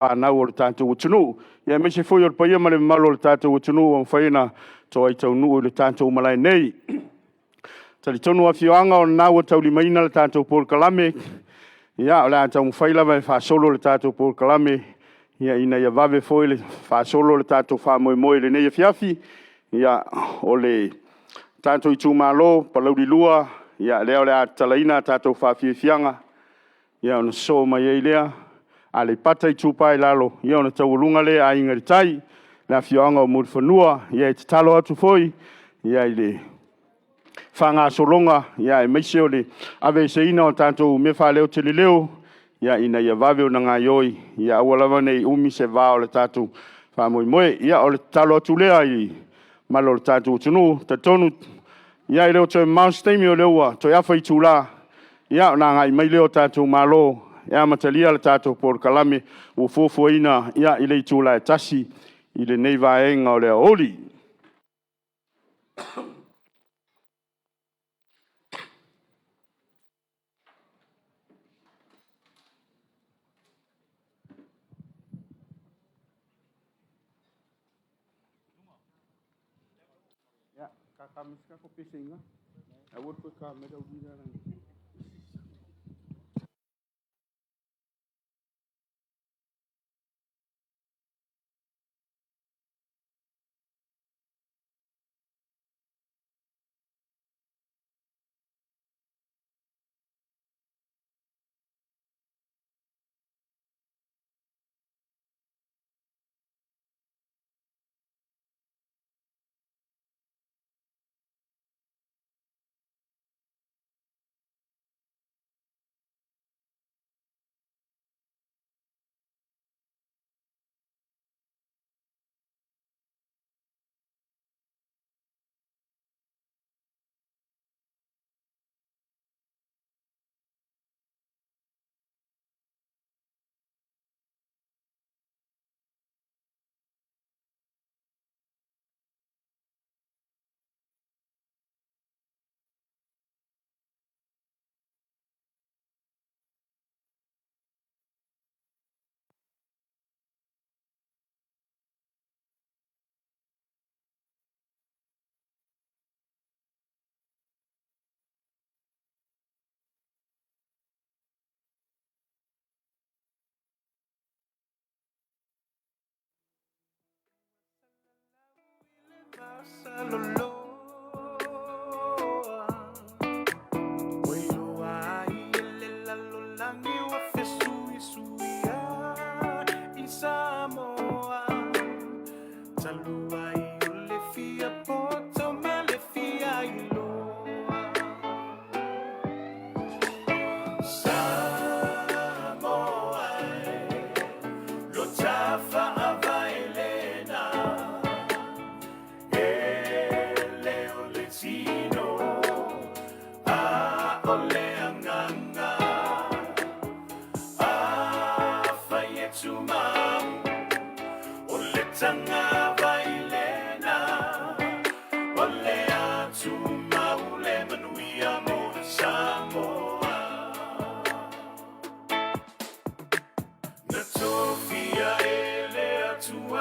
whanau o le tātou utunu. Ia me se foi o le paia ma le malo o le tātou utunu o mwhaina to ai tau nuu o le tātou malai nei. Tali tonu a fioanga o nau o tau limaina le tātou Paul Kalame. Ia o le tātou mwhaila vai whaasolo le tātou Paul Kalame. Ia ina ia vave foi le whaasolo le tātou whaamoe le nei a fiafi. Ia o le tātou itu Mālō, palauri lua. Ia leo le a talaina tātou whaafiafianga. Ia ona so mai ei lea. A le pata i tupai lalo, ia ona taulunga le a inga tai, na fioanga o murifanua, ia e te talo atu foi, ia i le whanga solonga, ia e meise o le ave se ina o tātou me wha leo te leo, ia ina ia vave o na ngā ioi, ia awalawa nei umi se vā o le tātou wha moe, ia o le talo atu lea i malo le tātou tunu, ta tonu, ia i leo te maustemi o leua, toi awha i tūla, ia o na ngā i mai leo tātou Mālō, ia matalia le tātou Paul Kalame o fofoina ia i le Tuto'atasi i le nei vaenga o le oli. Ia, kakamiska ko pisinga. Awot ko ka me dau dina lang. Samoa,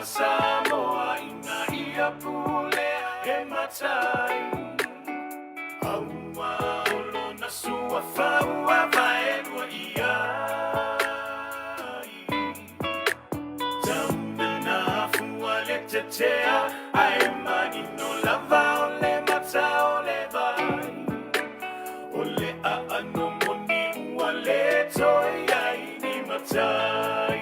Samoa, ina ia pule e matai. Aua olo na sua faua vaenua ia. Tamana fua le tetea, ai mani no lava o le mata o le vai. O le a ano moni ua le toi ai ni matai.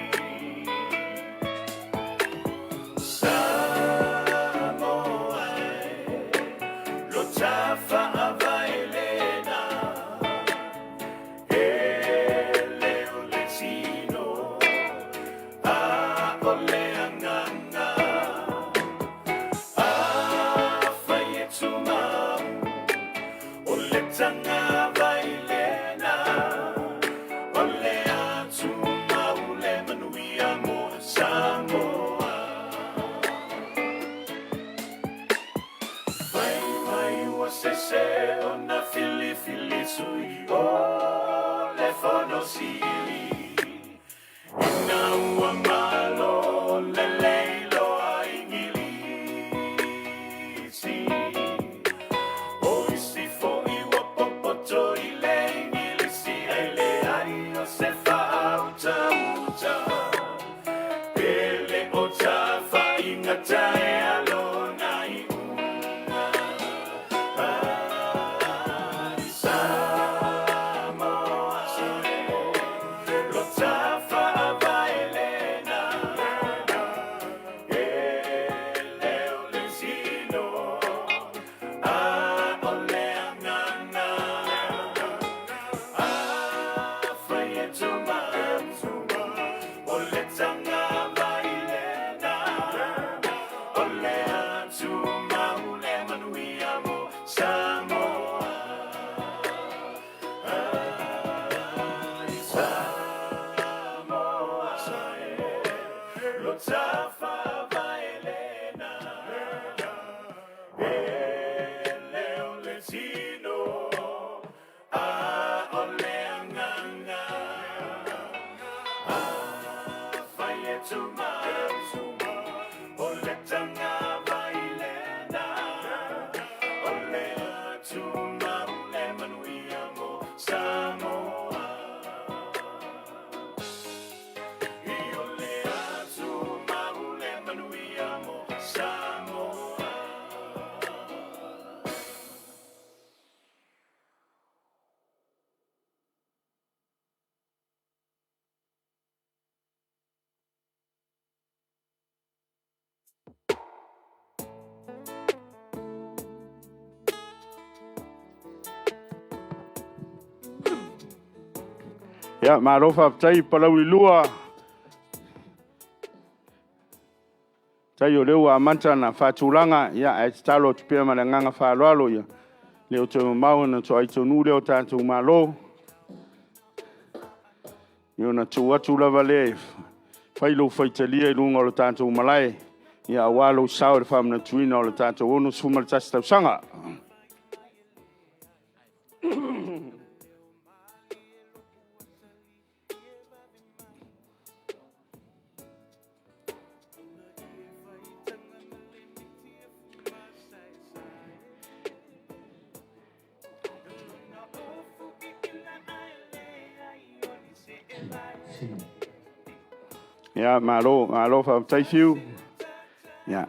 Sili, ina ua Ya, Mālō whaptai palau I lua. Tai o leo a manta na whatulanga, ia e talo tupia ma nganga whaloalo ia. Leo te mau na to ai tonu leo tātou Mālō. Io na tu atu lava le. Whailo whaitalia I lunga o le tātou malai. Ia awalo sao le whamna tuina o le tātou ono sumal tasi Tausaga. Ya, Mālō whaptai whiu. Ya.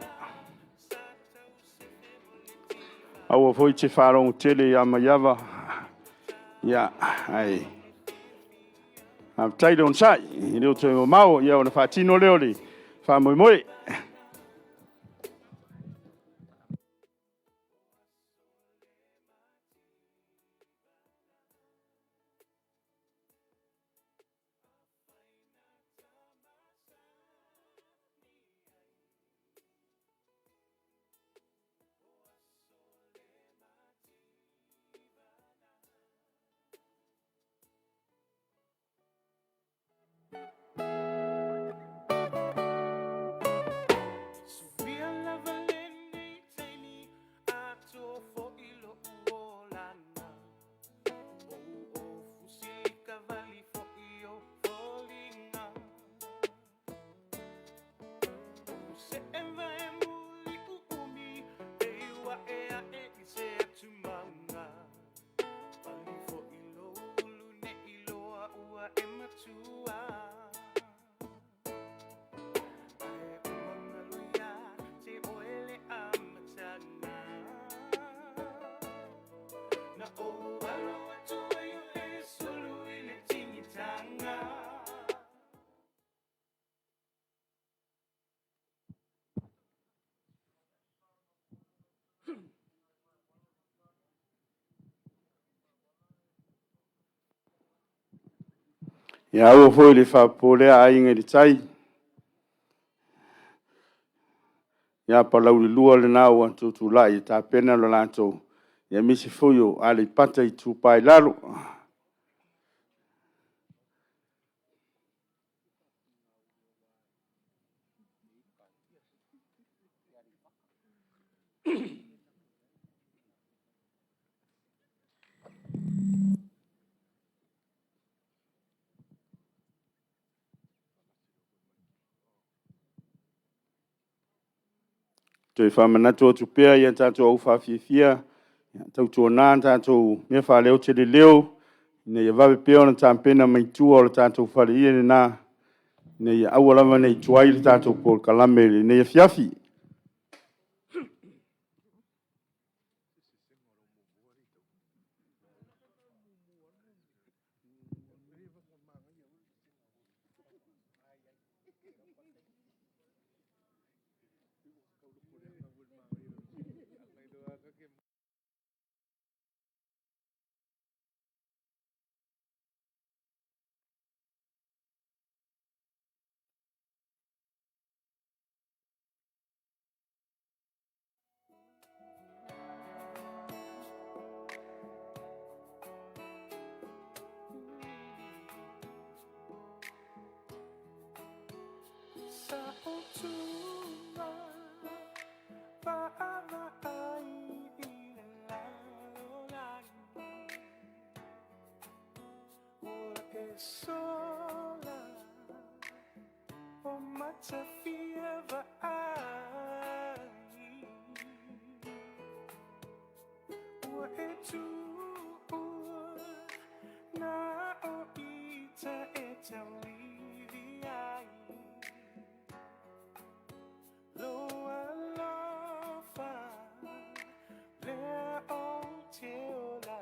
Aua foi te wharong tele ia maiawa. Ya, ai. Whaptai don sai. I leo te mau, ia ona whatino leo li. Whamoimoe. Ya o foi le whapole a inga li tai. Ya palau li lua le nao an tutu lai ta pena lo lanto. Ya misi fuyo ale pata I tupai lalo. Te whamanatu o tupea I tātou au whawhiawhia. Tautua nā tātou mea whaleo te le leo. Nei a wawe peo na tāmpena mai tua o le tātou whare ia le nā. Nei a awalama nei tuai le tātou por kalame le nei a whiawhi. Sautuma Paavai Ilalolani Ua e sola O matafia vai Ua e tua Na o ita e tawiri ai Loa lofa Lea o te ola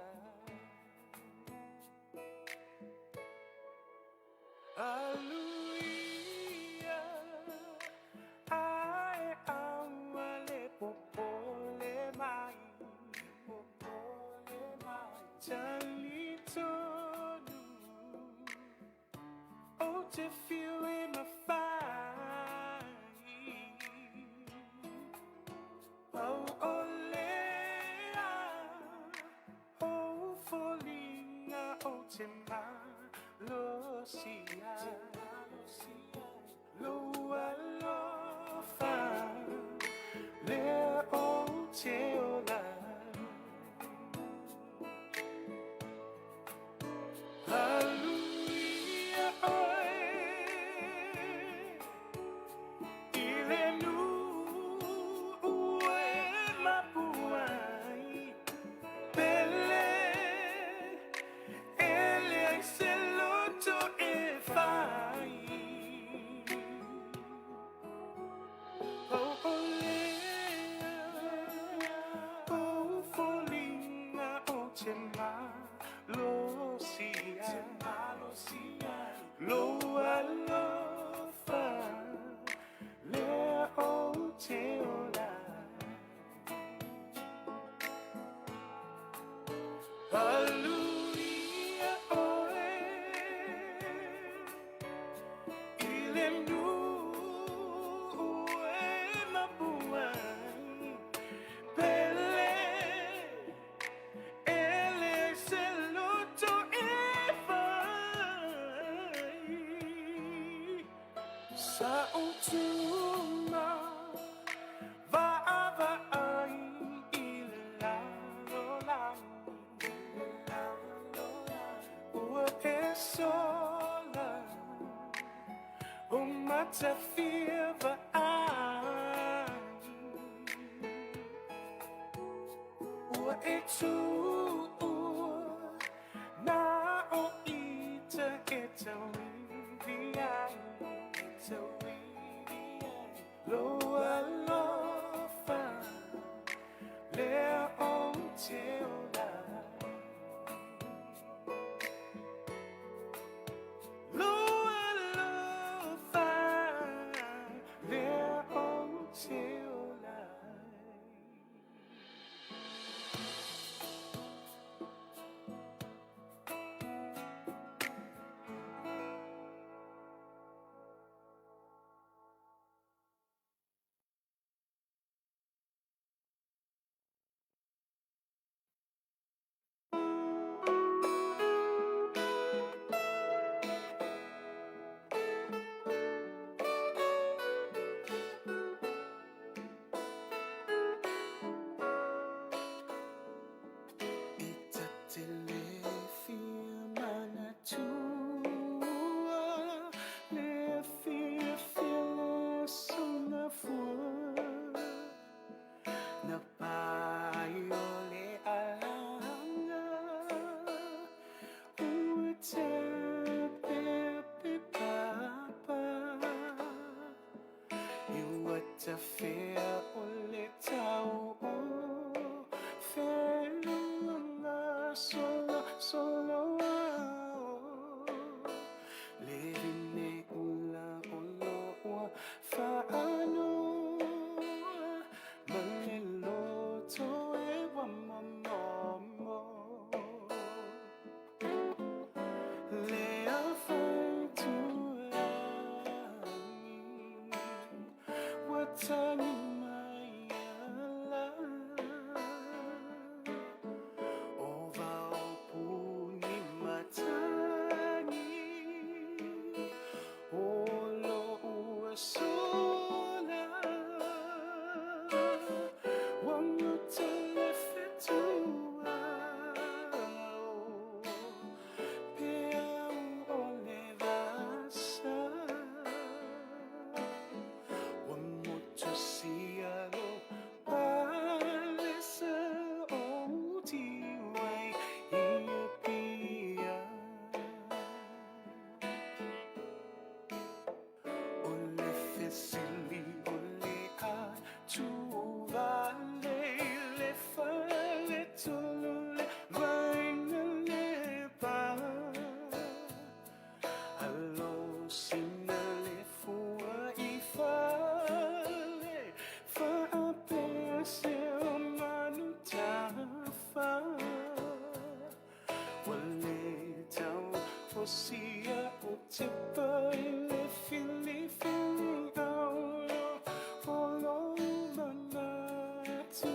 Aluia Ai aua le popole mai Popole mai Talitonu O te feel in my fire Oh olea O folinga o te malosia Loa lofa Lea o te ola Hallelujah, oe Ile nu ue mapuai Pele Ele ai se loto e fai Oh olea Oh folinga o te malosia Loa lofa Lea o te ola Hallelujah, oe Ile nu ue mapuai Pele Ele se loto e fai Sautuma Vaava ai Ilalolani Ua e sola O matafia vai Ua e tua Na o ita e tawiri ai Loa lofa Lea o te ola Loa lofa Lea o te ola So sialo palesa o tiwai ia pia ole fesili ole a tu vale le fale tolule vaina le pa allo sinale fua I fale fa apese o manu tafa wale tau fosia o te pai le fili fili aulo olo manatu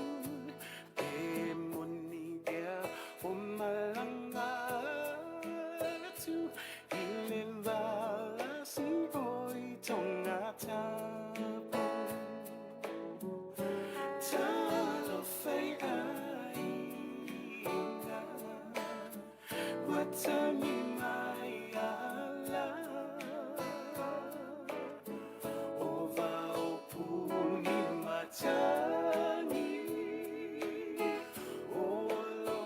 e moni ea o malanga tu ile vala si oi tonga tapu talo fai aina watami mai ala ova o puni matani olo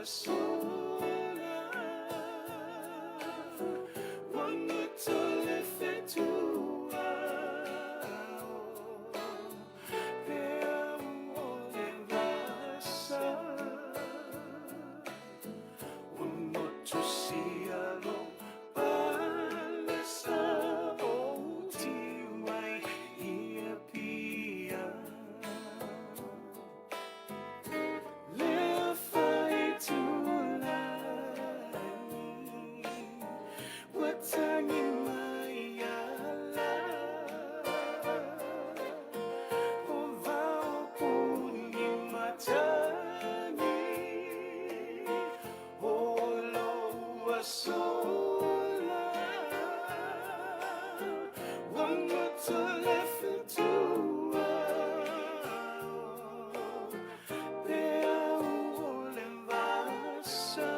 asola wangu tole fetua pea ole vasa uno tu sialo palesa o tiwai ia pia le fai tu lani watangi mai ala o vau puni matani olo asola wangu tole fetua pea ole vasa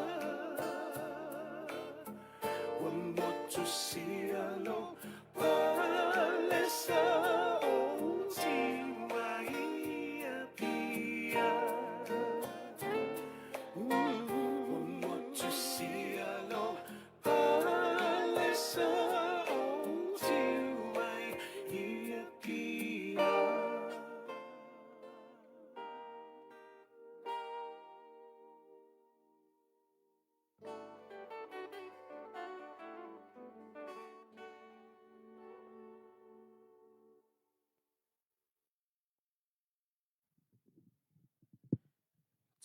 wamotu sialo palesa o tiwai ia pia wamotu sialo palesa o tiwai ia pia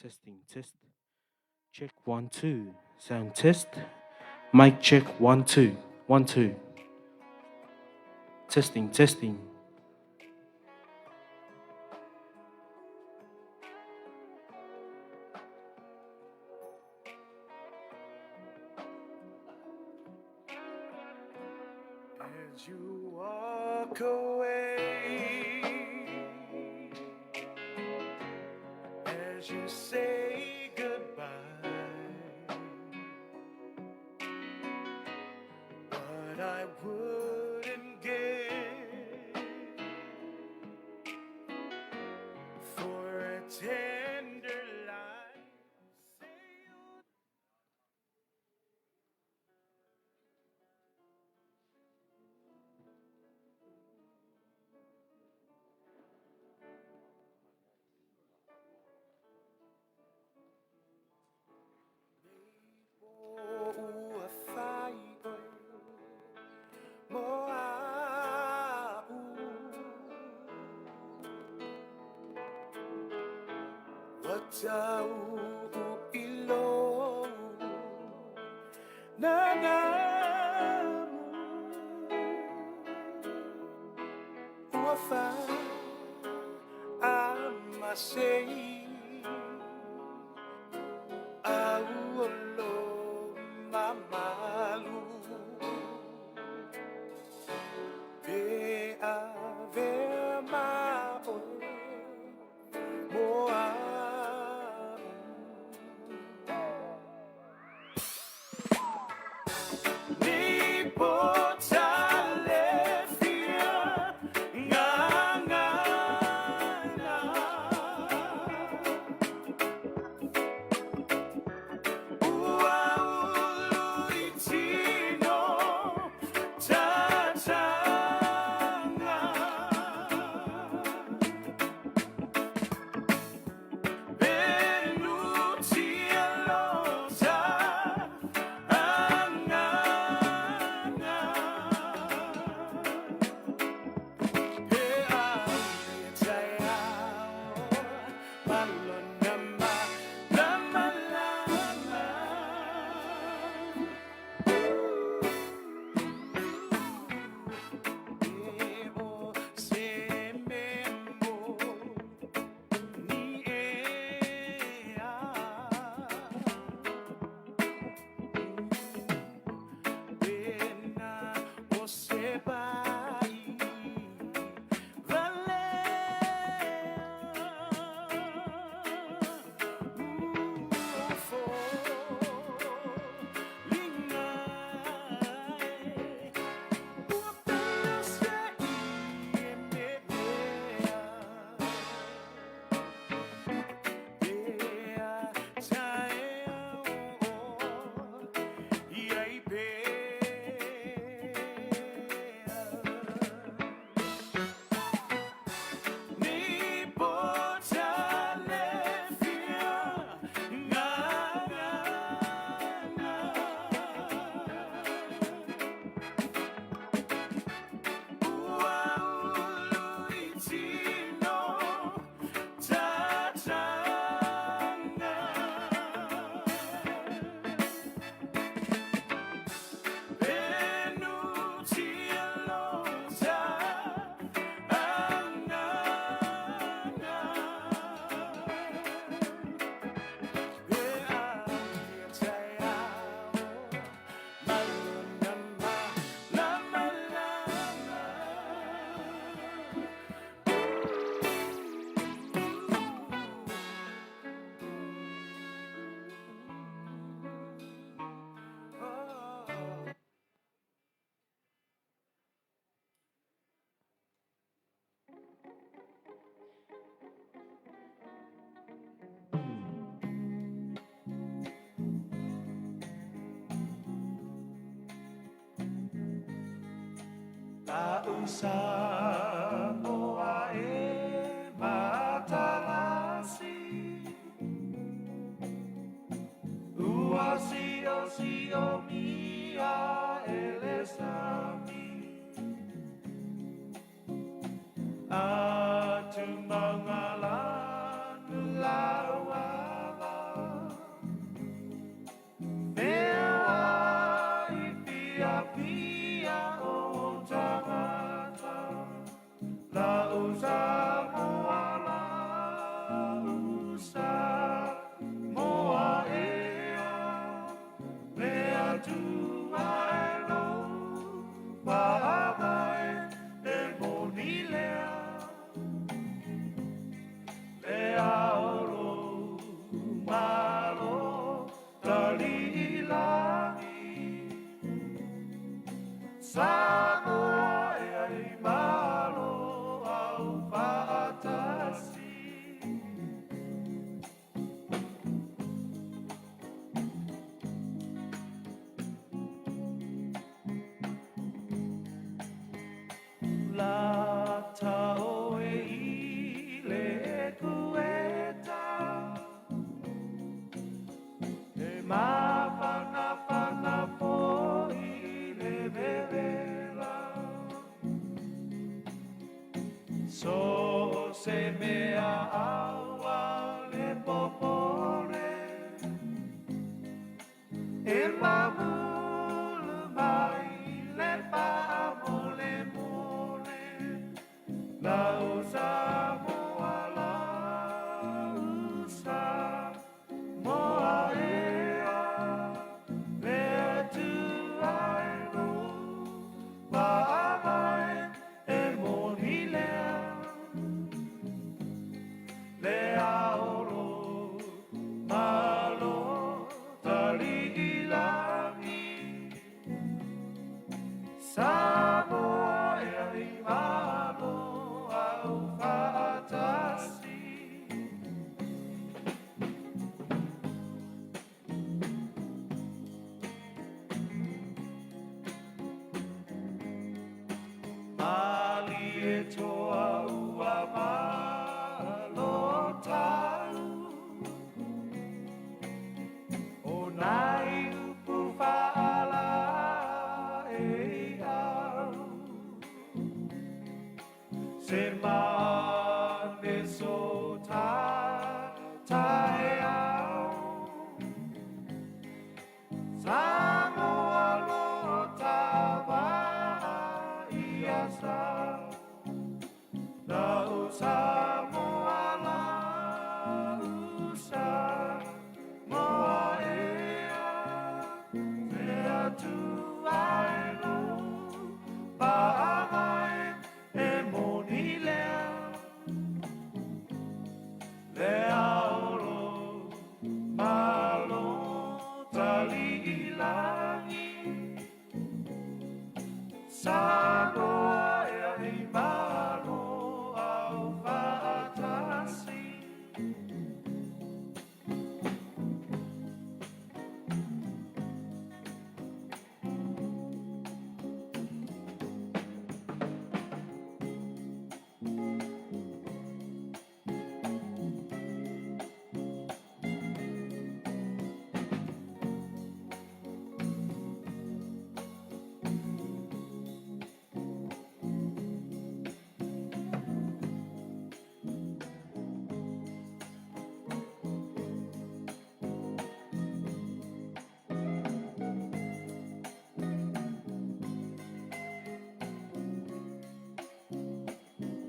Testing, test. Check 1 2. Sound test. Mic check 1 2. 1 2. Testing, testing. As you walk away, as you say goodbye, what I wouldn't give for a tender life. Say you Tau ilo nanamu uafa amasei auolo mamalu pe ave mao moa ni potale fia nganga Samoa e matalasi Ua si o mia ele sami Atu mangala nulawala Mewa i pia o tangata La Samoa la Samoa ea Mea tu ai lo Pahamai e moni lea Lea oro Mālō tali ilangi Samoa ea i Mālō au Tutoatasi La tau e ile e kueta E mawhana po ile vevela So se mea aua le popore E mamulu mai le pamole mole La Samoa la Samoa ea Mea tu ai lo Pahamai e moni lea Lea oro Mālō tali ilangi Samoa ea i Mālō au Tutoatasi Mali e toa ua Mālō tau O nai upu whaala e au Se mane so tae au Samoa lo tawa iasa La Samoa la Samoa ea Mea tu ai lo Pahamai e moni lea Lea oro Mālō tali ilangi Samoa ea i Mālō au Tutoatasi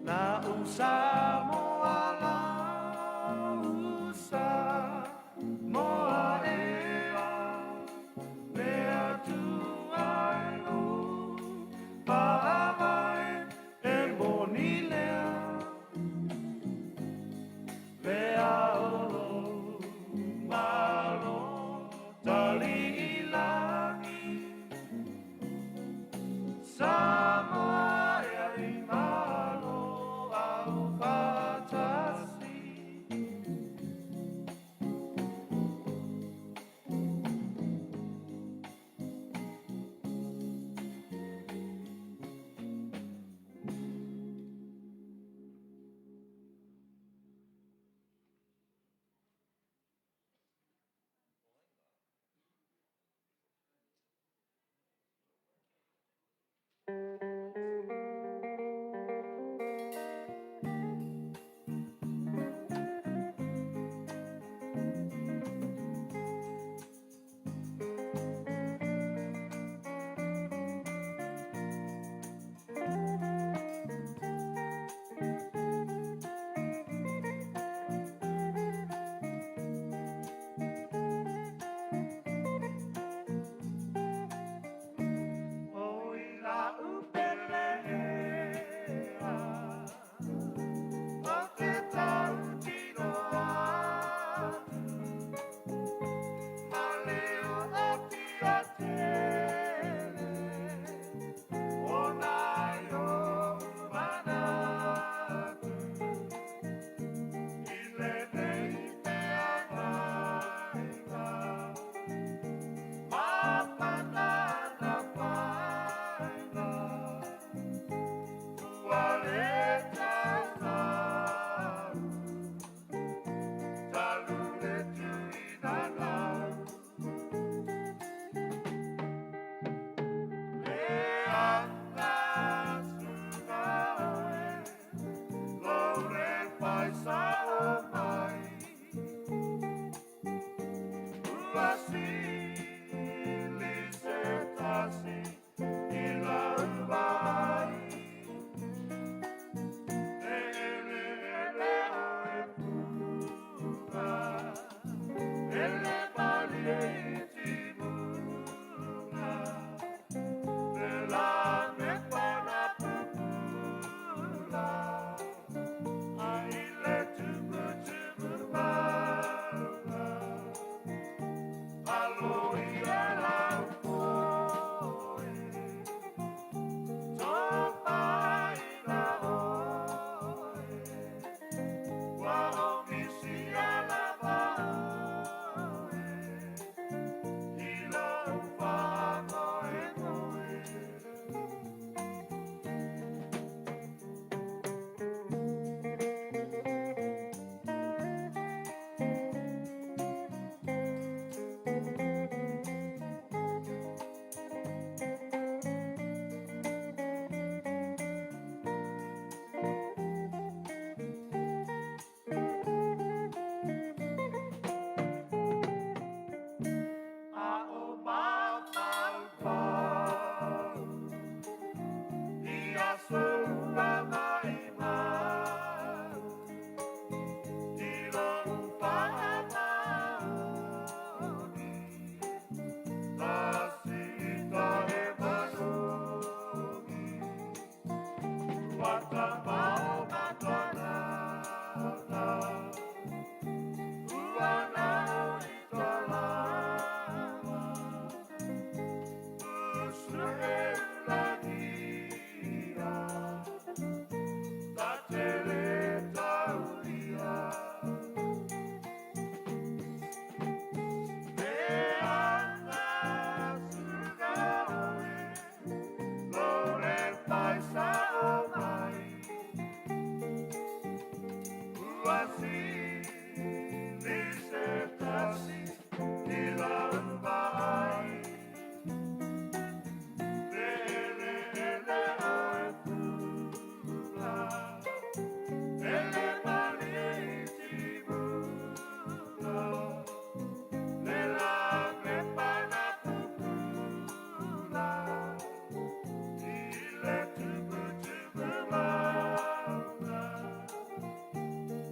La Samoa la Samoa ea Mea tu ai lo Pahamai e moni lea Lea oro Mālō tali ilangi Samoa ea i Mālō au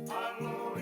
Mālō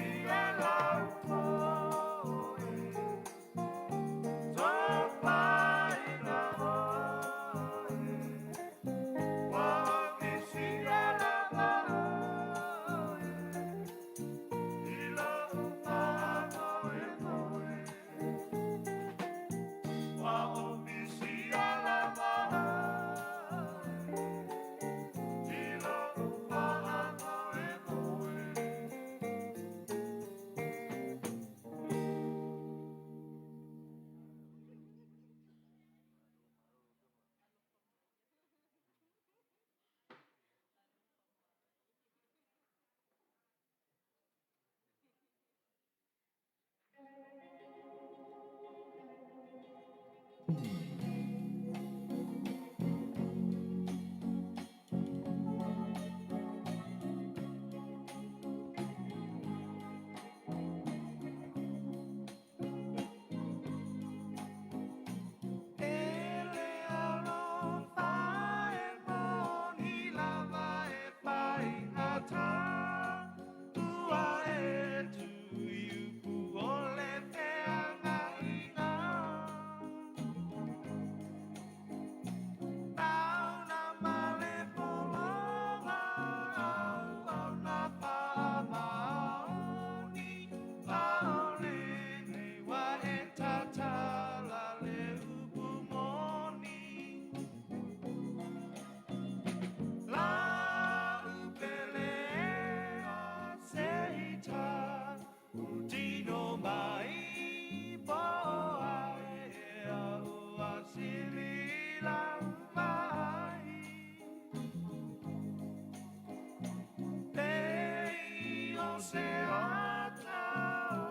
se atau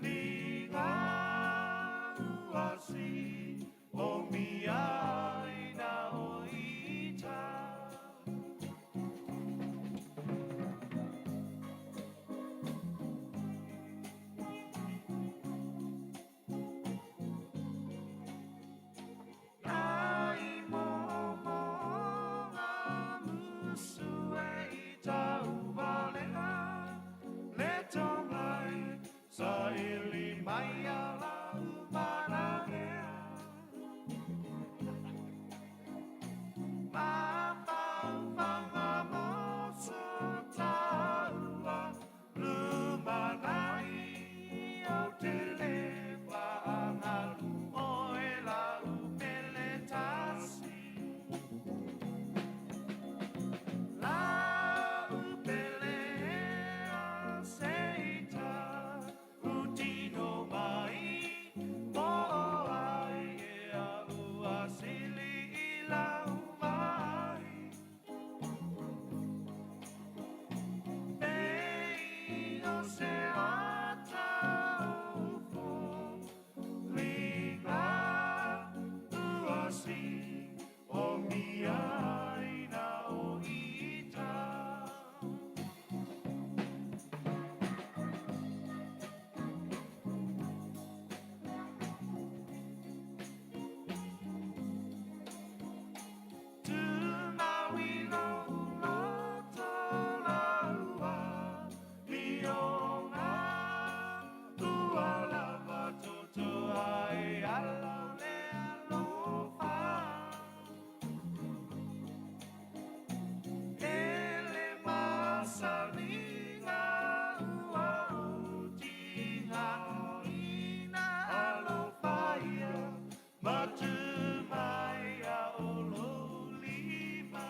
linga uasi o mia ina o ita. Ai momo ngā musue I tau walenga le tongai sa ili mai ala umarangea. Mapau whanga mosa taua lumanai o te le whaangalu o e lau mele tasi. Lau pelea seita utino mai mo ai e au asili I lau mai. Ei o se atau fo linga uasi o mia ina o ita. Tu maui lau lata laua I o ngā ua lava toto ai alau le alofa. Ele masalinga ua utinga ina alofaia matu mai a ololima.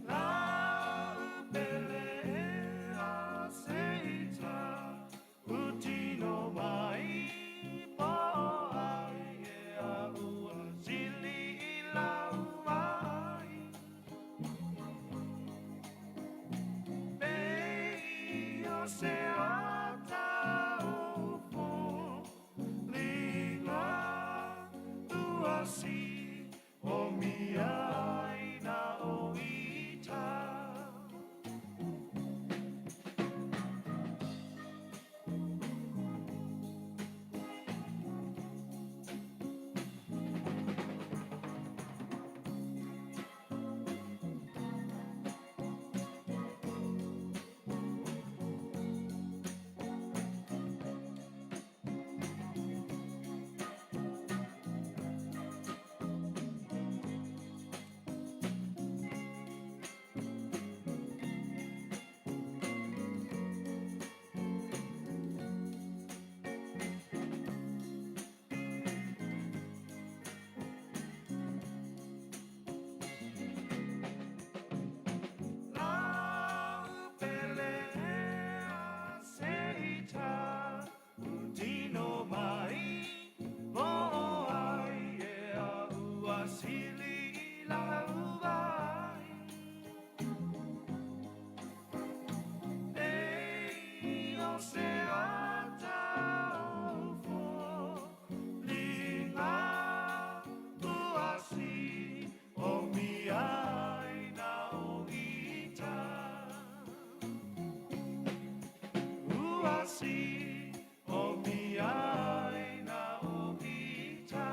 Lau pelea seita utino mai po ai e a ua sili I lau mai. Pei o se atau fo linga uasi o mia ina o ita. Lau pelea seita utino mai mo ai e a ua sili I lau vai. Ei o se atau fo linga uasi o mia ina o ita. Uasi o mia ina o ita.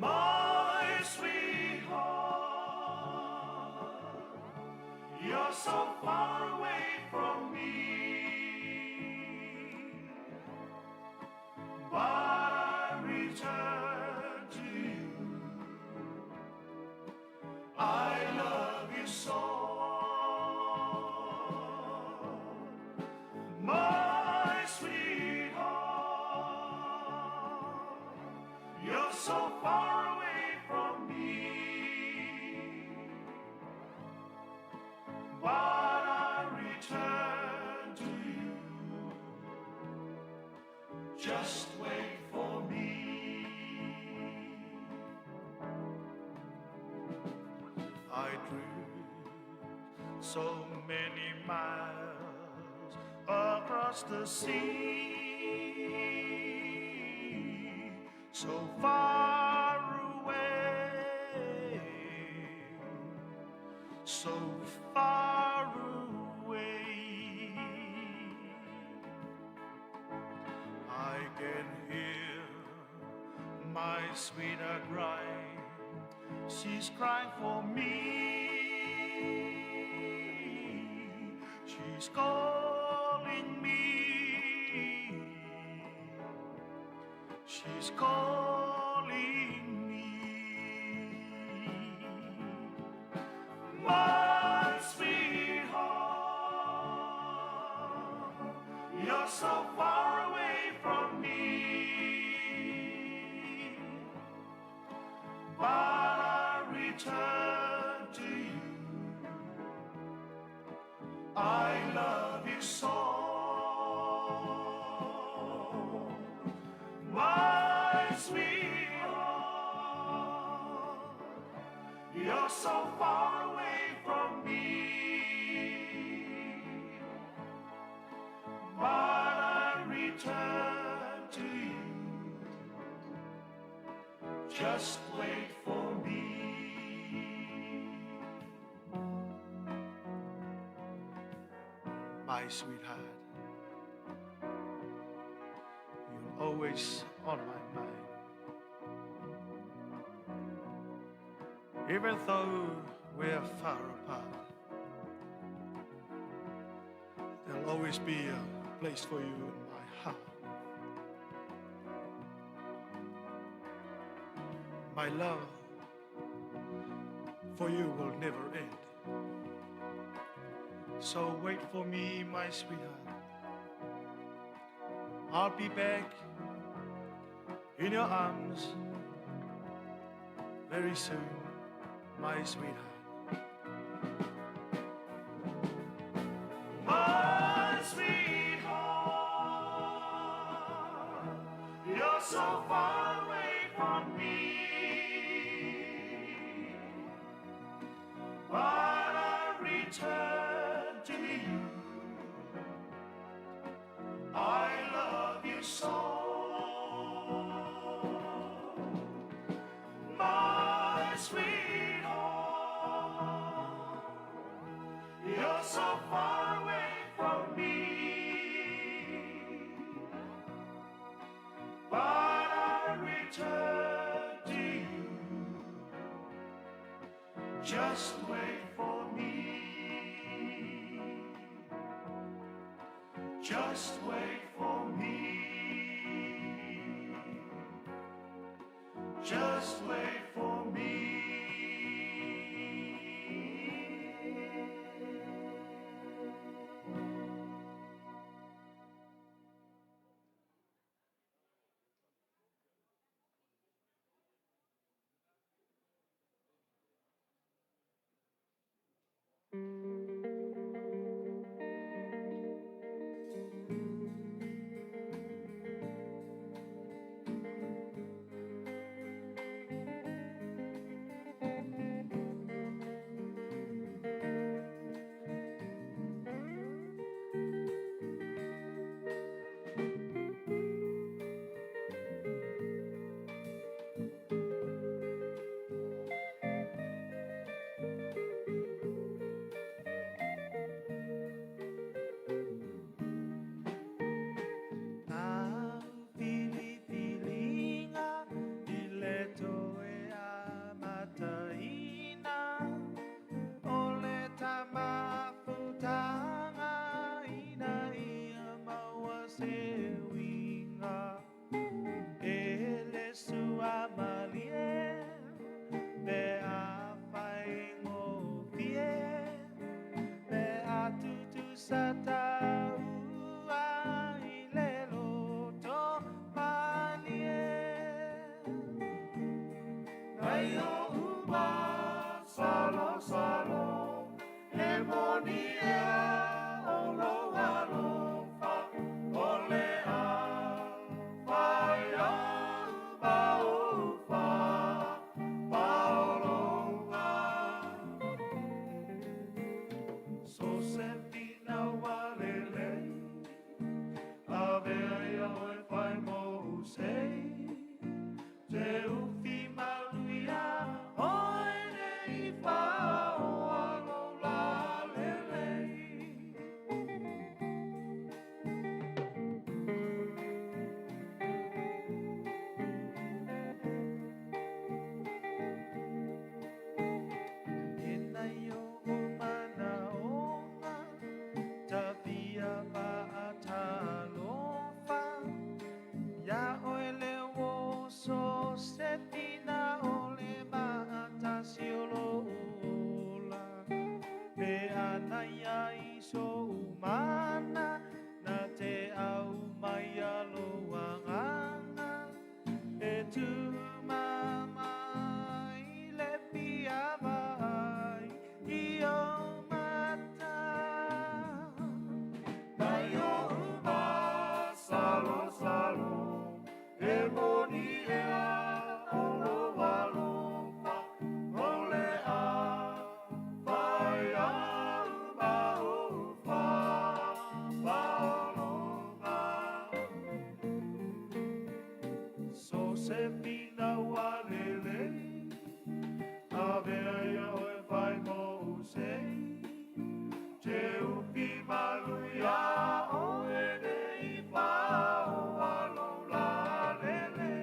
My sweetheart, you're so far away from me. just wait for me. I drew so many miles across the sea, so far away, so far away. I can hear my sweetheart crying. She's crying for me. She's calling me. She's calling me. My sweetheart, you're so far away from me. But I return to you. I love you so. My sweetheart, you're so far away from me. But I return to you. Just wait for me. My sweetheart, you're always on my mind. Even though we're far apart, there'll always be a place for you in my heart. My love for you will never end. So wait for me, my sweetheart. I'll be back in your arms very soon, my sweetheart. My sweetheart, you're so far away from me. But I return to you. I love you so. My sweetheart, you're so far away from me. But I return to you. Just wait for me. Just wait for me. Just wait for me. se pina walele Avea ia oe whai mo se Te upi maluia oe ne I pao alo la lele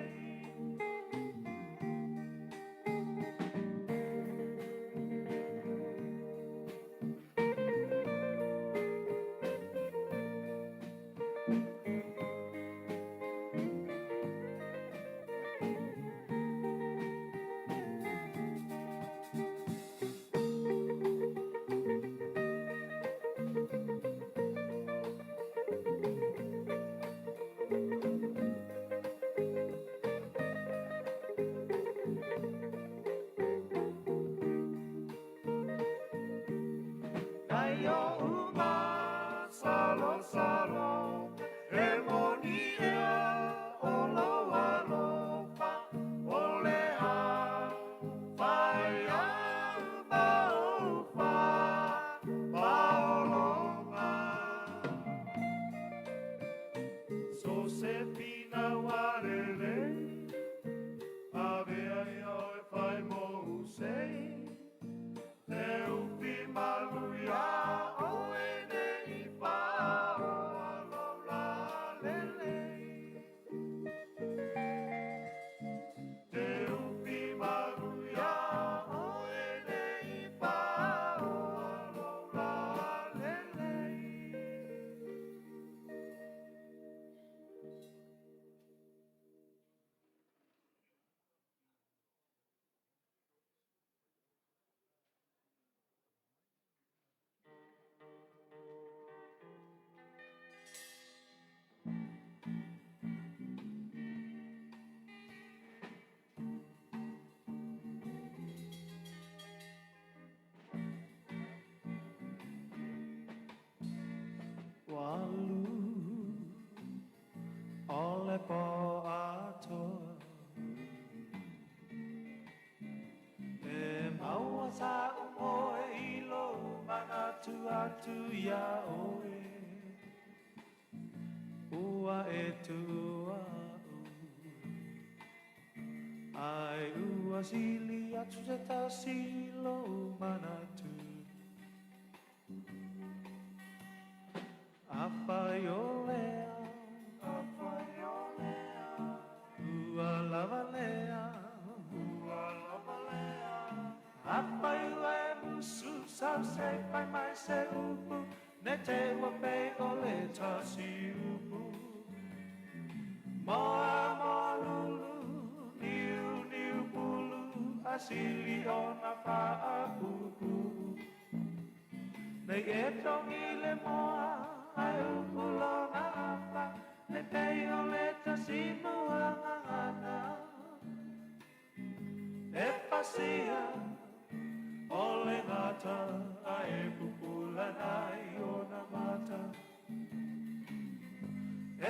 Ayo uma salo salo Emonia olo alo pa olea Faya bao fa paolonga So se pina warele Avea ia e fai mo usei Te upi maluia oe ne I pao alo la lele Te upi maluia oe ne I pao alo la lele Walu ole po atoa E maua sa umoe ilo manatu atu ia oe Ua e tua Ai ua sili atu se tasilo manatu Apa yolea Ua lava lea Apa yue musu Sao se pai mai se upu Ne te wape ole tasi upu Moa molulu Niu niu pulu Asili ona whaapupu Nei e tongi le moa Ai upulo na apa Ne te ole tasi mua ngangana E pasia Ole ngata Ai pupula nai ona mata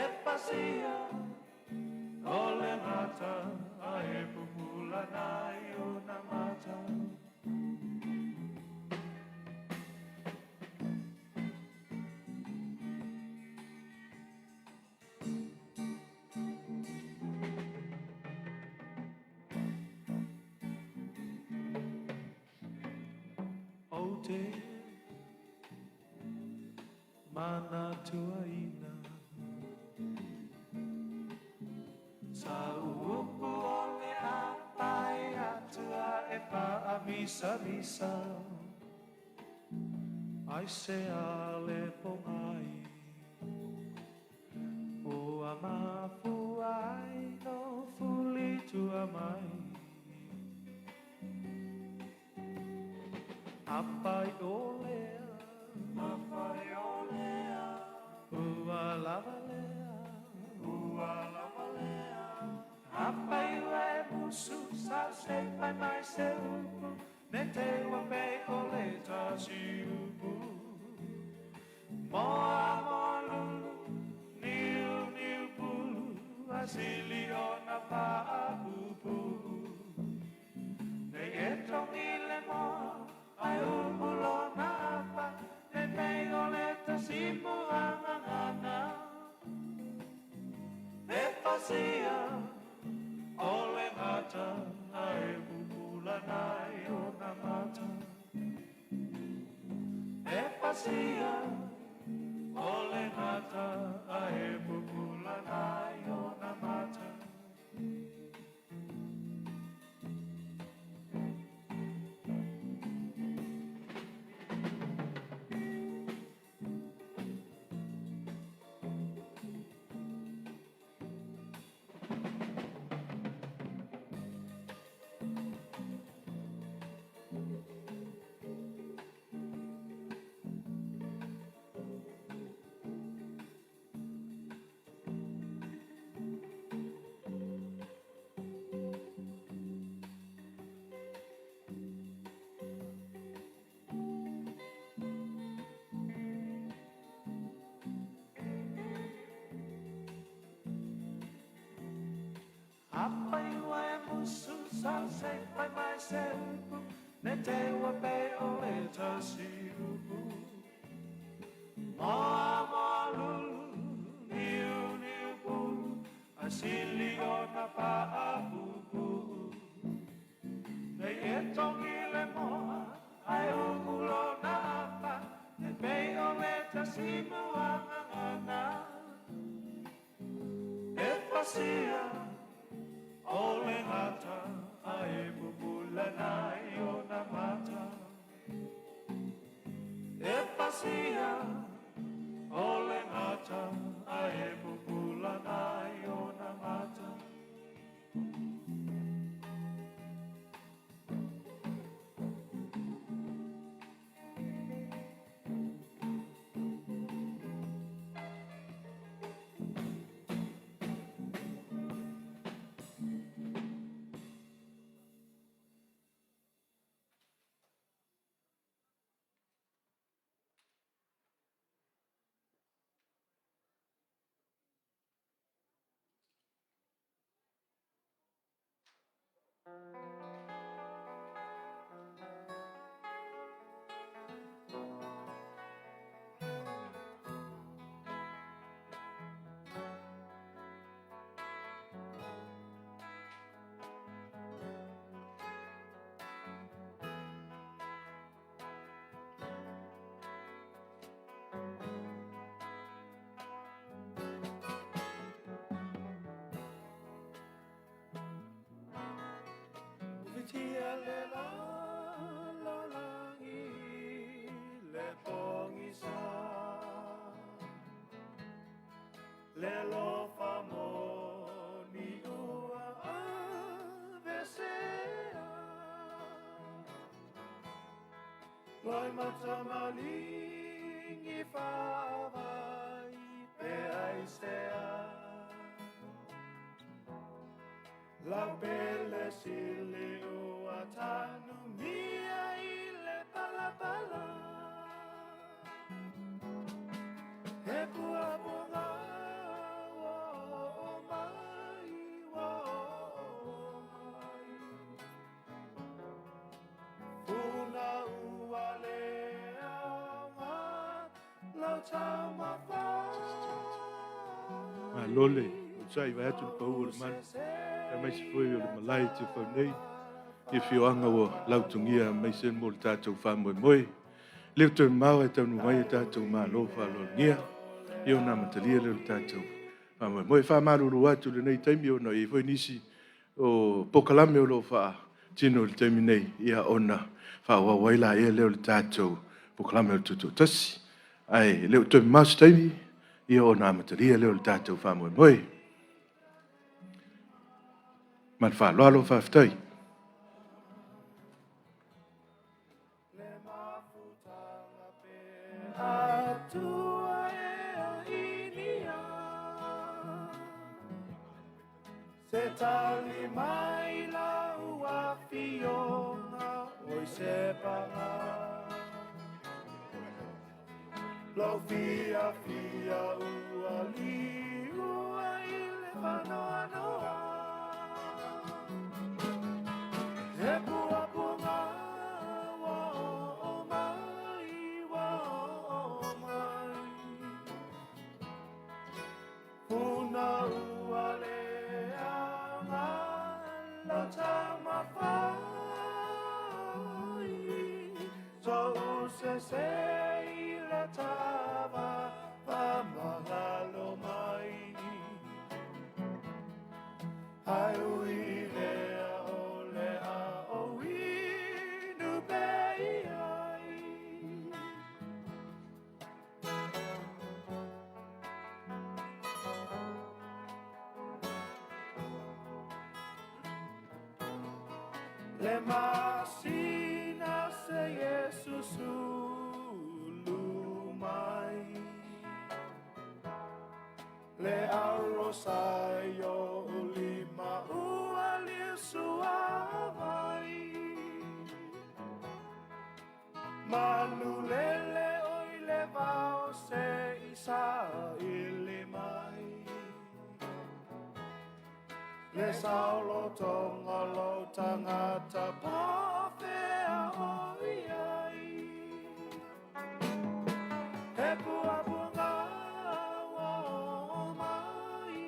E pasia Ole ngata Ai pupula nai ona mata Ote mana tuaina Sa upu ole apai atua e pa amisa misa Ai se ale pongai O amafu ai no fuli tua mai Apai olea Ua lava lea Apai ue musu Sa se pai mai se upu Ne te wape ole tasi upu Moa molulu Niu niu pulu Asili ona whaapupu Nei e tongi le moa Ai upulo na apa Ne tei ole tasi mua ngangana E pasia pasia ole ngata ae pupula nai o na mata. Apa iwa e musu sa say by myself ne te wa pe o e tasi upu Mālō IUNI upu asili o na pa apupu nei e tongi le moa ai umulo na apa ne pe o e tasi muangana e pasia ole ngata ae pupula nai o na mata. E pasia ole ngata ae pupula nai o na mata. Vitia le la la langi le pongi sa le lo famo ni ua a vesea Loi mata malingi whawai pe aisea La belle sile ua tanu mia i le palapala E pua bunga o mai Una ua lea ma lau tau Lole, sai vai atu pa ua man. E mai se foi o le malai te whau nei. E whioanga o lautungia mai sen mo le tātou whamoe moe. Leo tau mau e tau nuai e tātou Mālō whalonia. I o nā matalia leo le tātou whamoe moe. Whamaruru atu le nei taimi o no i foi nisi o pokalame o lo wha tino le taimi nei. Ia ona wha waila e leo le tātou pokalame o Tuto'atasi. Ai, leo tau mau se taimi. Ia o nā matalia leo le tātou whamoe moe. Man fa lo fa ftai Le mafutanga pe atua e inia Se tali mai la ua fionga oi se panga Lo fia ua li ua i le whanoa noa E pua punga o mai Puna ua lea ngā la tama whai Tau se i Le masina se Jesus lumai Le arosayo lima uali suavai Manulele oile vao se isa ilimai Le saulo tonga lo tangata pofea oiai He pua bunga wa mai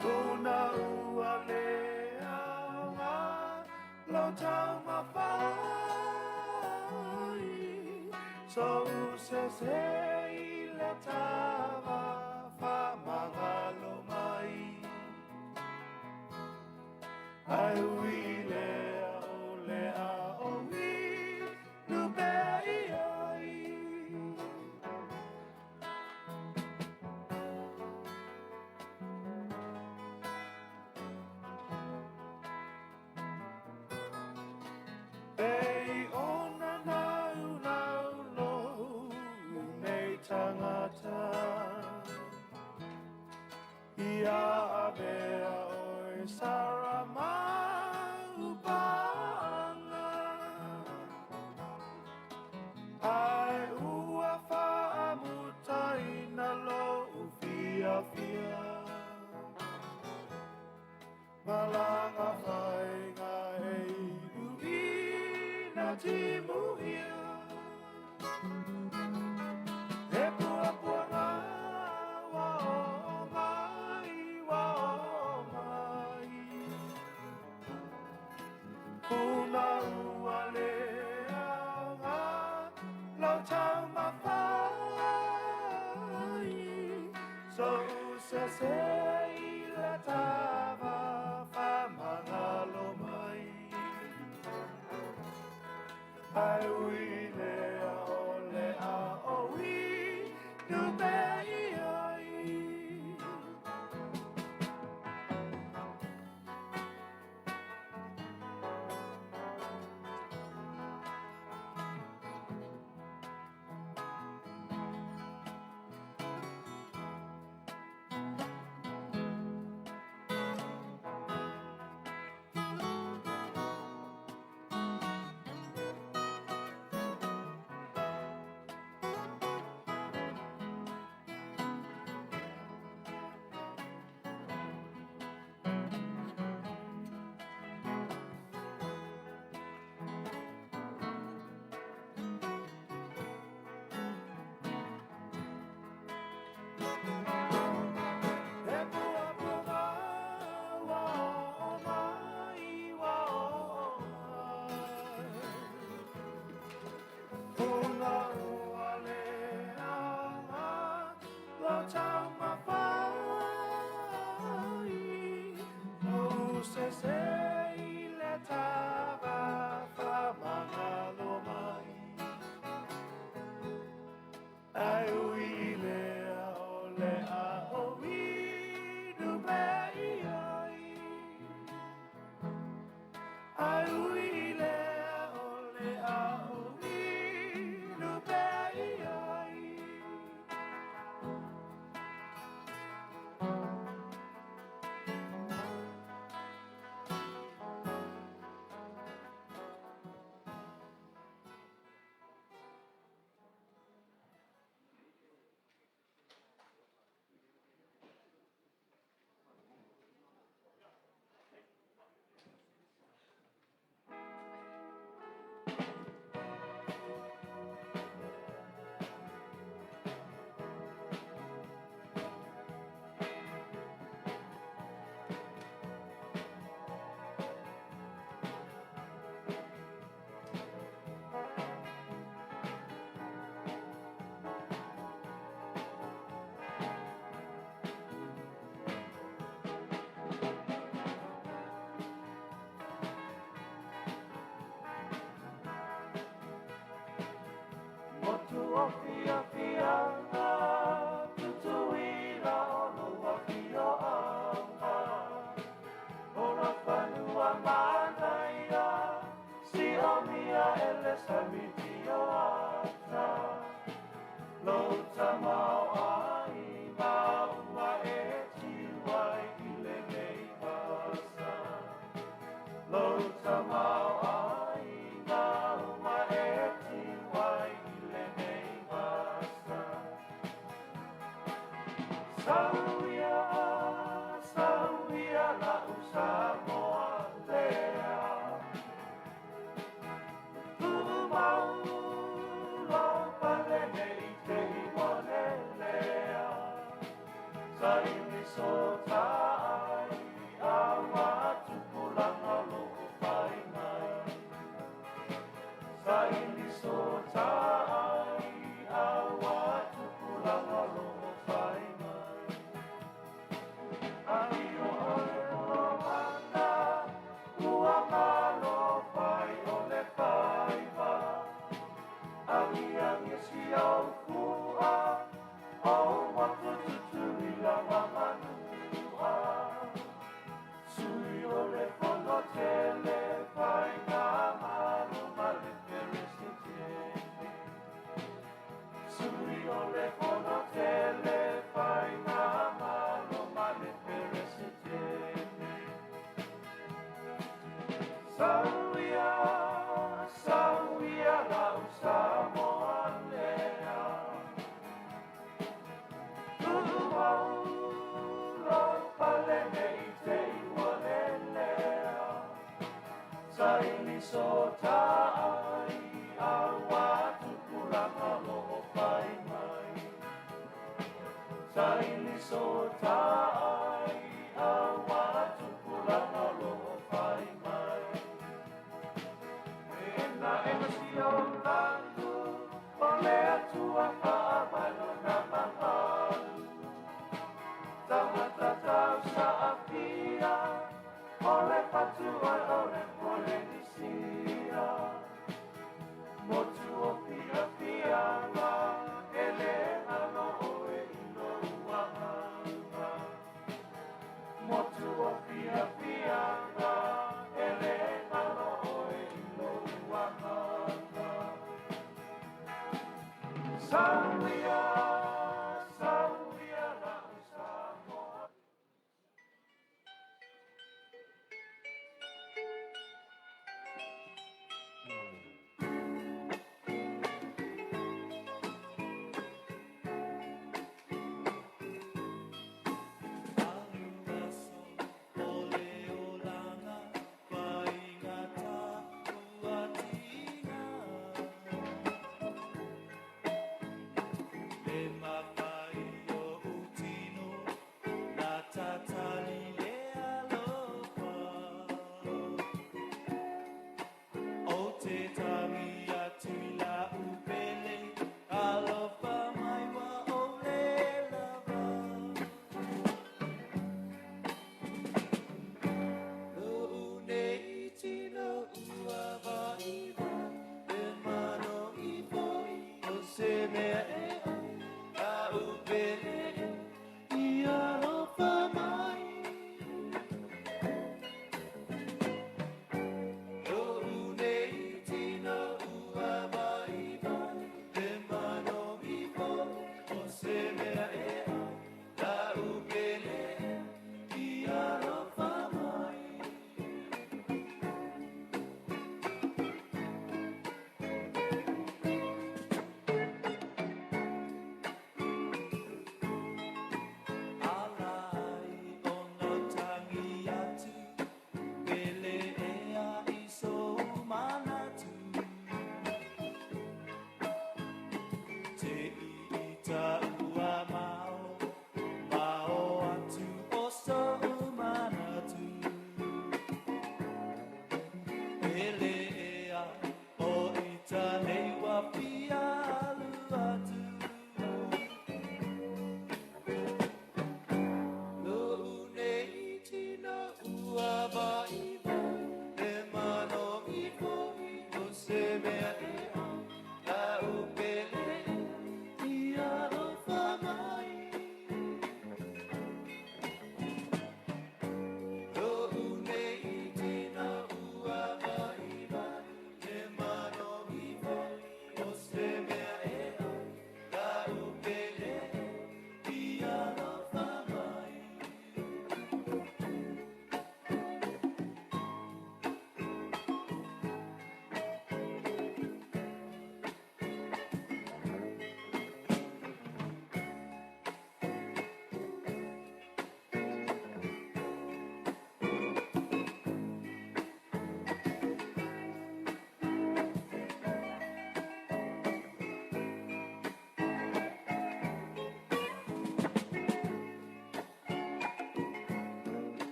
Kuna ua lea wa lo tau mawhai So se le tava fa magalo mai Ai ui lea o lea o ui lupe ai Ei ona nau nau lo nei tangata Ia avea oi sarama upanga Ai ua whaamutai na lo ufia fia Malanga whainga hei ui na timu ia He pua pua ngā wa o mai Kuna ua lea ngā lau tau mawhai So se i le tawa whamangalo mai Ai ui lea o lea o ui nupe ai Sauia la Samoa lea. Mālō palene I te iwane lea. Saini so tai awa tupulanga lo whai mai. Saini so tai awa tupulanga lo whai mai. Ai o mana ua Mālō whai o le whaiva. Angi si au kua o watu tutui la mamanua. Sui o le fono tele whai ngā Mālō ma le peresi tene. Sui o le fono tele whai ngā Mālō ma le peresi tene. Sauia, sauia la Samoa lea. Mālō palene I te iwane lea. Saini so tai awa tupulanga lo whai mai. Saini so tai awa tupulanga lo whai mai. Ena si o langu o le atua whaamalo na mahalu. Tangata Tausaga o le patua o le polenisia. Motu o pia pianga e le ano o e ilo uanga. Motu o pia pianga e le ano o e ilo uanga. Sauia, sauia la Samoa.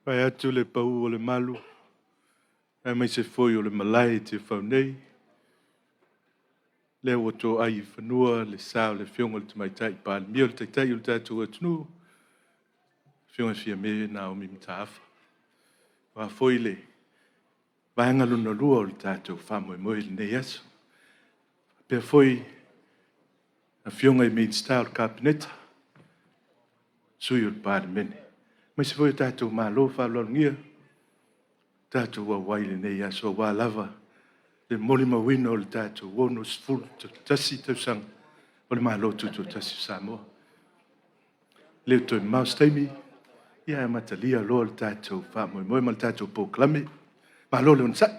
Pai atu le pau o le malu. E mai se foi o le malai te whau nei. Le o tō ai whanua, le sao, le whionga le tamaitai pa le mio le taitai o le tātou atunu. Whionga fia me na o mimi tāwha. Wa foi le. Vaenga luna lua o le tātou whamoe moe le nei aso. Pea foi a whionga i main star kabineta. Sui o le pāre mene. Mai se foi o tātou Mālō whalongia. Tātou wa waile nei aso wa lava. Le moli mawina o le tātou wono sfulu tasi tausanga. O le Mālō Tutoatasi Samoa. Leo toi maustaimi. Ia e matalia loa le tātou whamoe moe ma le tātou pōklame. Mālō le unsai.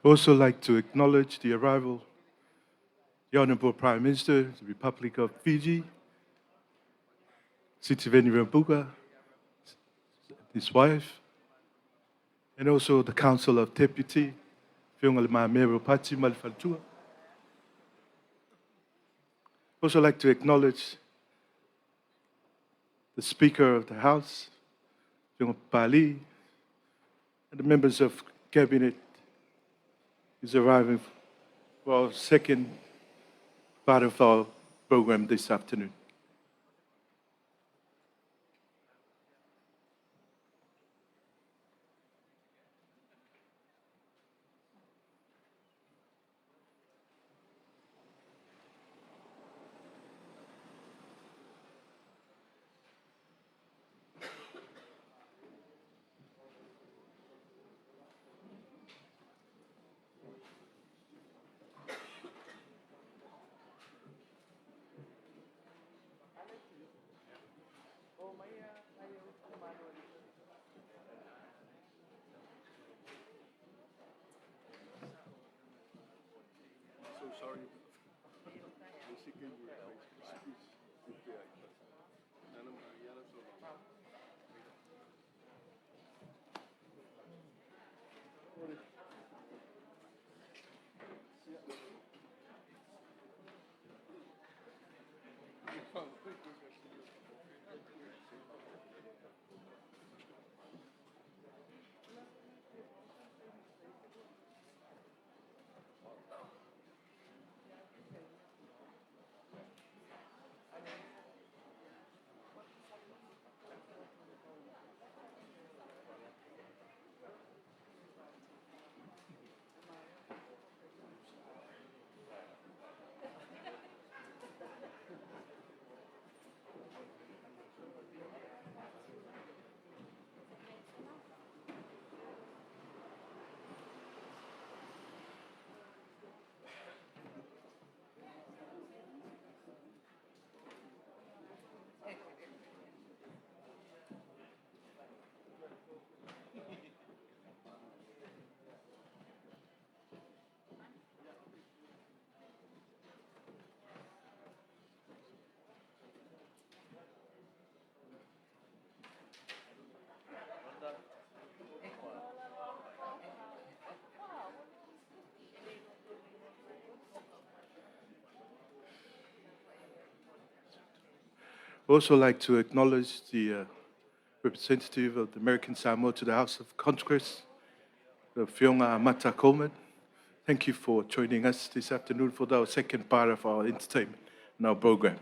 Also like to acknowledge the arrival of the Honourable Prime Minister of the Republic of Fiji, Sitiveni Rabuka, his wife, and also the Council of Deputy, Whionga le Māmero Pati Malifaltua. Also like to acknowledge the Speaker of the House, Whionga Pali, and the members of Cabinet is arriving for our second part of our program this afternoon. Also like to acknowledge the representative of the American Samoa to the House of Congress, the Whionga Mata Coleman. Thank you for joining us this afternoon for our second part of our entertainment and our program.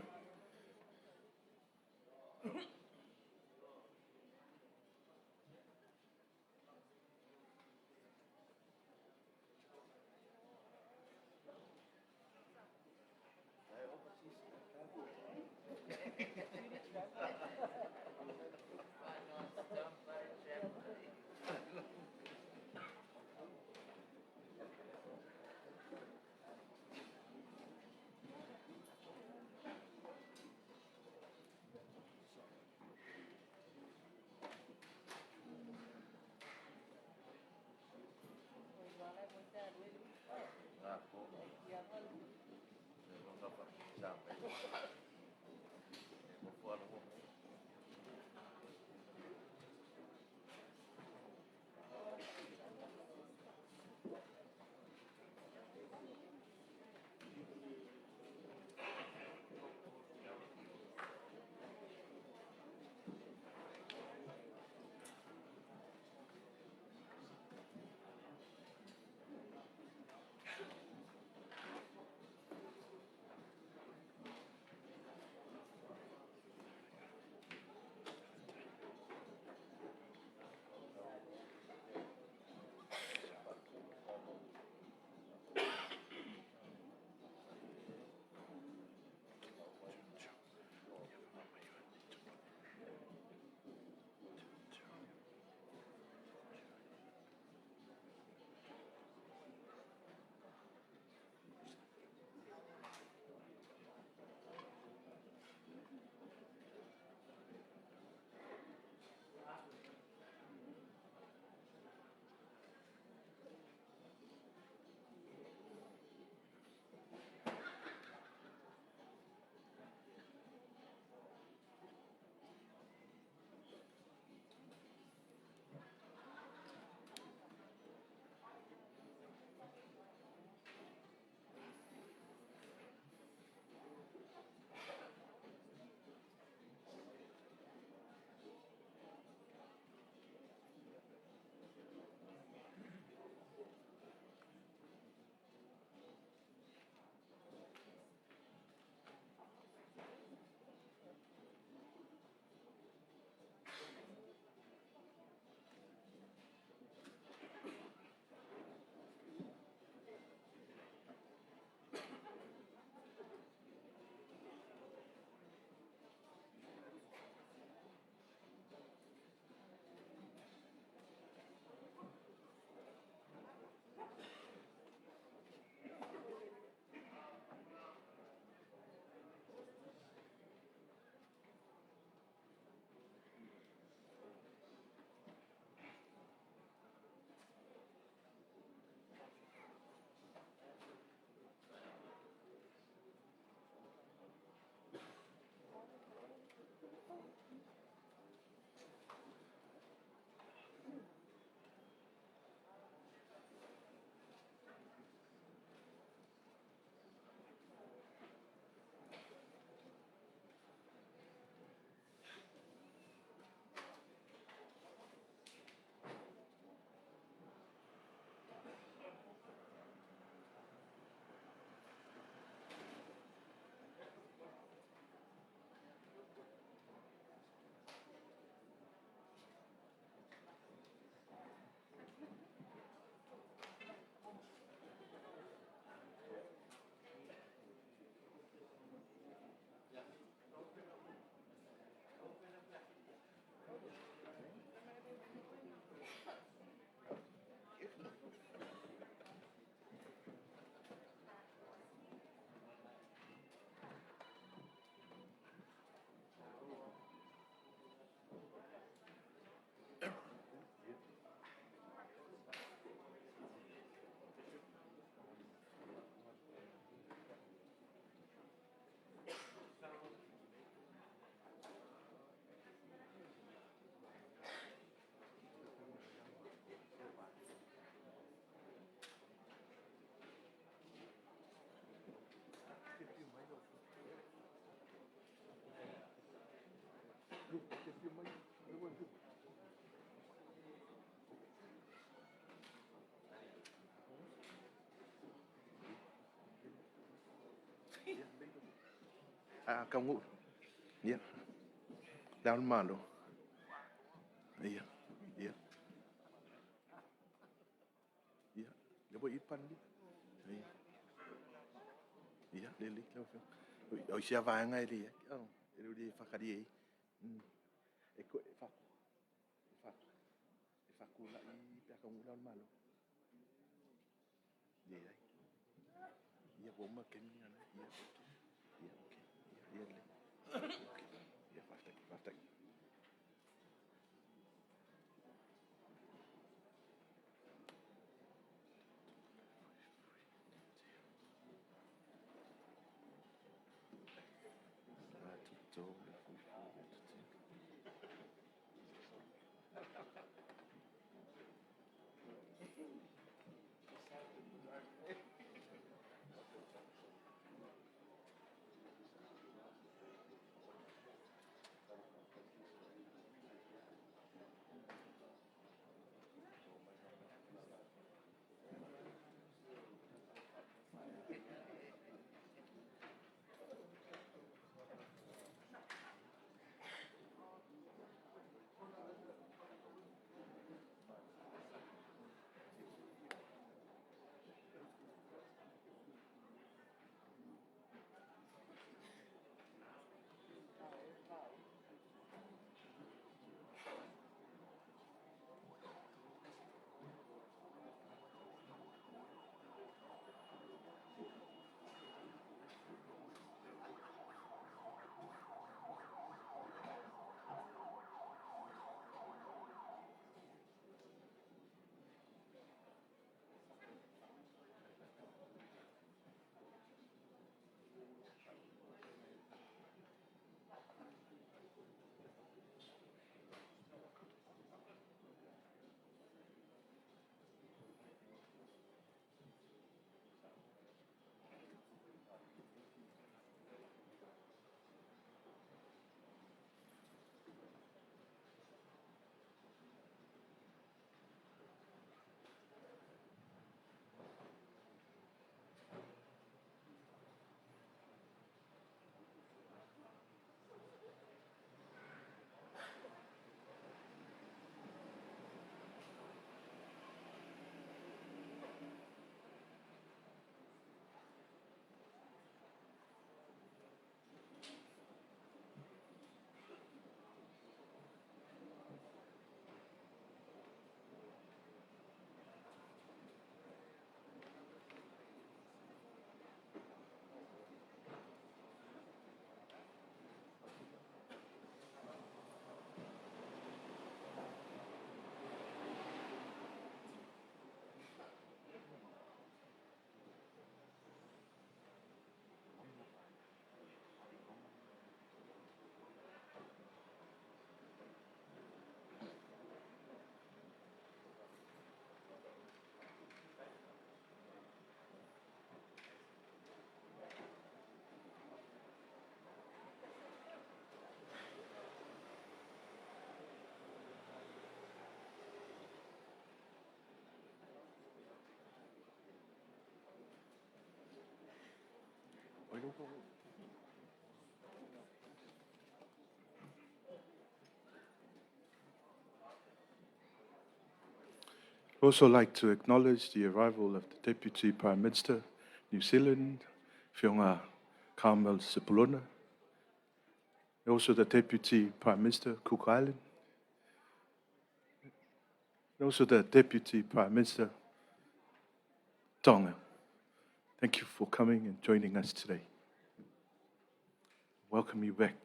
Kaungu. Ia. Down Mālō. Ia. Ia. Ia. Lepo ipan di. Ia. Ia, lele. O sia vaanga ele. Oh, ele di fakari ei. Eko e fa. Fa kula I pe kaungu down Mālō. Ia. Ia bomba kemia na. Ia. Ia, okay. Ia, le. Okay. Ia, fastak. I'd also like to acknowledge the arrival of the Deputy Prime Minister, New Zealand, Whionga Carmel Sepuluna, also the Deputy Prime Minister, Cook Island, and also the Deputy Prime Minister, Tonga. Thank you for coming and joining us today. Welcome you back.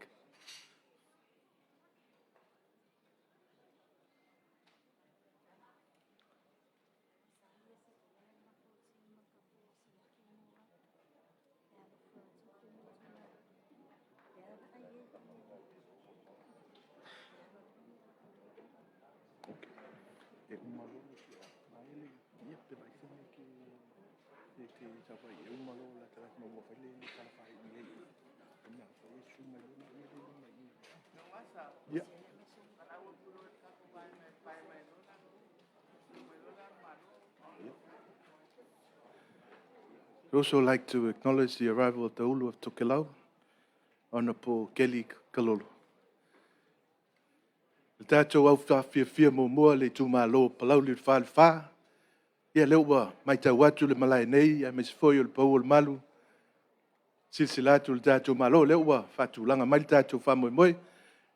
Yeah. I'd also like to acknowledge the arrival of the Ulu of Tokelau, ona po keli kalolo. Le tātou au whawhia mo mua le tū Mālō palau le wha. Ia leo wa mai tau atu le malai nei, a me se foi o le pau o le malu. Silsilatu le tātou Mālō leo wa whatulanga mai le tātou whamoemoe.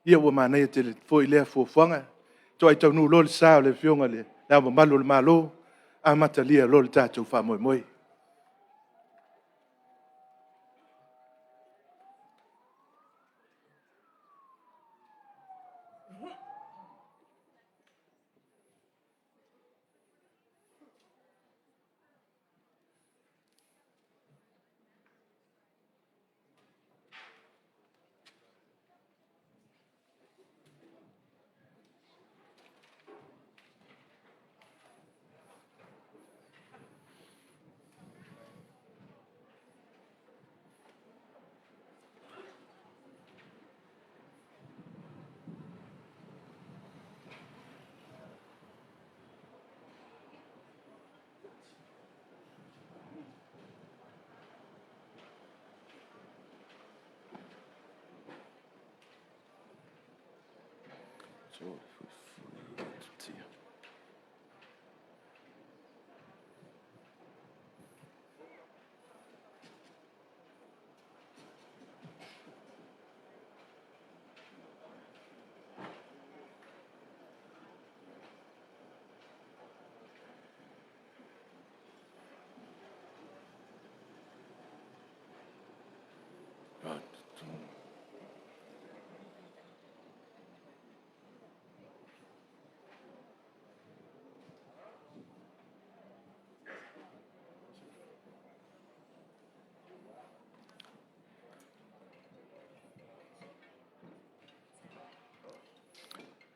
Ia wa mānei te le foi lea fuafuanga. To ai tau nu lo le sā o le fionga le nā malu le Mālō. A matalia lo le tātou whamoemoe.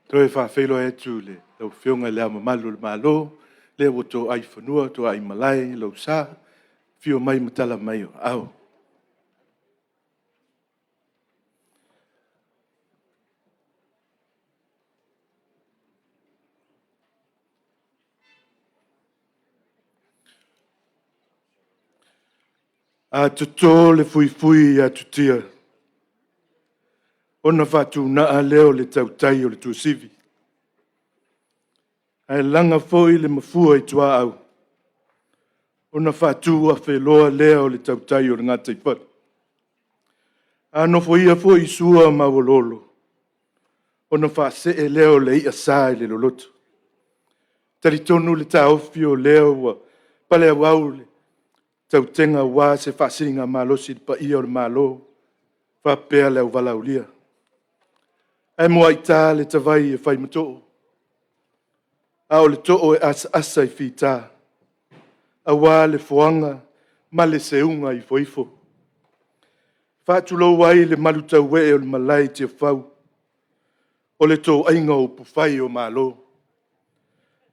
Toi whawhelo e tu le, lau whionga lea mamalu le Mālō, lea wo tō ai whanua, tō ai malai, lau sā, whio mai matala mai o au. A tuto le fui a tutia. Ona whatu naa leo le tautai o le tuasivi. Ai langa foi le mafua i tua au. Ona whatu a wheloa leo le tautai o le ngata i whatu. Ano foia foi sua mawololo. Ona whase e leo le ia sai le loloto. Taritonu le taofi o leo wa pale awau le tautenga wa se whasinga malosi pa ia o le Mālō. Whapea leo walaulia. Ai mua i tā le tawai e whai mato. A o le to'o e asa i whita. A wā le foanga, ma le seunga i foifo. Whātulo wai le malutau we o le malai tia whau. O le tō ainga o puwhai o Mālō.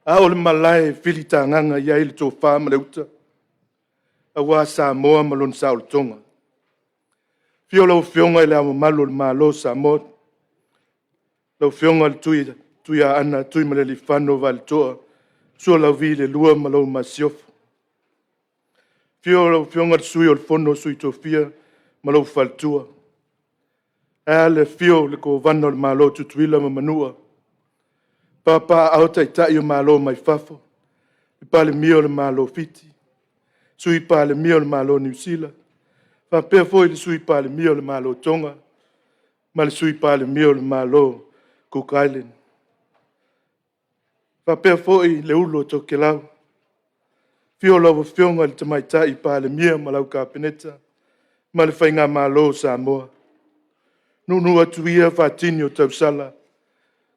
A o le malai whilita nganga i ai le tō whāma le uta. A wā Samoa malon sa o le tonga. Whiola o whionga i le ama malo le Mālō Samoa. Lau whionga le tui a ana, tui male li whano wa le toa, sua lau vi le lua ma lau masiofu. Whionga le sui o le whono sui tō fia, ma lau whaltua. Ea le whio le ko vana le Mālō tutuila ma manua. Papa au tai tai o Mālō mai whafo. I pa le mio le Mālō fiti. Sui pa le mio le Mālō New Zealand. Whapea foi le sui pa le mio le Mālō Tonga. Ma le sui pa le mio le Mālō Cook Island. Whapea foi le ulo to ke lau. Whio lau whionga le tamaitai pa le mia ma lau ka peneta. Ma le whainga Mālō Samoa. Nunu atu ia whatini o Tausala.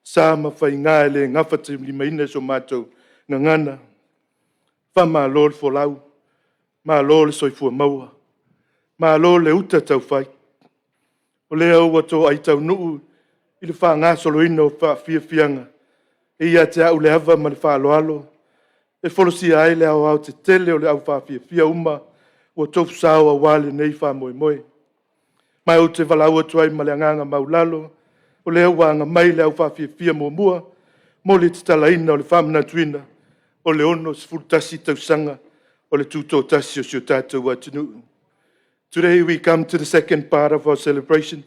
Sa ma whainga le ngawhati lima ina so mātou ngangana. Wha Mālō le wholau. Mālō le soifua maua. Mālō le uta tau whai. O lea ua tō ai tau nuu i le wha ngā solo ina o wha whianga. E ia te au le hawa ma le wha aloalo. E wholosi ai le au te tele o le au wha whia uma. Ua tofu sao a wale nei wha moe moe. Mai o te walau atu ai ma le anganga maulalo. O lea ua anga mai le au wha whia mua mua. Mo le te tala ina o le wha mana tuina. O le ono se fultasi tausanga. O le tuto'atasi o sio tātou atinu. Today we come to the second part of our celebration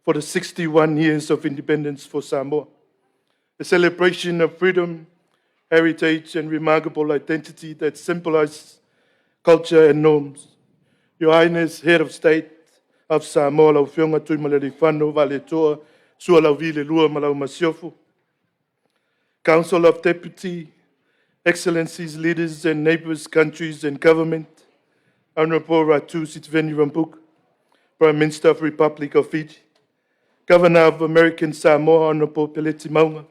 for the 61 years of independence for Samoa. A celebration of freedom, heritage, and remarkable identity that symbolizes culture and norms. Your Highness, Head of State of Samoa, lau whionga tui maleri whanu, vale toa, sua lau vile lua malau masiofu. Council of Deputy, Excellencies, leaders and neighbors, countries and government, Honorable Ratu Sitiveni Rambuk, Prime Minister of Republic of Fiji, Governor of American Samoa, Honorable Peleti Maunga,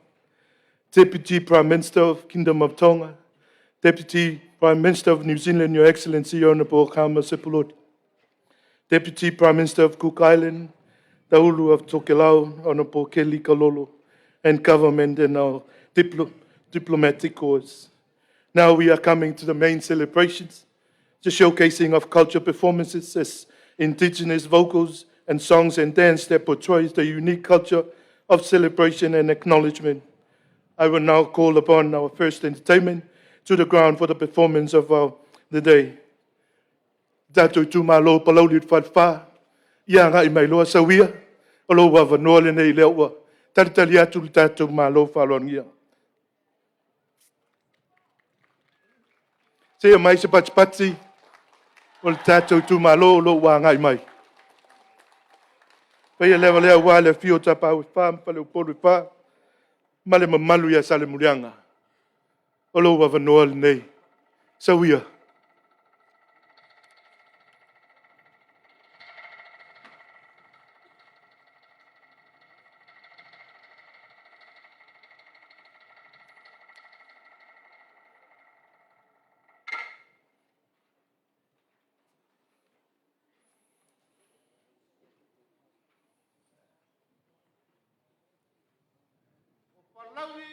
Deputy Prime Minister of Kingdom of Tonga, Deputy Prime Minister of New Zealand, Your Excellency, Honorable Kama Sepulot, Deputy Prime Minister of Cook Island, Taulu of Tokelau, Honorable Kelly Kalolo, and government and our diplomatic corps. Now we are coming to the main celebrations, the showcasing of culture performances as indigenous vocals and songs and dance that portrays the unique culture of celebration and acknowledgement. I will now call upon our first entertainment to the ground for the performance of the day. Tatou tu Mālō palauli whawha, ia ngai mai loa sawia, o lo wa wanoa le nei leo wa, taritali atu li tatou Mālō whalongia. Sea mai se patipati, o le tatou tu Mālō lo wa ngai mai. Pea lewa lea wa le fio tapa ui wha, mpale upolu wha, male mamalu ia sale murianga. O lo wa wanoa le nei, sawia. Lauri,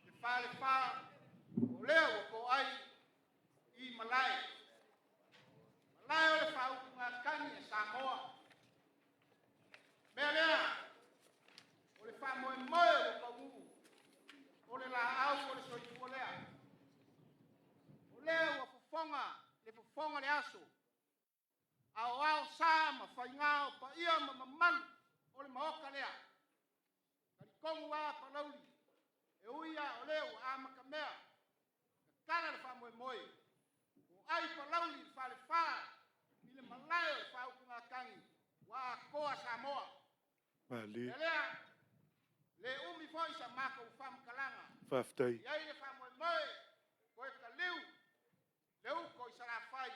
le wha, o leo o ko ai I Malai. Malai o le whaukunga kani e Samoa. Mea lea, o le wha moe moe o kawu, o le la au o le soifu o lea. O leo o fufonga le aso. Ao ao sa ma whaingao pa ia ma mamalu o le maoka lea. Karikongu wa pa lauri. E uia o leo a makamea, kala le wha moe moe, o ai pa lauli le wha le wha, I le malayo le wha ukunga kangi, wa koa Samoa. Mali. E lea, le umi foi sa maka u wha mkalanga. Whaftai. Iai le wha moe moe, ko e ka liu, le u ko I sara whai,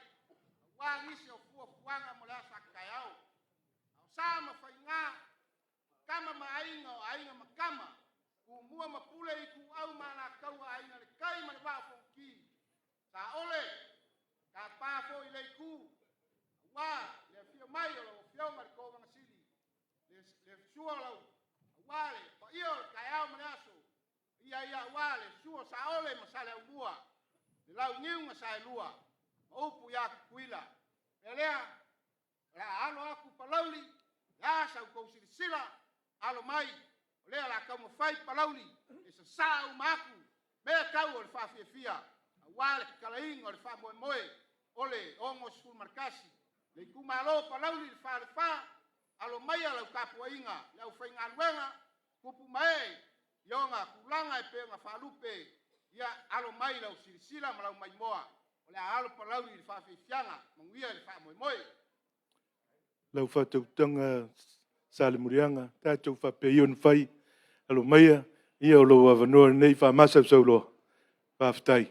wa ngisi o fua fuanga mo lea sa kai au. Au sa ma whai ngā, kama ma ainga o ainga ma kama, mua mapule I ku au mana kaua aina le kai ma le wafo ki. Ka ole, ka pāfo I le ku. Wa, le fio mai o lo fio ma le kōma ngasili. Le sua lau, wa le, pa ia o le kai au ma le aso. Ia wa le sua sa ole ma sa le umua. Le lau niunga sa e lua. Ma upu ia kuila. E lea, la alo aku palauli, la sa ukou sirisila, alo mai. Lea la kau mawhai palauli, e sa saa umaku, mea kau o le whawhiawhia, a wale kalainga o le wha moe moe, o le ongo skul markasi, le ku Mālō palauli le wha le wha, alo mai lau kapua inga, lau whainga nuenga, kupu mai, ionga kulanga e peonga whalupe, ia alo mai lau sirisila ma lau mai moa, o le alo palauli le whawhiawhianga, manguia le wha moe moe. Lau whatautanga Sale Murianga, tātou whapeion whai, alo maia, ia o lo wawanoa nei whamasa sauloa, whaftai.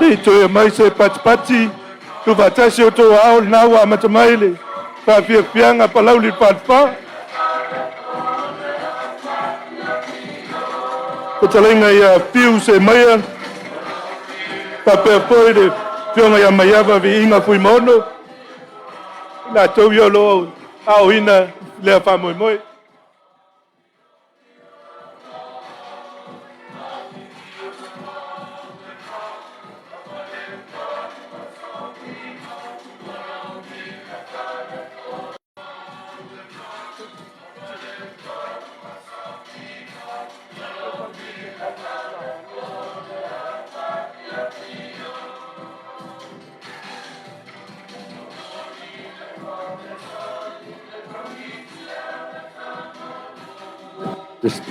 Nei toi mai se pati tu fatasi o to ao na wa matamaile fa fianga palau li patpa o talenga ia piu se mai pa pe poide fianga ia mai ava vi inga fui mono la to yo lo ao ina le fa moi moi. Just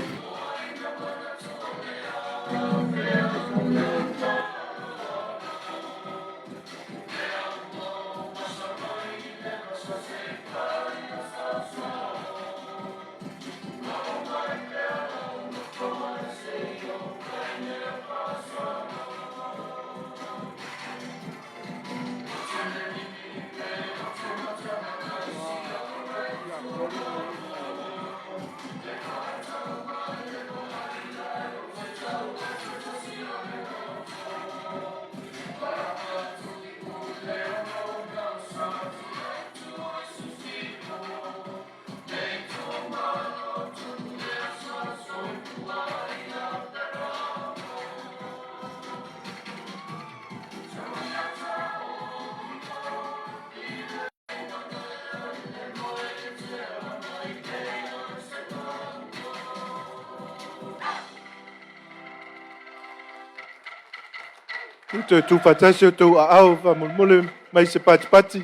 tu fatasi o tu ao fa mulmule mai se pati.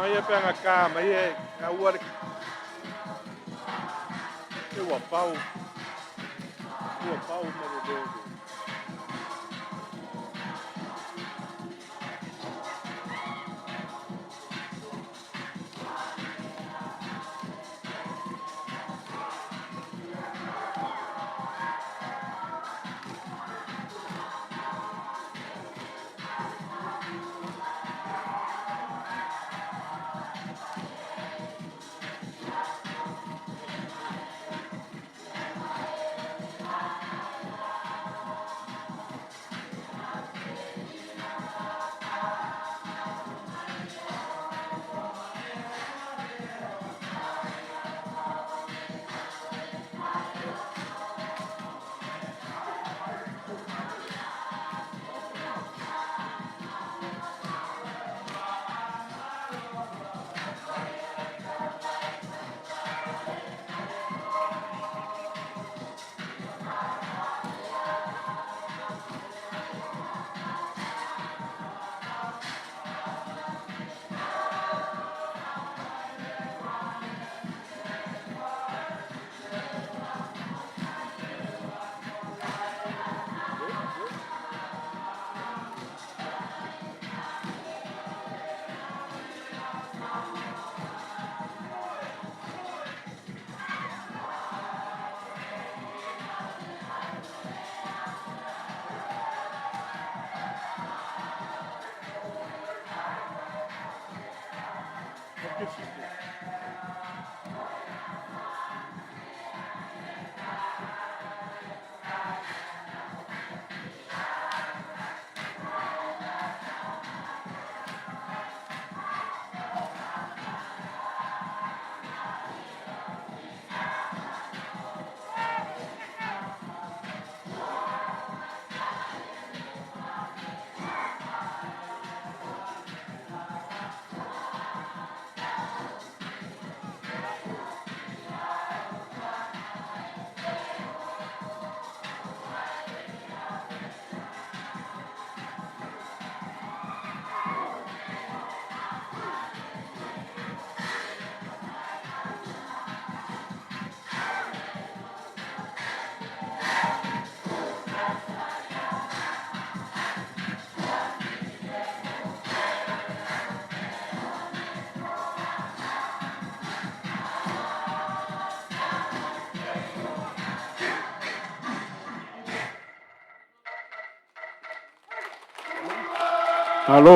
ia pega cá, mas é a hora que o pau, mas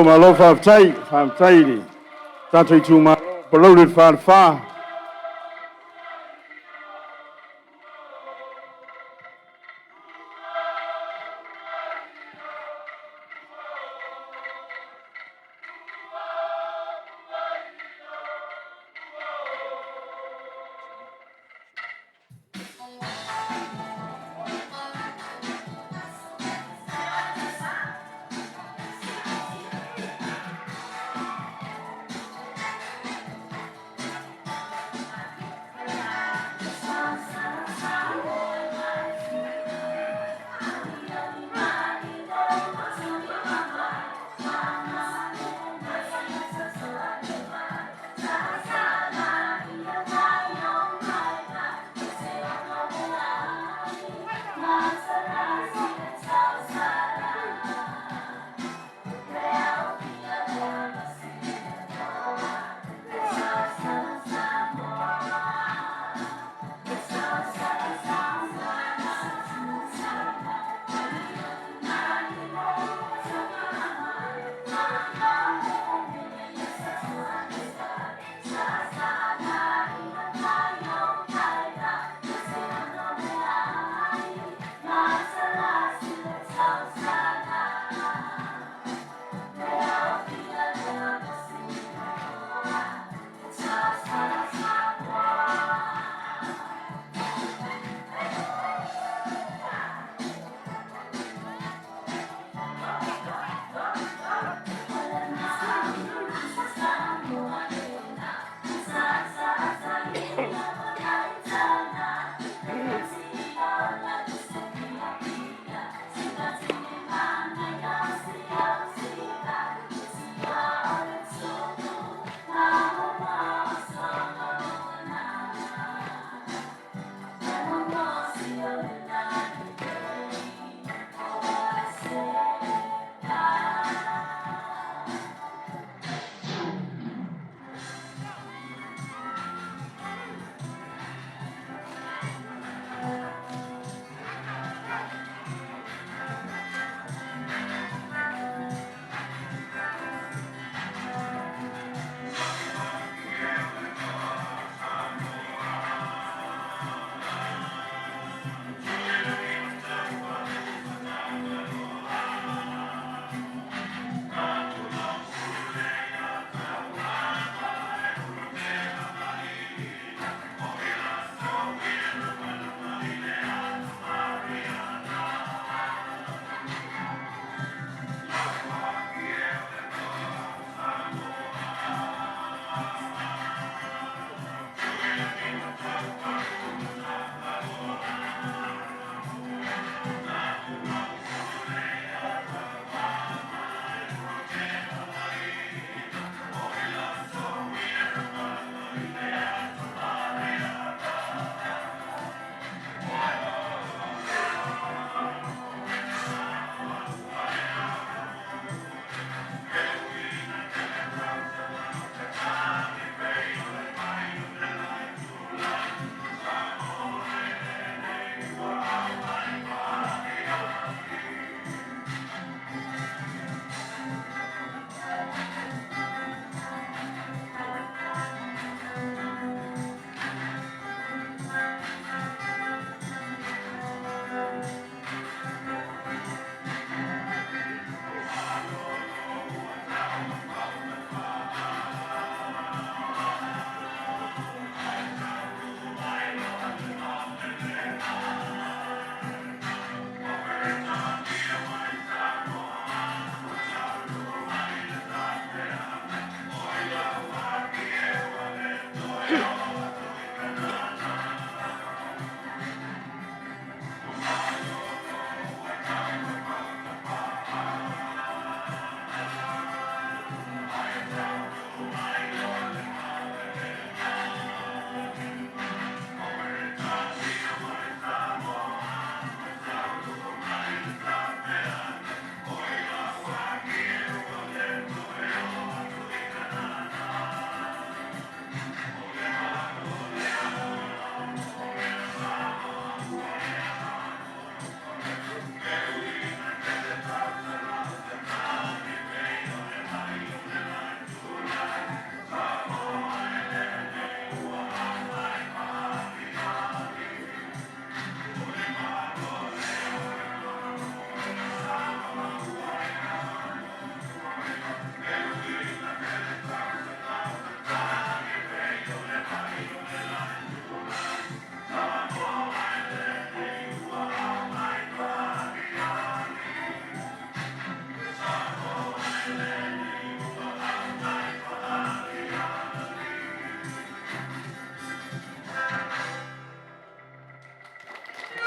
Mālō whaatai ni. Tātou i tū mālō, palau le whaalwha.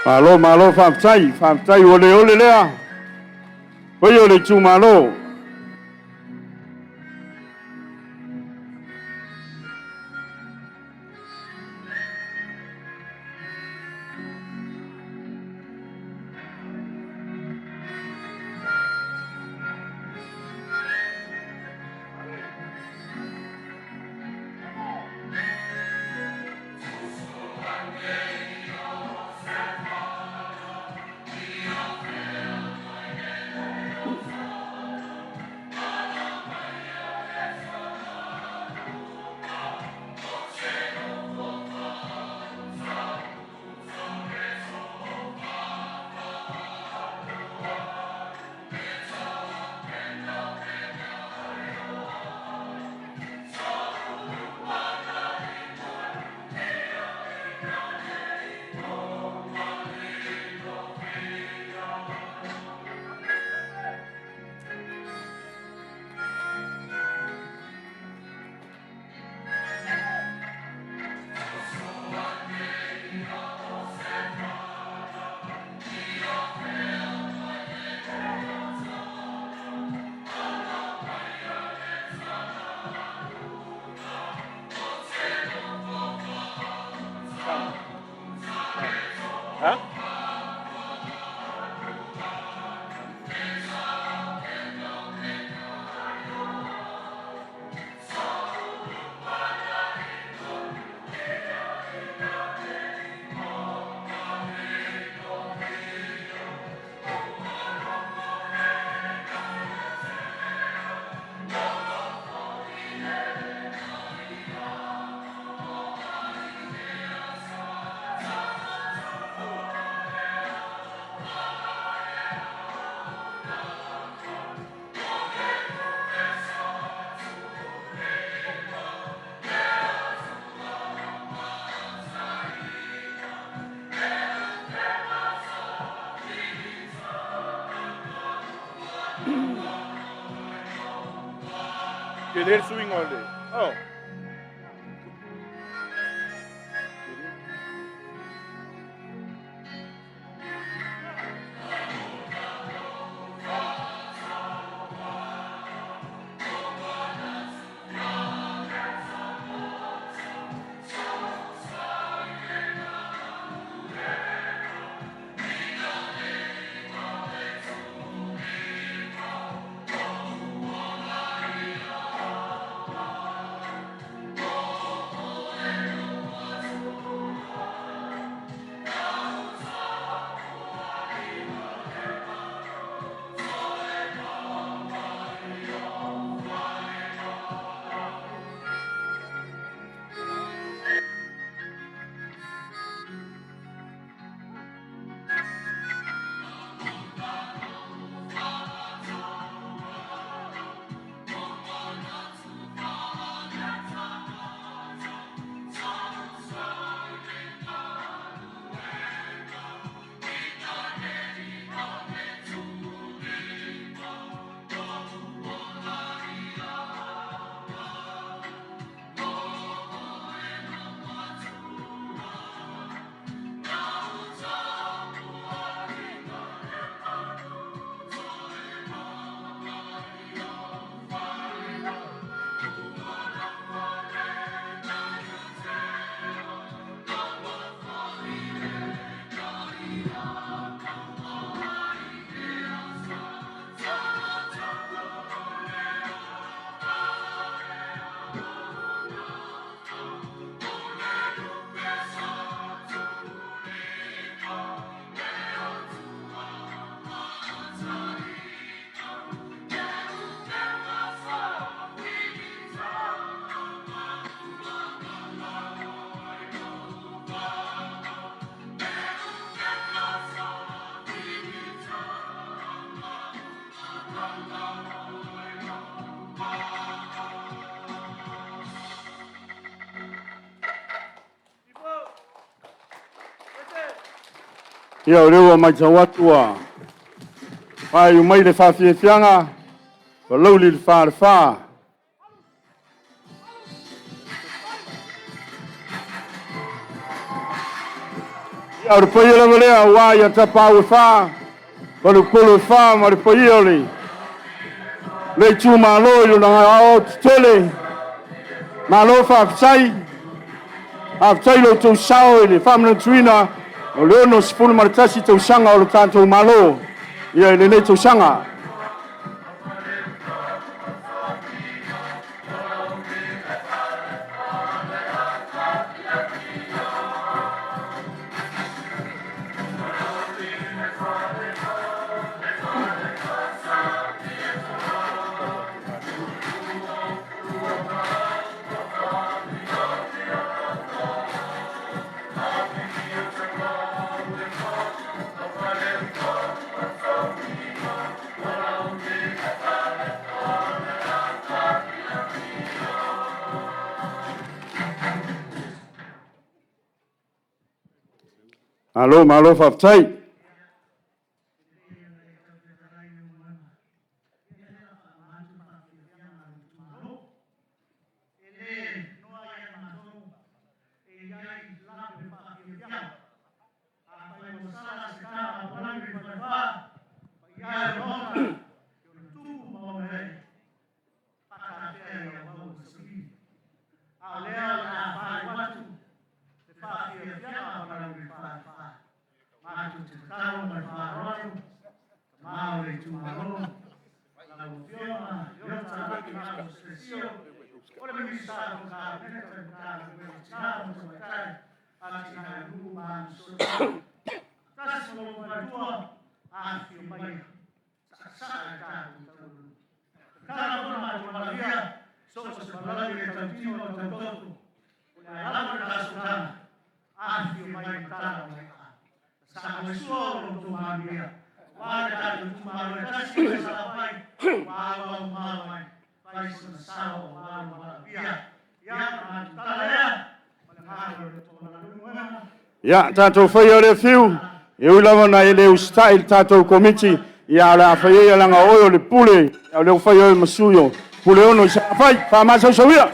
Mālō whamtai ole lea. Wai ole tū mālō. Querer swing only. Oh. Ia rewa mai tawatua. Mai umai le whawhiawhianga. Walau li le wha. Ia Au poi la volea wa ya tapau fa. Balu kolo fa ma poi oli. Le tu Mālō yo na o tele. Mālō fa sai. Aftai lo tu sao le famna tuina. O le ono sipulu maritasi Tausaga o le tatou Mālō. Ia le nei Tausaga. Mālō whaftai. Ya, tatou whaia le whiu. E ui lava na e leo style tatou komiti. Ia la whaia langa oio le pule. Ia leo whaia oio masuyo. Pule ono i sa whai. Whamasa sawia.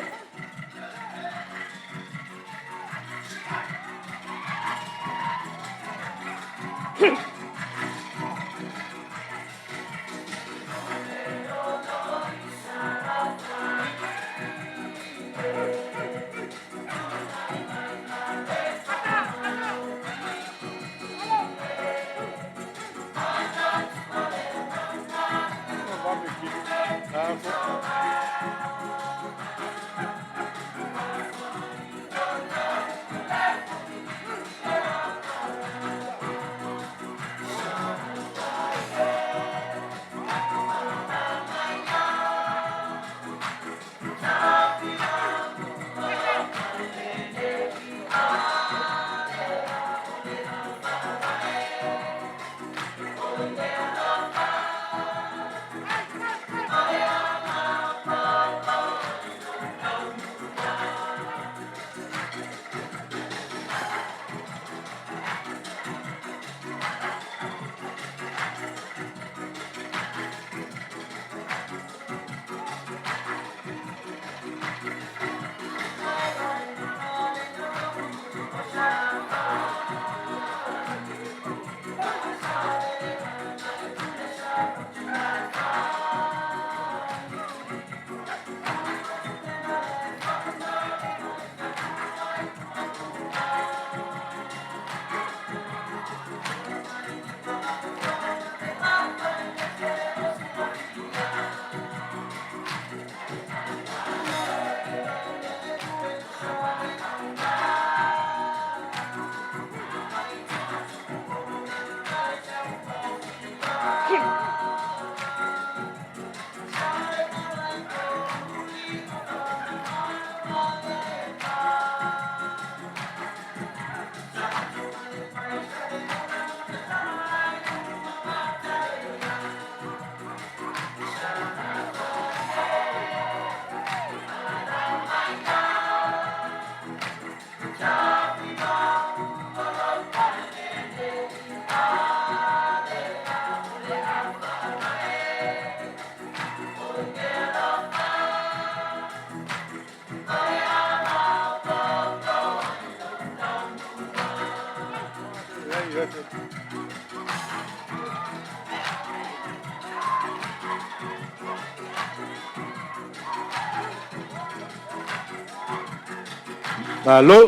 Mālō.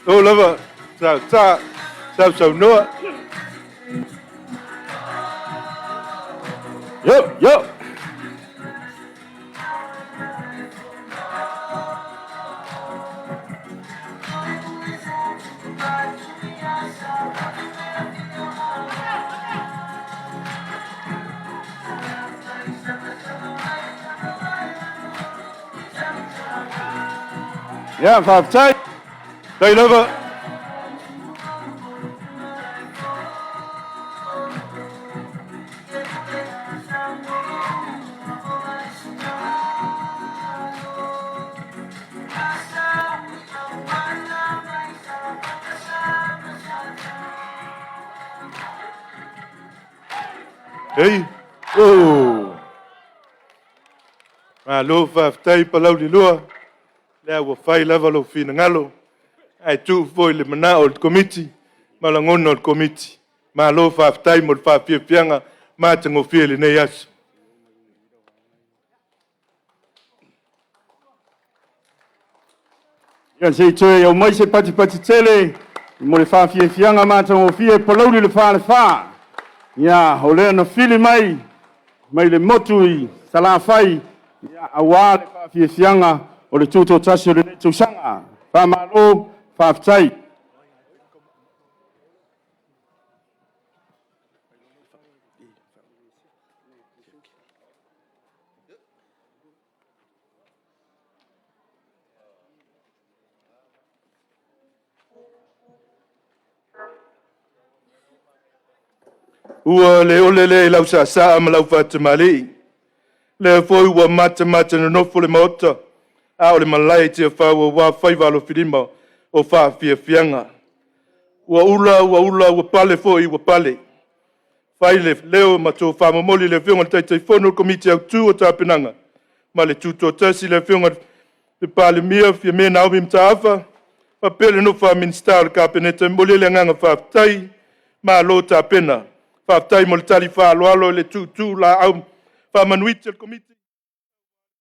O lava. Sau noa. Yo. Ya, whaatai. Dai lava. Hey. Oh. Mālō whaatai palau li lua. Lea ua whai lava lo whina ngalo. Ai tu foi le mana o le komiti. Malangona o le komiti. Mālō whaatai mo le whaapiapianga. Mātango whia le nei asu. Ia se toe au mai se pati tele. Mo le whaafiafianga mātango fie palauri le wha. Ia, o lea na whili mai le motui, sala whai. Ia, awa le whaafiafianga o le Tuto'atasi o le nei Tausaga. Mālō, whaafitai. Ua le ole le lau sa ma lau whaatamali. Le foi ua mata na nofo le maota. A o le malai tia whaua wa whaivalo whirima o whaafiafianga. Ua pale foi ua pale. Whai le leo ma tō whamamoli le whiunga teitai whono komiti au tū o tāpinanga. Ma le Tuto'atasi le whiunga le pale mia fia mea Naomi mtaafa. Ma pele no wha minsta o le kāpeneta moli le nganga whaafitai. Mālō tāpena. Whaafitai mo le tali whaaloalo le tū la au whamanuiti le komiti.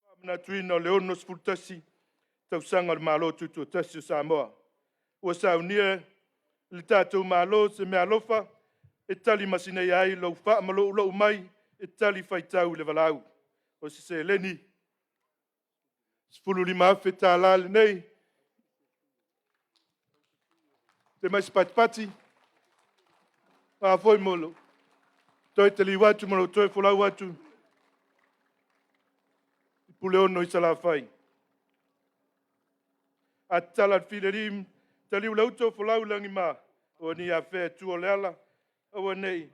Whamana tuina o le ono spultasi. Tausaga le Mālō Tuto'atasi o Samoa. Ua saunia le tātou Mālō se mea alofa. E tali masinei ai lau whaamalo mai. E tali whaitau le walau. O se leni. Spulu lima afe tā lale nei. Te mai spatipati. Foi molo. Toi te li watu molo toi folau watu. Pule ono i sala whai. A tala whilerim. Te liu lauto folau langi mā. O ni a whea tu o leala. O nei.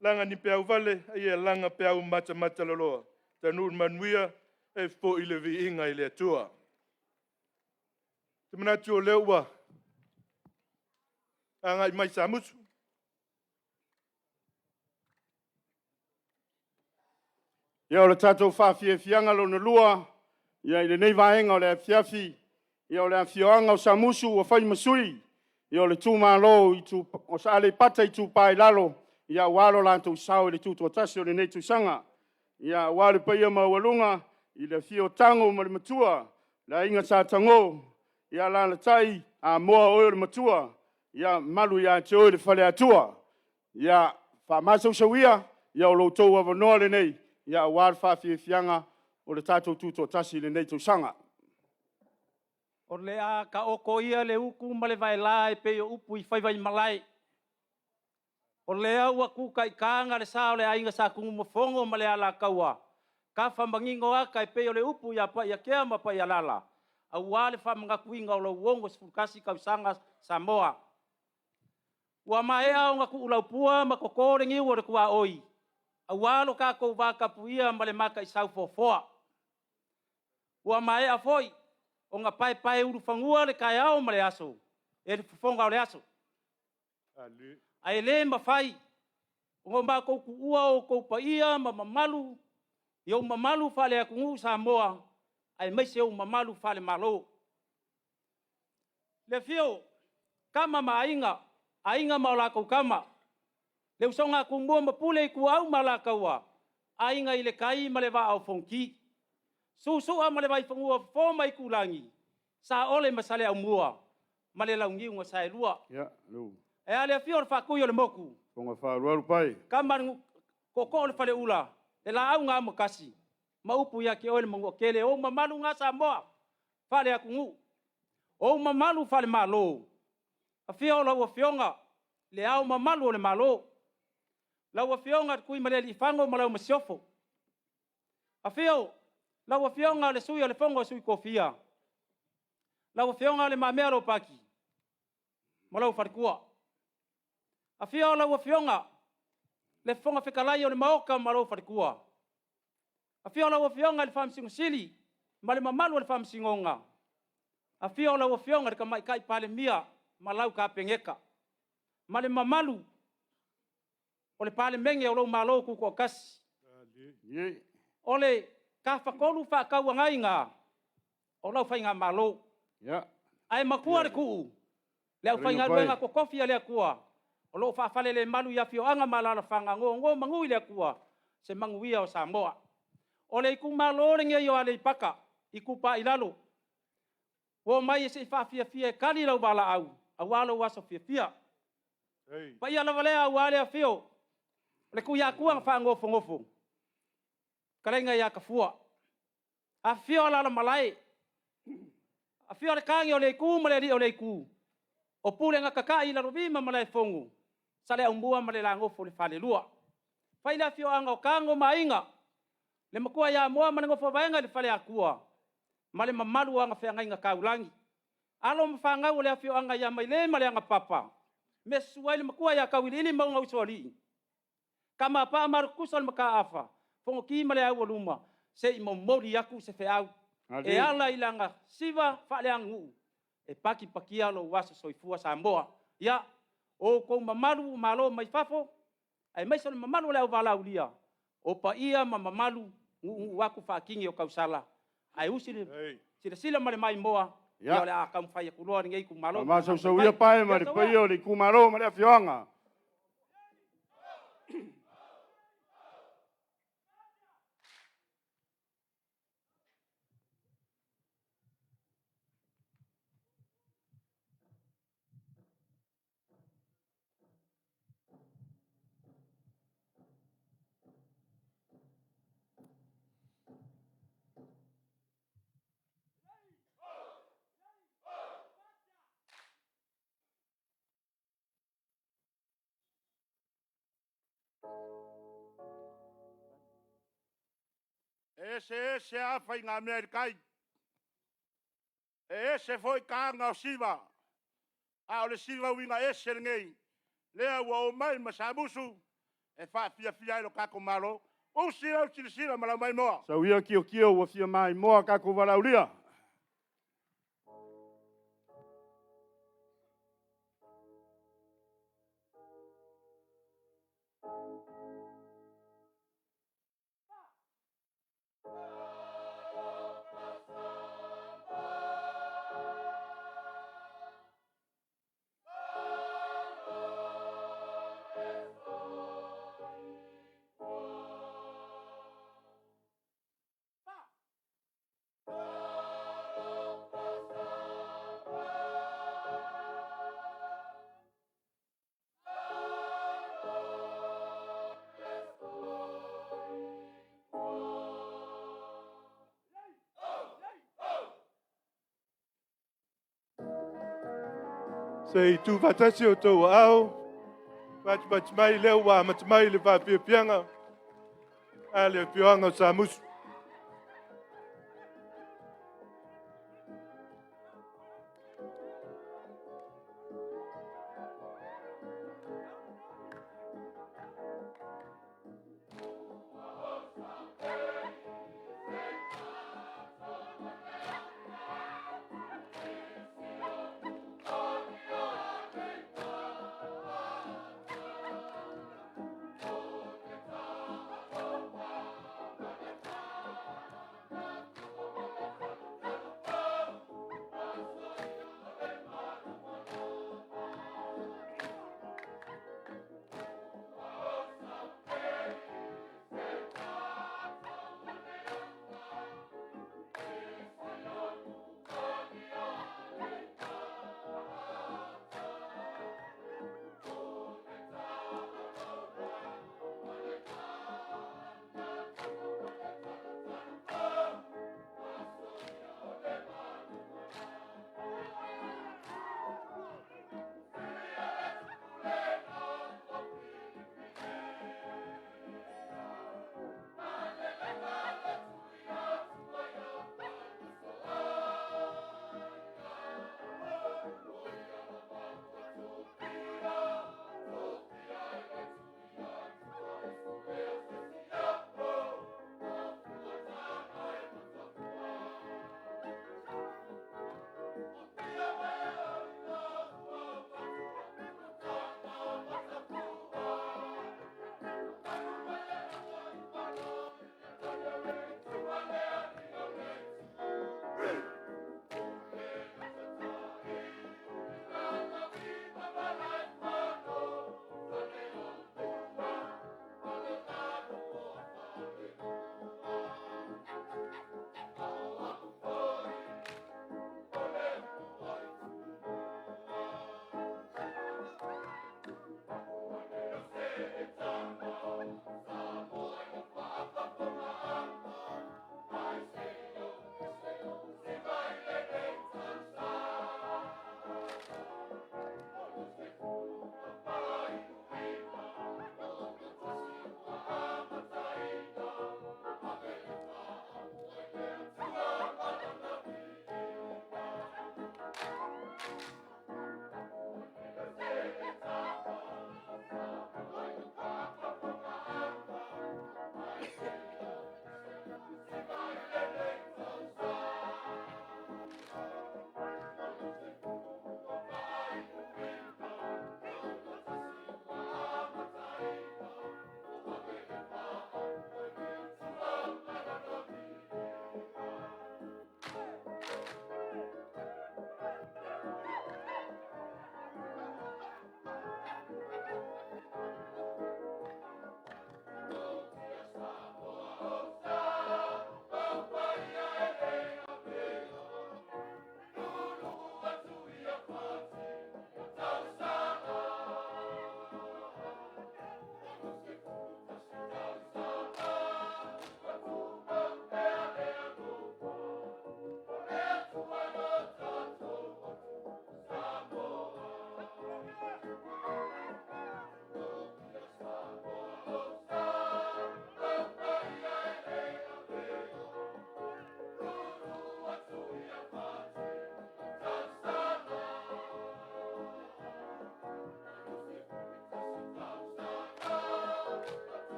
Langa ni peau vale. Ia langa peau mata loloa. Te nur manuia. E fo i le vi inga i le atua. Te manatu o leua. Anga i mai sa musu. Ia o le tātou whaafiafianga lo na lua. Ia i le nei vaenga o le afiafi. Ia o le afioanga o samusu o whai masui. Ia o le tū Mālō o sa ale pata i tū pai lalo. Ia walo lantou sao i le Tuto'atasi o le nei Tausaga. Ia wale paia maualunga i le fio tango ma le matua. La inga sa tango. Ia lana tai a moa o le matua. Ia malu ia te o le whale atua. Ia whamasau sawia. Ia o loutou awanoa le nei. Ia wale whaafiafianga o le tātou Tuto'atasi le nei Tausaga. O lea ka oko ia le uku ma le vaela e pe o upu i whaiwai malai. O lea ua kuka i kāanga le sao le ainga sa kungu mafongo ma le ala kaua. Ka whamangingo aka e pe o le upu ia pa ia kea ma pa ia lala. A wale whamangakuinga o lo uongo sifurkasi Tausaga Samoa. Ua maea o ngaku ulaupua ma kokore ngiu o le kua oi. A walo ka kou waka puia ma le maka i sau fofoa. Ua maea foi. O ngā pai uru whangua le kai au ma le aso. E le fufonga o le aso. Ai le mawhai. O ngā mā kou kuua o kou paia ma mamalu. I au mamalu whale a kungu Samoa. Ai meise au mamalu whale Mālō. Le fio. Kama ma ainga. Ainga ma o la kou kama. Le usonga kumua ma pule i kuau ma la kaua. Ainga i le kai ma le wa au fonki. Susua ma le vai whangua fōma i kulangi. Sa ole masale au mua. ma le laungi unga sai lua. Ya, lu. E ale fio le whakui o le moku. Konga wharuaru pai. Kamar koko le whale ula. E la au ngā makasi. Ma upu ia ke oele mongo kele. O mamalu ngā Samoa. Whale aku ngu. O mamalu whale Mālō. A fio la ua fionga. Le au mamalu o le Mālō. La ua fionga kui ma le li whango ma lau masiofo. A fio la ua fionga le sui o le fongo sui kofia. La ua fionga le mamea lo paki. Ma lau wharikua. A fio la ua fionga le fonga whikalai o le maoka ma lau wharikua. A fio la ua fionga le whamsingo sili ma le mamalu o le whamsingonga. A fio la ua fionga le kamai kai pale mia ma lau ka pengeka. Ma le mamalu o le pale menge o lau Mālō kuko kasi. Ye. O le ka whakolu whakau ngai ngā. O lau whai ngā Mālō. Ya. Ai makua le kuu. Le au whai ngā ruenga ko kofia le akua. O lo whaafale le malu ia fio anga malala whanga ngō mangui le akua. Se manguia o Samoa. O le iku Mālō le ngia i o ale ipaka. Iku pa ilalo. O mai e se i whaafia fia e kari lau wala au. Au alo waso fia fia. Pa ia lavalea au ale a fio. Le ku ia kua ngā ngofo ngofo. Karenga ia ka fua. A fio ala malai. A fio le kangi o le iku ma le ri o le iku. O pule ngā kakai la rovima ma le fongu. Sa le umbua ma le la ngofo le whale lua. Whaila fio anga o kango ma inga. Le makua ia moa ma le ngofo vaenga le whale akua. Ma le mamalu anga whea ngai ngā kaulangi. Alo ma whangau le a fio anga ia mai le ma le anga papa. Me suai le makua ia kauilini maunga usoli. Kama pa marukusa le maka afa. Fongo ki ma le au aluma. Se i momori aku se wheau. E ala ilanga siva whale angu. E paki pakia lo waso soifua Samoa. Ia, o kou mamalu Mālō mai fafo. Ai mai sole mamalu le au wala ulia. O pa ia ma mamalu ngu waku whakingi o kausala. Ai usile sila ma le mai moa. Ia o le a kamwhai a kuloa ni ngei ku Mālō. Ma sau sau ia pai ma le pai o le ku Mālō ma le fionga. Ese a fai ngā mea kai. Ese foi kānga o siva. A o le siva winga ese ngei. Lea ua o mai ma sabusu. E wha fia fia ilo kako Mālō. O sira o sira malau mai moa. Sau ia kio ua fia mai moa kako walau lia. Sei tutoatasi o tau au. Pati mai leo wa mati mai le whapia pianga. Ale pianga o Samusu.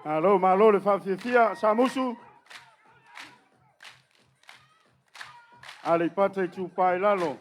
Mālō le whawhiawhia, sa musu. Ale I pata I tūpai lalo.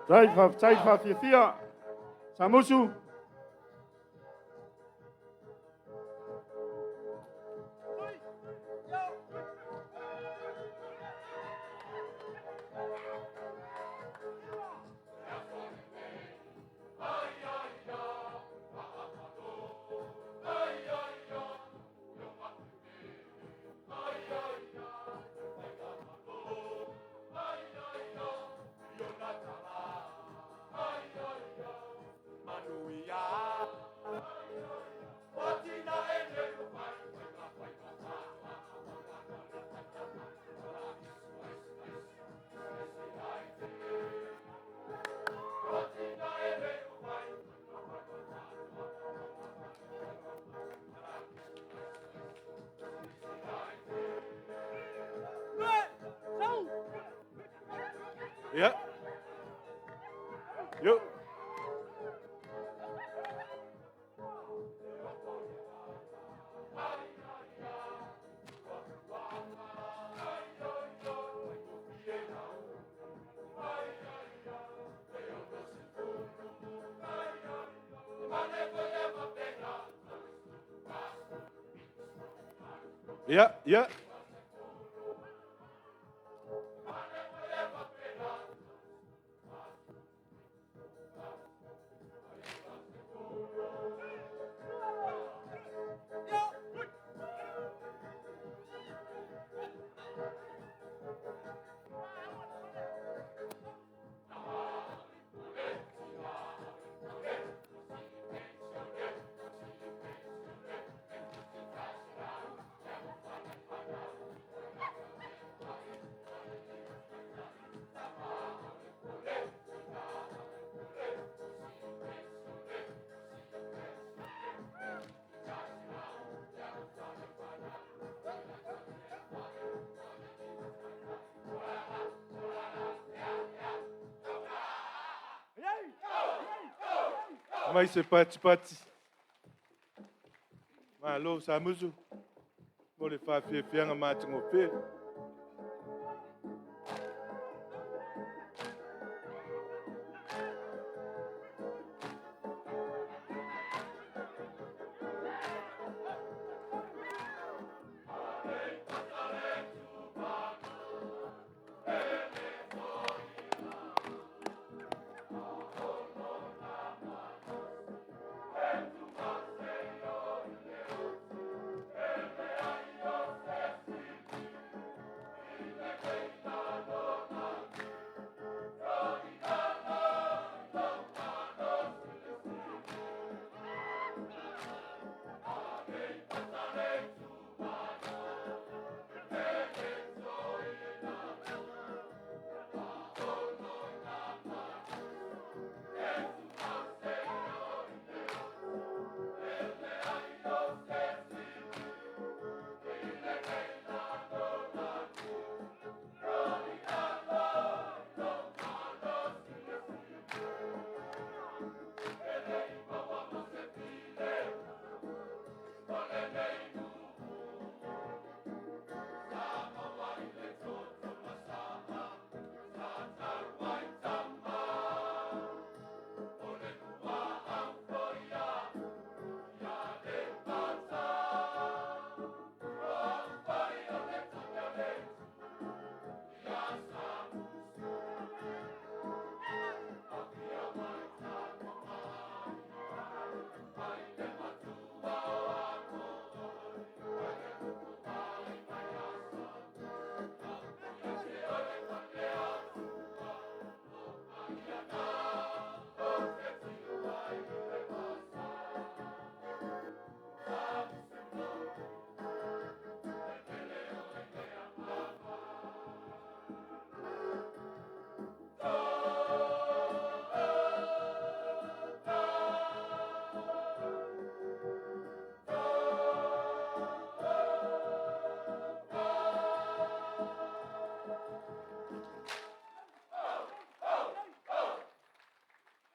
Tai whawhiawhia, sa musu. Yeah. Yo. Ya, ya. Mai se pati. Mālō sa musu. Mo le whawhiawhianga mātango pē.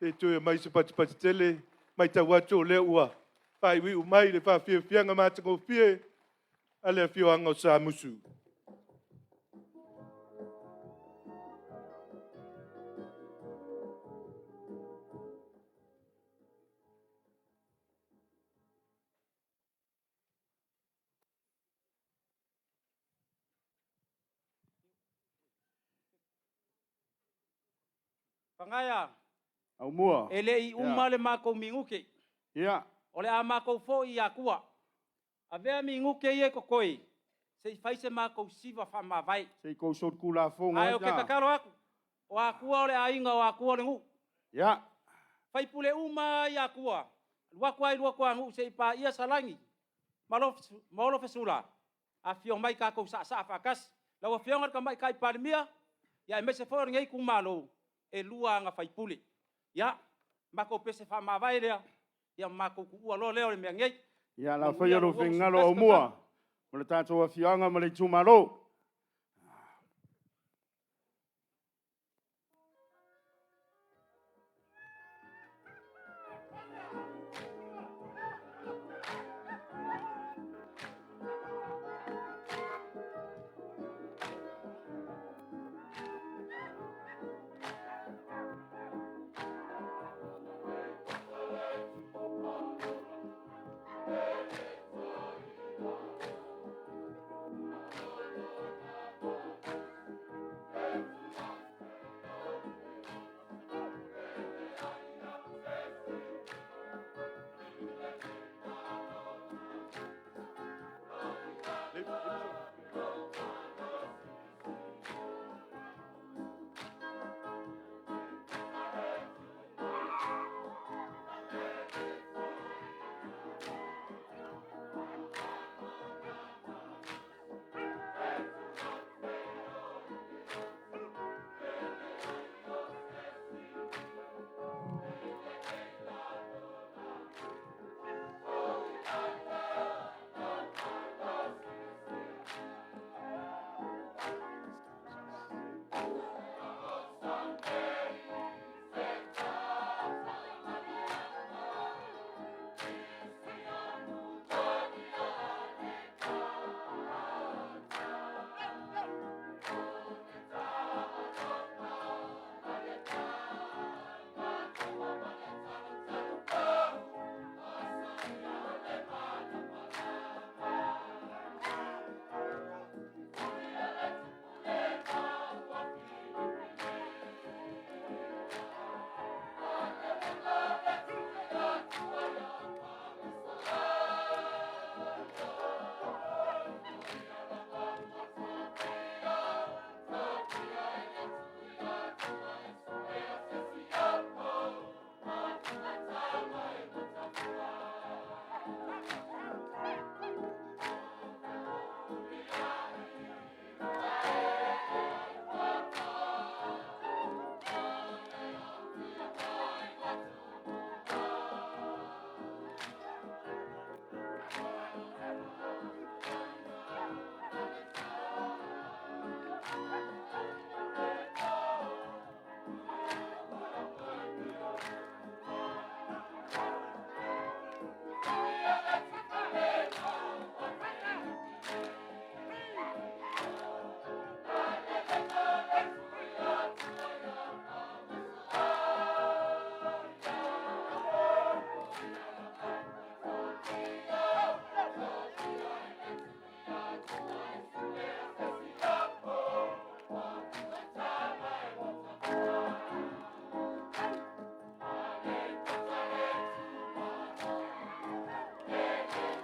E tue mai se pati tele, mai ta watu o le ua. Pai wi umai le whawhiawhianga mātango pē. A le whioanga o sa musu. Pangaya, Au mua. ele I uma le mākou minguke. Ia. O le a mākou fo I akua. A vea minguke I e kokoi. Se I whaise mākou siva whamawai. Sei kou sot kula fonga. Ai o ke kakaro aku. O akua o le ainga o akua o le ngu. Ia. Whai pule uma I akua. Luakua I luakua ngu se I pā ia salangi. Mālō fesula. A fio mai kākou sa whakas. Lau a fionga ka mai kai parimia. Ia e mese fōra ngei ku Mālō. E lua nga whai pule. Ia. Mako pese whamawai rea. Ia mako ku ua lo leo le mea ngei. Ia la whaiaro whengalo au mua. Mo le tātou a whianga mo le tūmaro.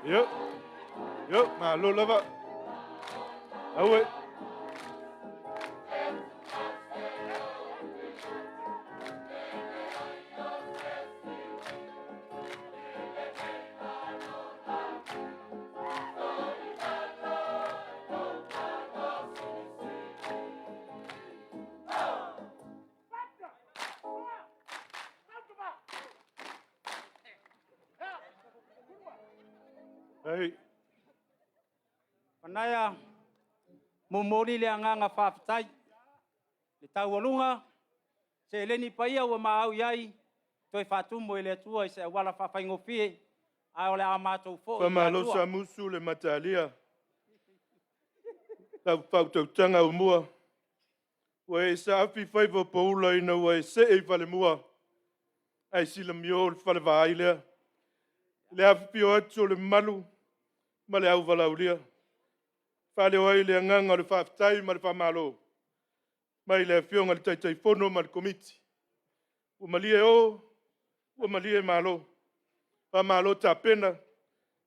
Yo, yo, Mālō lava. Aue. Hey, Panaya, mumori le anganga whawhitai. Le taualunga, se eleni paia ua maau iai, toi whatumo e le atua i se awala whawhaingofie, a ole a mātou fo i le Mālō atua. sa musu le matalia. Tau tautanga o mua. Ua e sa api whaiva paula ina ua e se e whale mua. Ai sila mio le whale vahai lea. Le api pio atu o le malu. Ma le au walau lia. Whale o ai le anganga o le whaftai ma le whamalo. Mai le fionga le taitai fono ma le komiti. Ua malie o, ua malie Mālō. Whamalo ta pena.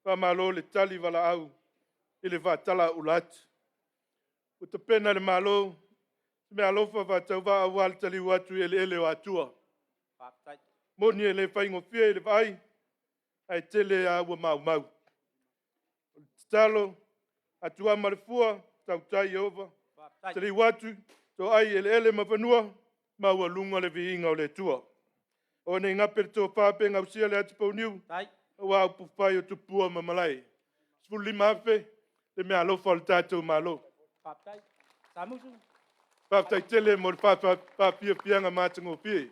Whamalo le tali wala au. I le whatala ulat. Ua ta pena le Mālō. Me alofa whatau wa awal tali watu ele o atua. Whawhitai. Moni e le whaingo fia i le vai. Ai tele a ua mau mau. Talo, atua marifua, tau tai Jehova. Whawhitai. Tali watu, to ai ele mawhanua, maua lunga le viinga o le tua. O ne ngapere tō pāpe ngausia le atu pauniu, Tai. wa upupai o tupua mamalai. Sfuli mafe, le mea alofa o le tātou Mālō. Whawhitai. Samusu. Pāptai tele mo le pāpia pianga mātango pie.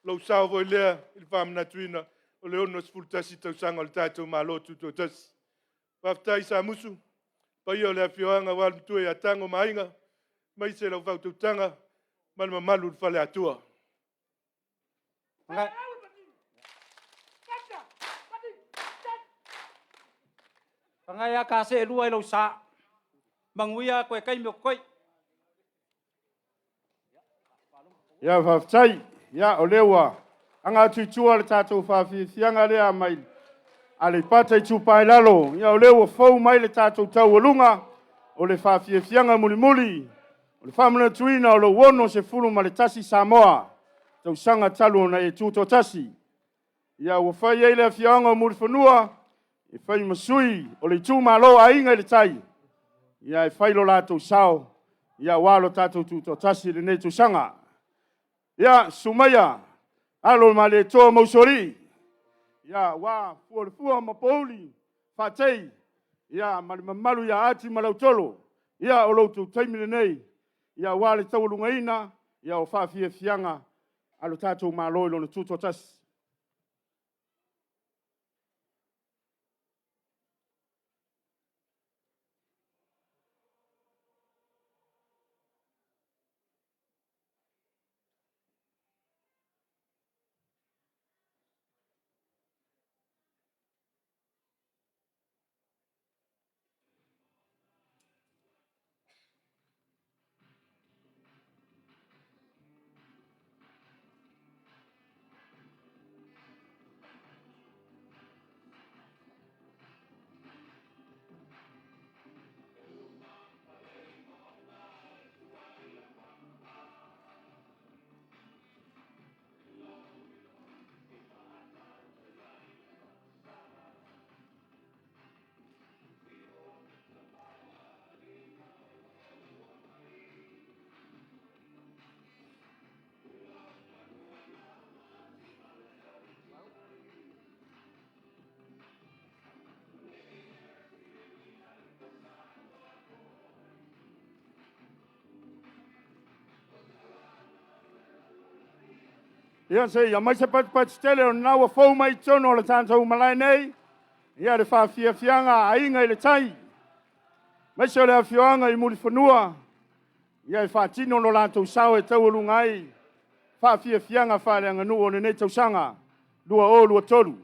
Lau sao voi lea, il whamna tuina, o le ono sfultasi Tausaga o le tātou Mālō Tuto'atasi. Pāptai sa musu, pai o le awhioanga walu tue a tango mainga, mai se lau whautautanga, malama malu le whale atua. Pangai. Pangai a ka se lua i lau sa. Manguia koe kai mio koi. Ia whawhitai, ia o lewa. Anga tuitua le tātou whawhianga lea mai. Ale pata i tupai lalo. Ia o lewa fau mai le tātou taualunga. O le whawhianga muli muli. O le whamana tuina o le wono se fulu ma le tasi Samoa. Tausaga talu na e Tuto'atasi. Ia ua whai ei le awhianga o muri whanua. E whai masui o le tū Mālō a inga i le tai. Ia e whai lo lātou sao. Ia walo tātou Tuto'atasi le nei Tausaga. Ia sumaya. Alo ma le toa mausori. Ia wa fua ma pauli. Whatei. Ia ma le mamalu ia ati ma lautolo. Ia o loutou taimile nei. Ia wa le taulunga ina. Ia o whawhianga. Alo tātou Mālō i lona Tuto'atasi. Ia se ia mai se pat stele o na wa fo mai tono le tātou malai nei. Ia le whawhianga a inga i le tai. Mai se o le awhioanga i muri whanua. Ia e whatino no lātou sao e taualunga ai. Whawhianga whaleanga nua o le nei Tausaga. Lua o lua tolu.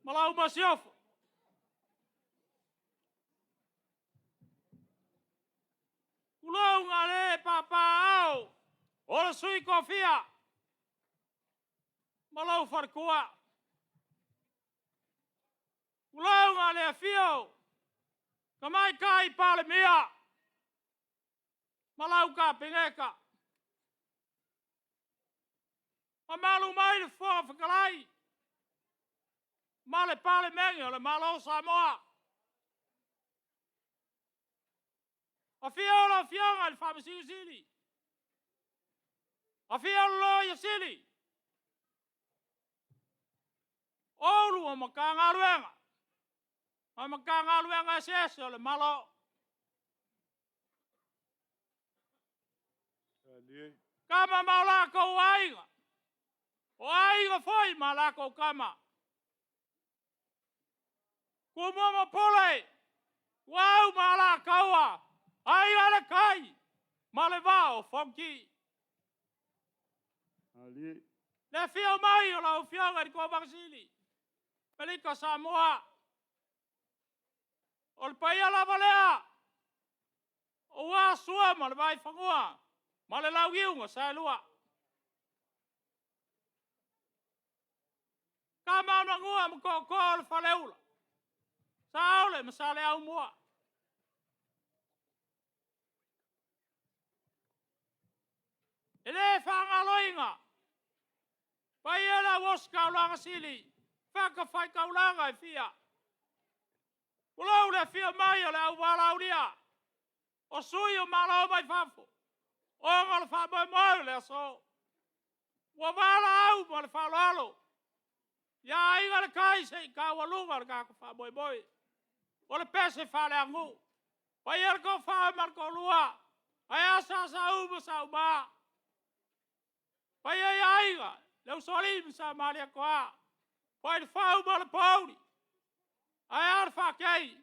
Malau masiofo. Ulau ngale papau. Ora sui kofia. Malau farkua. Ulau ngale afio. Kamai kai pale mia. Malau ka pingeka. Malu mai de fo fakalai. Male pale mengo le Mālō Samoa. Afio la fionga le famisi sili. Afio lo ya sili. Olu o makanga luenga. O makanga luenga sese le Mālō. Kama malako wainga. Wainga foi malako kama. Kumomo pole. Wau malakawa. Ai ala kai. Malevao fonki. Ali. Le fio mai o la fionga di Kovaksili. Pelika Samoa. O le paia la valea. O wa sua ma le vai fangua. Ma le lau iunga sa lua. Kama ona ngua mko le faleula. Saole masale au mua. Ele fanga loinga. Paia la woska ulanga sili. Faka fai kaulanga fia. Ulau le fia mai le au wala uria. O sui o Mālō mai fafo. O ngol fa mai mai le so. Wa wala au mo le fa lalo. Ya inga le kai se ka walunga le ka fa boy boy. O le pese fa le angu. Paia ko fa marko lua. Ai sa ubu sa uba. Paia ya inga. Le soli sa malia koa. Pai de fa uba le pauli. Ai ar fa kei.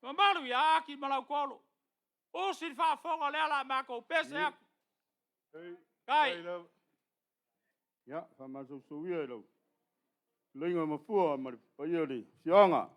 Mamalu ya aki malau kolo. O si fa fonga le ala mako pese aku. Kai. Ya, fa maso suia lo. Lenga mafua ma paia li. Fionga.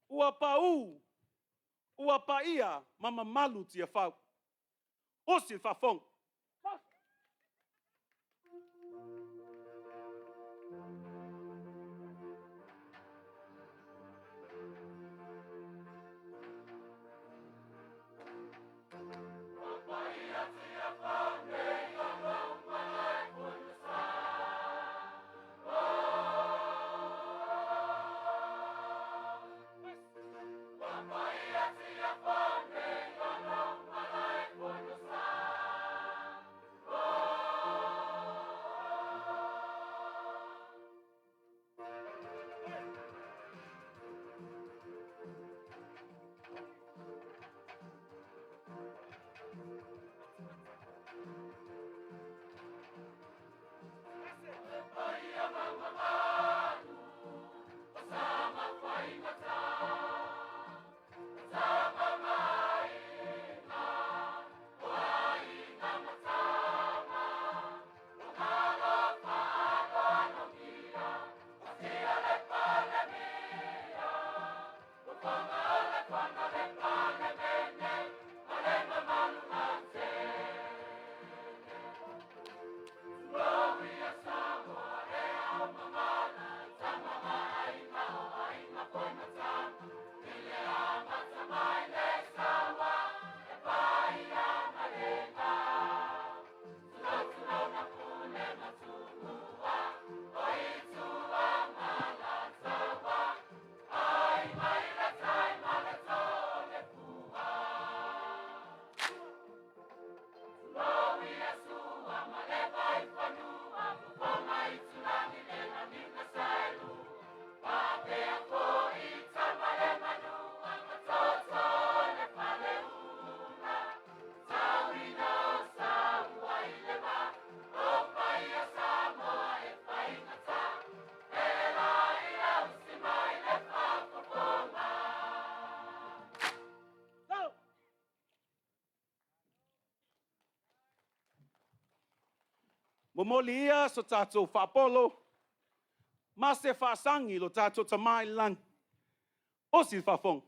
Ua pau, ua paia, mama malu tia fau. Osi fa fong. Momolia so tatou whapolo. Ma se whasangi lo tatou tamai lang. O si whafong.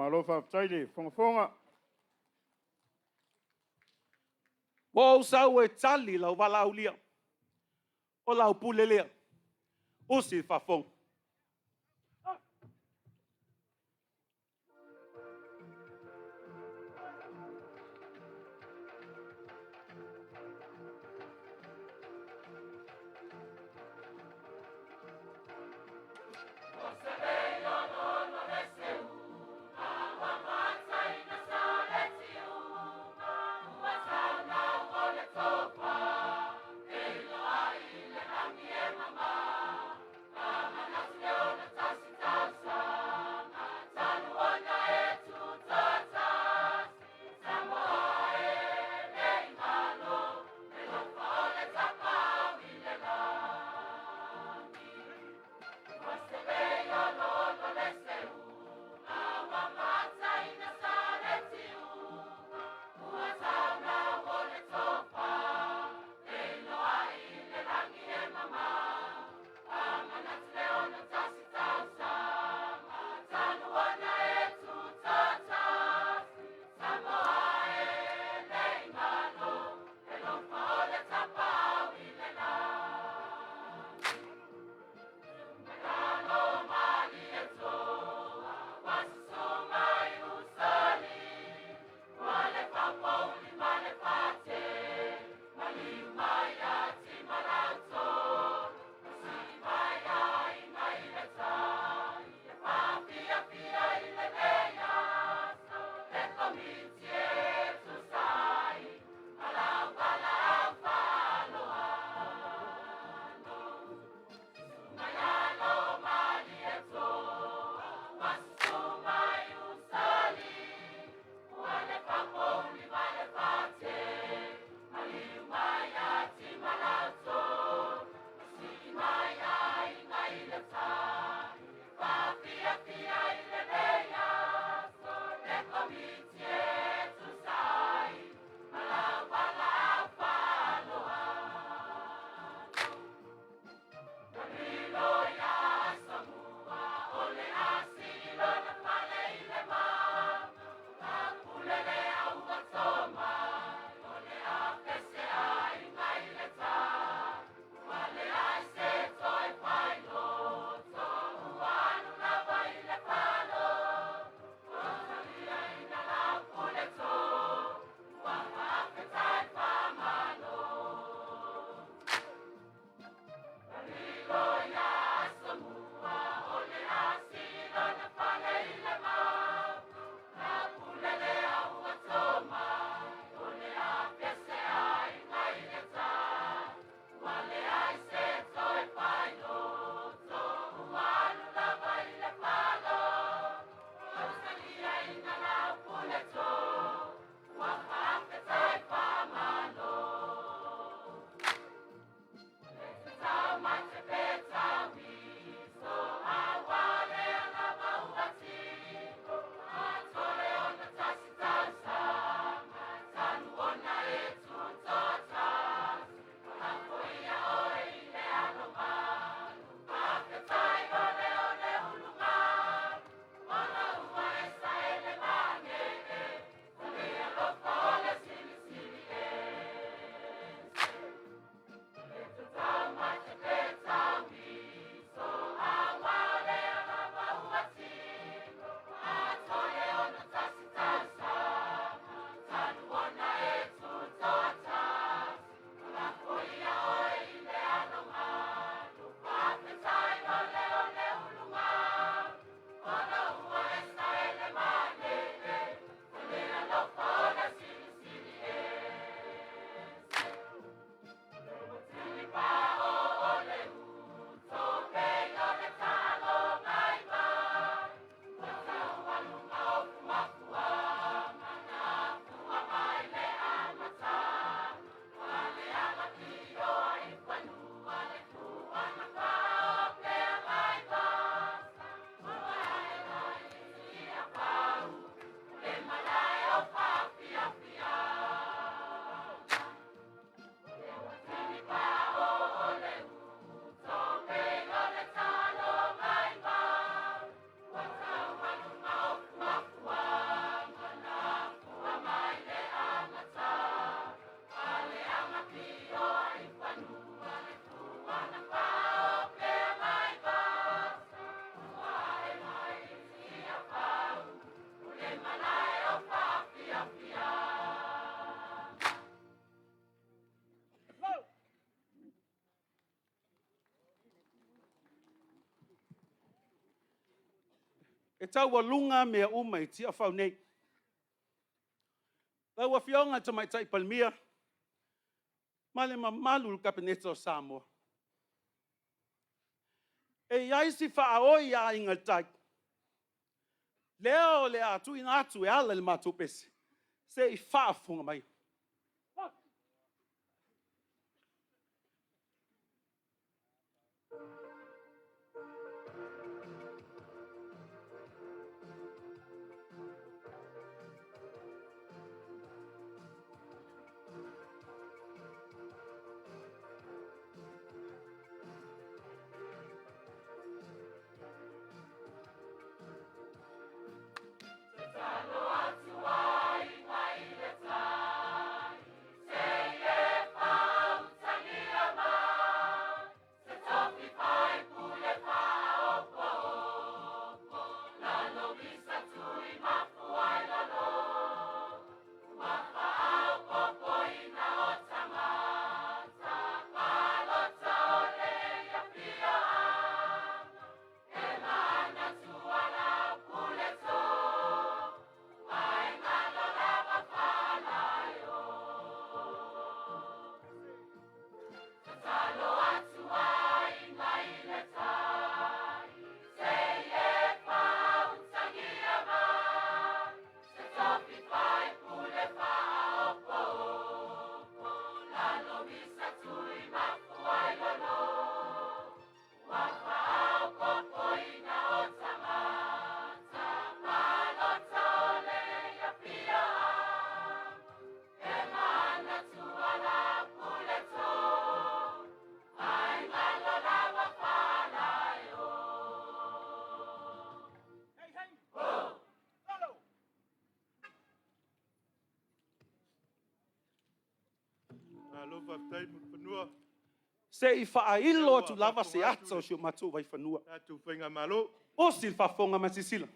Mālō whaptaile, whonga. Wo sau e tali lau walau lia. O lau pule lia. O si whafong. E tau walunga mea umai tia whau nei. Lau a whionga ta mai tai palmia. Male ma malul kapeneta o Samoa. E iaisi whaoi a inga tai. Leo le atu ina atu e ala le mātou pese. Se I whaafonga mai. Lova tai mo panua. Se I whaailo atu lava se ata o sio mātou vai whanua. Tatu whainga Mālō. O si whafonga masisila.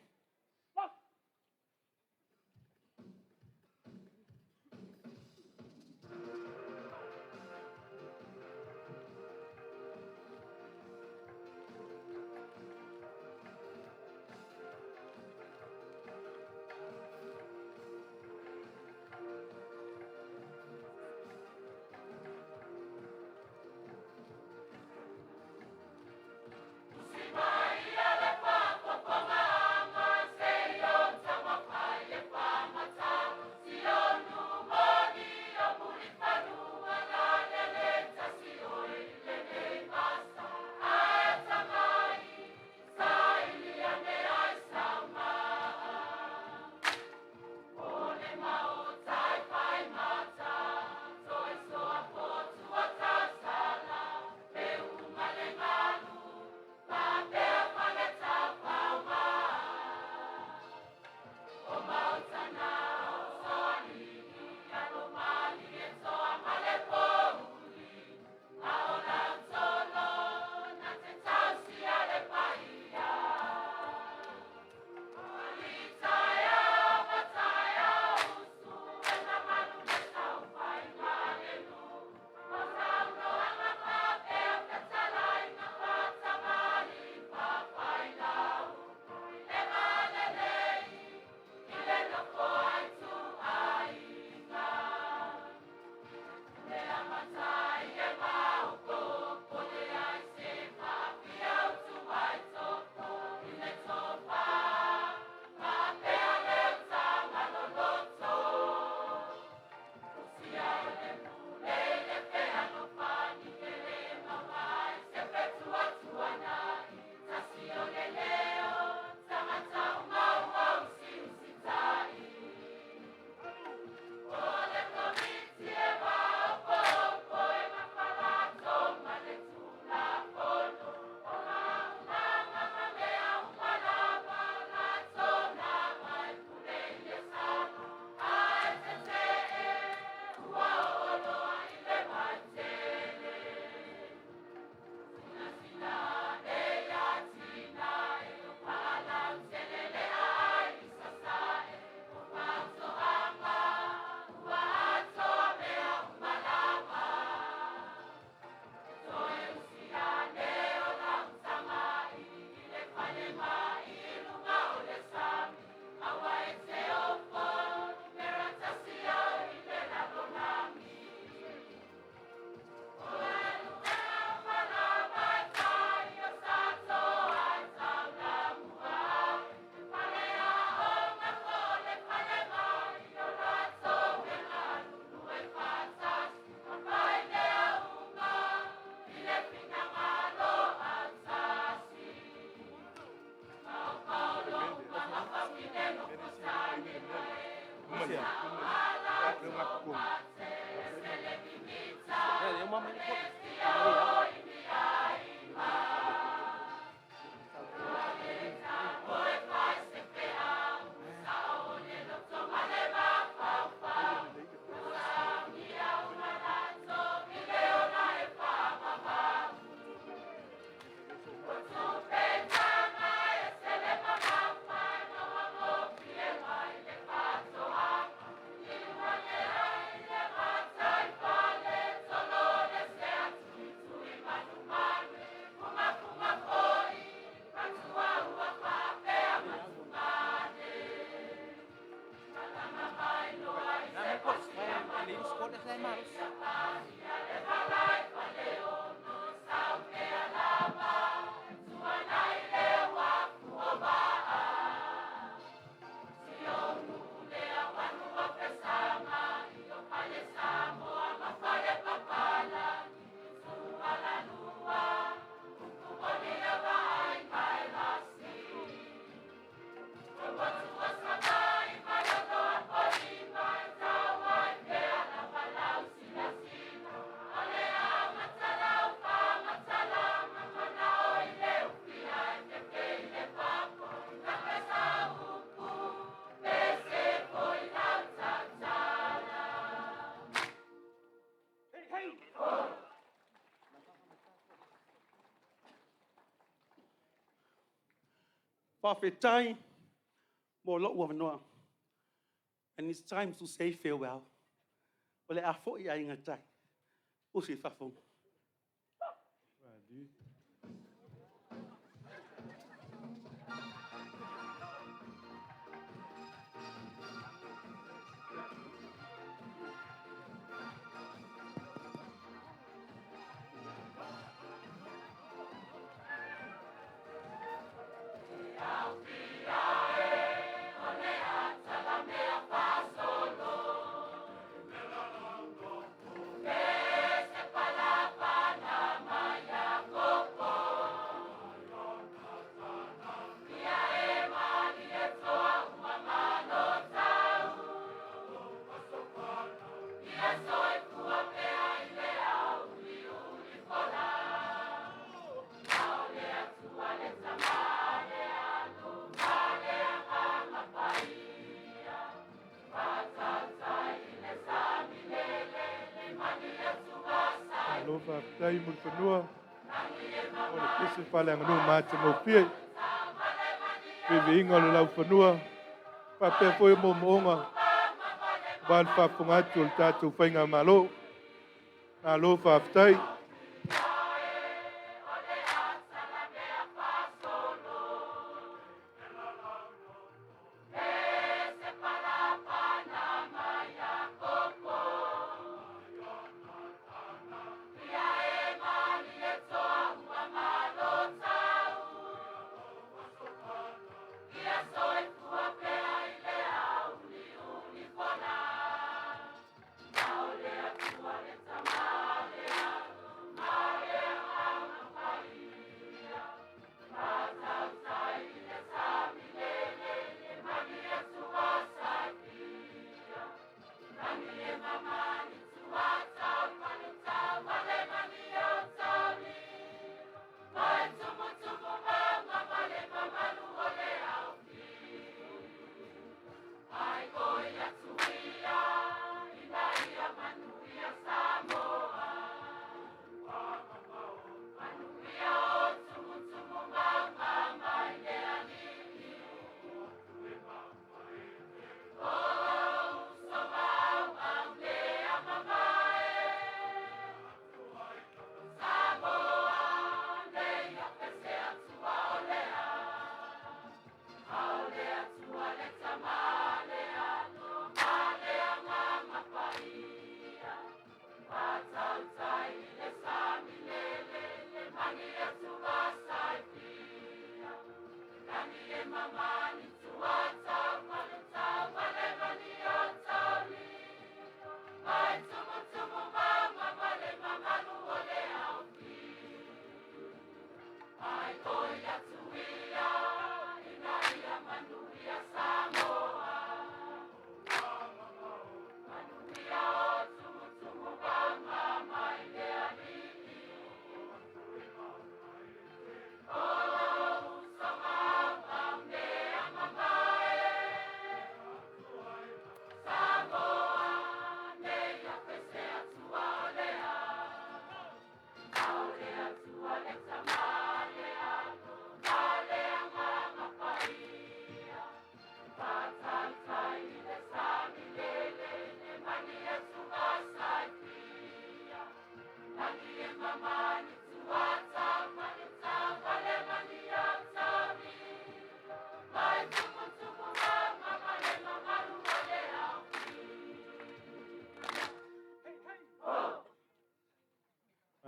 Mai ale pa po ma mama ni ko. Whawhetai, mō lo ua wanoa. And it's time to say farewell. O le a fo I ainga tai. O se whawhong. Mālō whaatai mo whanua. O le kese whale anga nua mātua mo pia. Pewe inga le lau whanua. Whapea koe mo moonga. Wān whapunga atu o le tātou whainga Mālō. Mālō whaatai.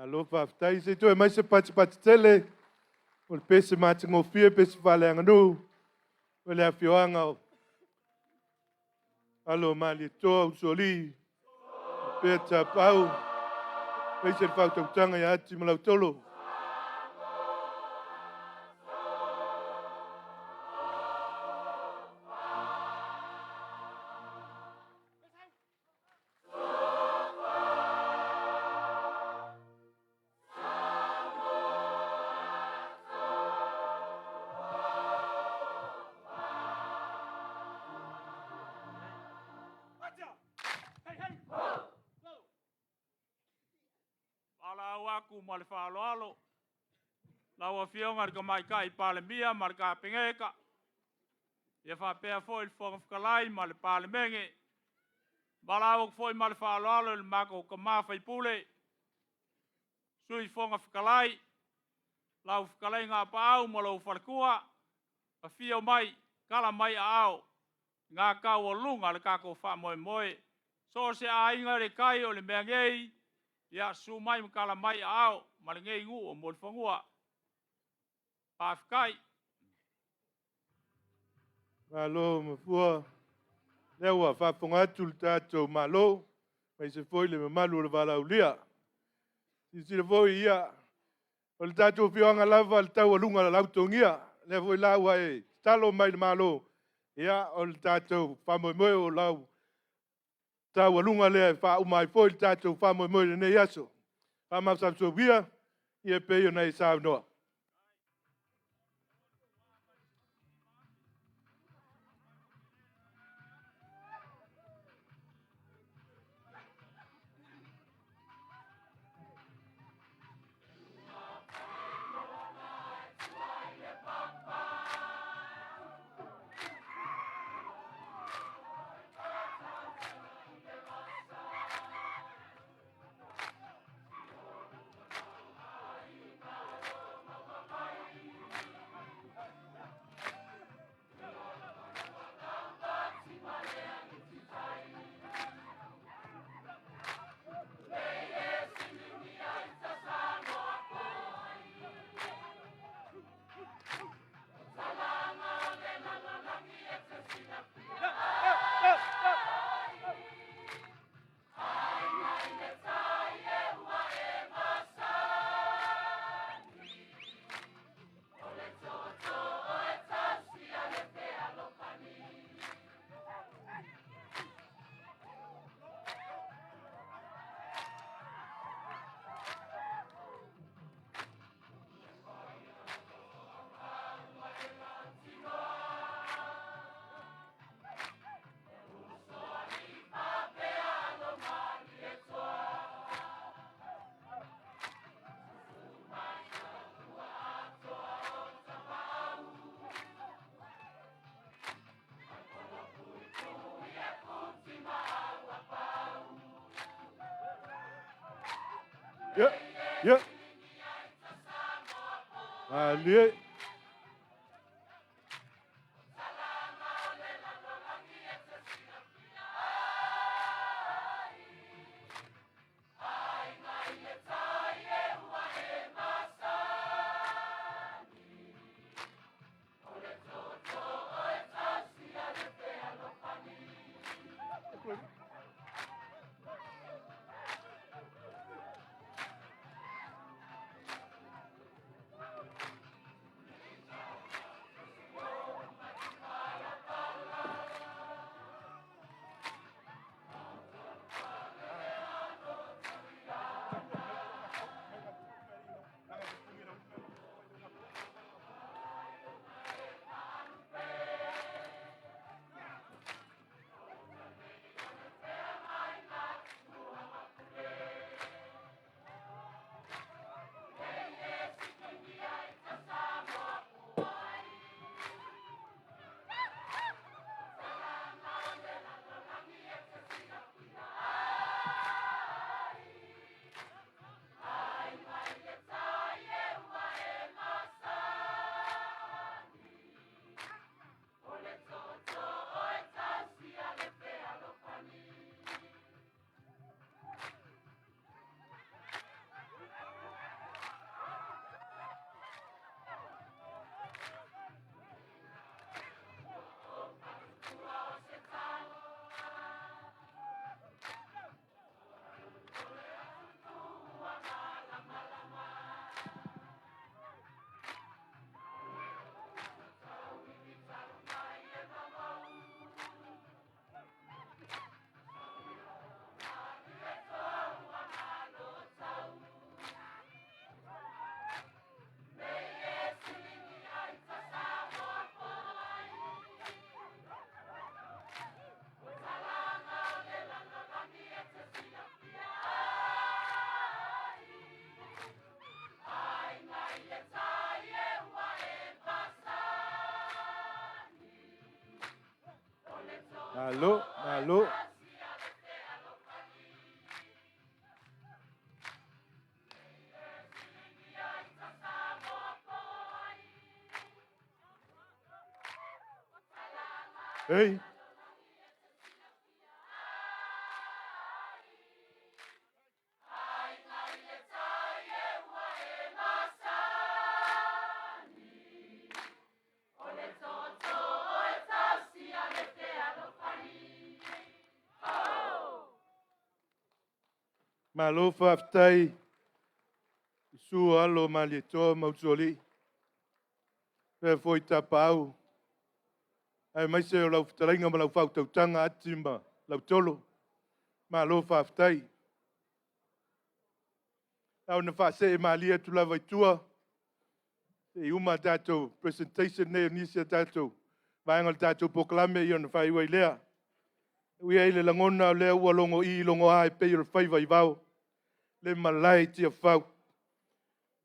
Alo whaftai se tu e mai se pati tele. O le pese mati ngofia pese whale anganu. O le awhioanga o. Alo mali toa usoli. Pea ta pau. Pese le whautautanga ia ati malau tolo. Aku mo le whaaloalo. Lau a whionga rika mai kai pāle mia, ma rika pengeka. Ia whapea fo il whonga whakalai ma le pāle menge. Balau fo i ma le whaaloalo le mako ka mawhai pule. Sui whonga whakalai. Lau whakalai ngā pāau ma lau whalakua. A whio mai, kala mai a au. Ngā kau o lunga le kako wha moe moe. So se a inga re kai o le mea ngei. Ia su mai mkala mai au, mali ngei ngu o mo whangua. Pāwhikai. Mālō mafua. Lewa whaponga atu le tātou mālō. Mai se foi le mamalu le wala ulia. Si le foi ia. O le tātou whioanga lava le tau alunga la lautongia. Le foi laua e talo mai le mālō. Ia o le tātou whamoemoe o lau. Tau alunga lea wha umai foi le tātou whamoemoe le nei aso. Whamau so via. Ia peo nei sao noa. Yeah. Ali. Mālō, mālō. Hey. Mālō whaftai, su alo mali toa mautoli. Pea foi ta pau. Ai mai se o lau whtarainga ma lau whautautanga atima, lau tolo. Mālō whaftai. Au na whase e malia tu lava itua. E uma tātou presentation ne nisia tātou. Vaengal tātou poklame i ona whaiwa i lea. Ui eile langona lea ua longo I longo a e pei o whaiva I vau. Le malai tia whau.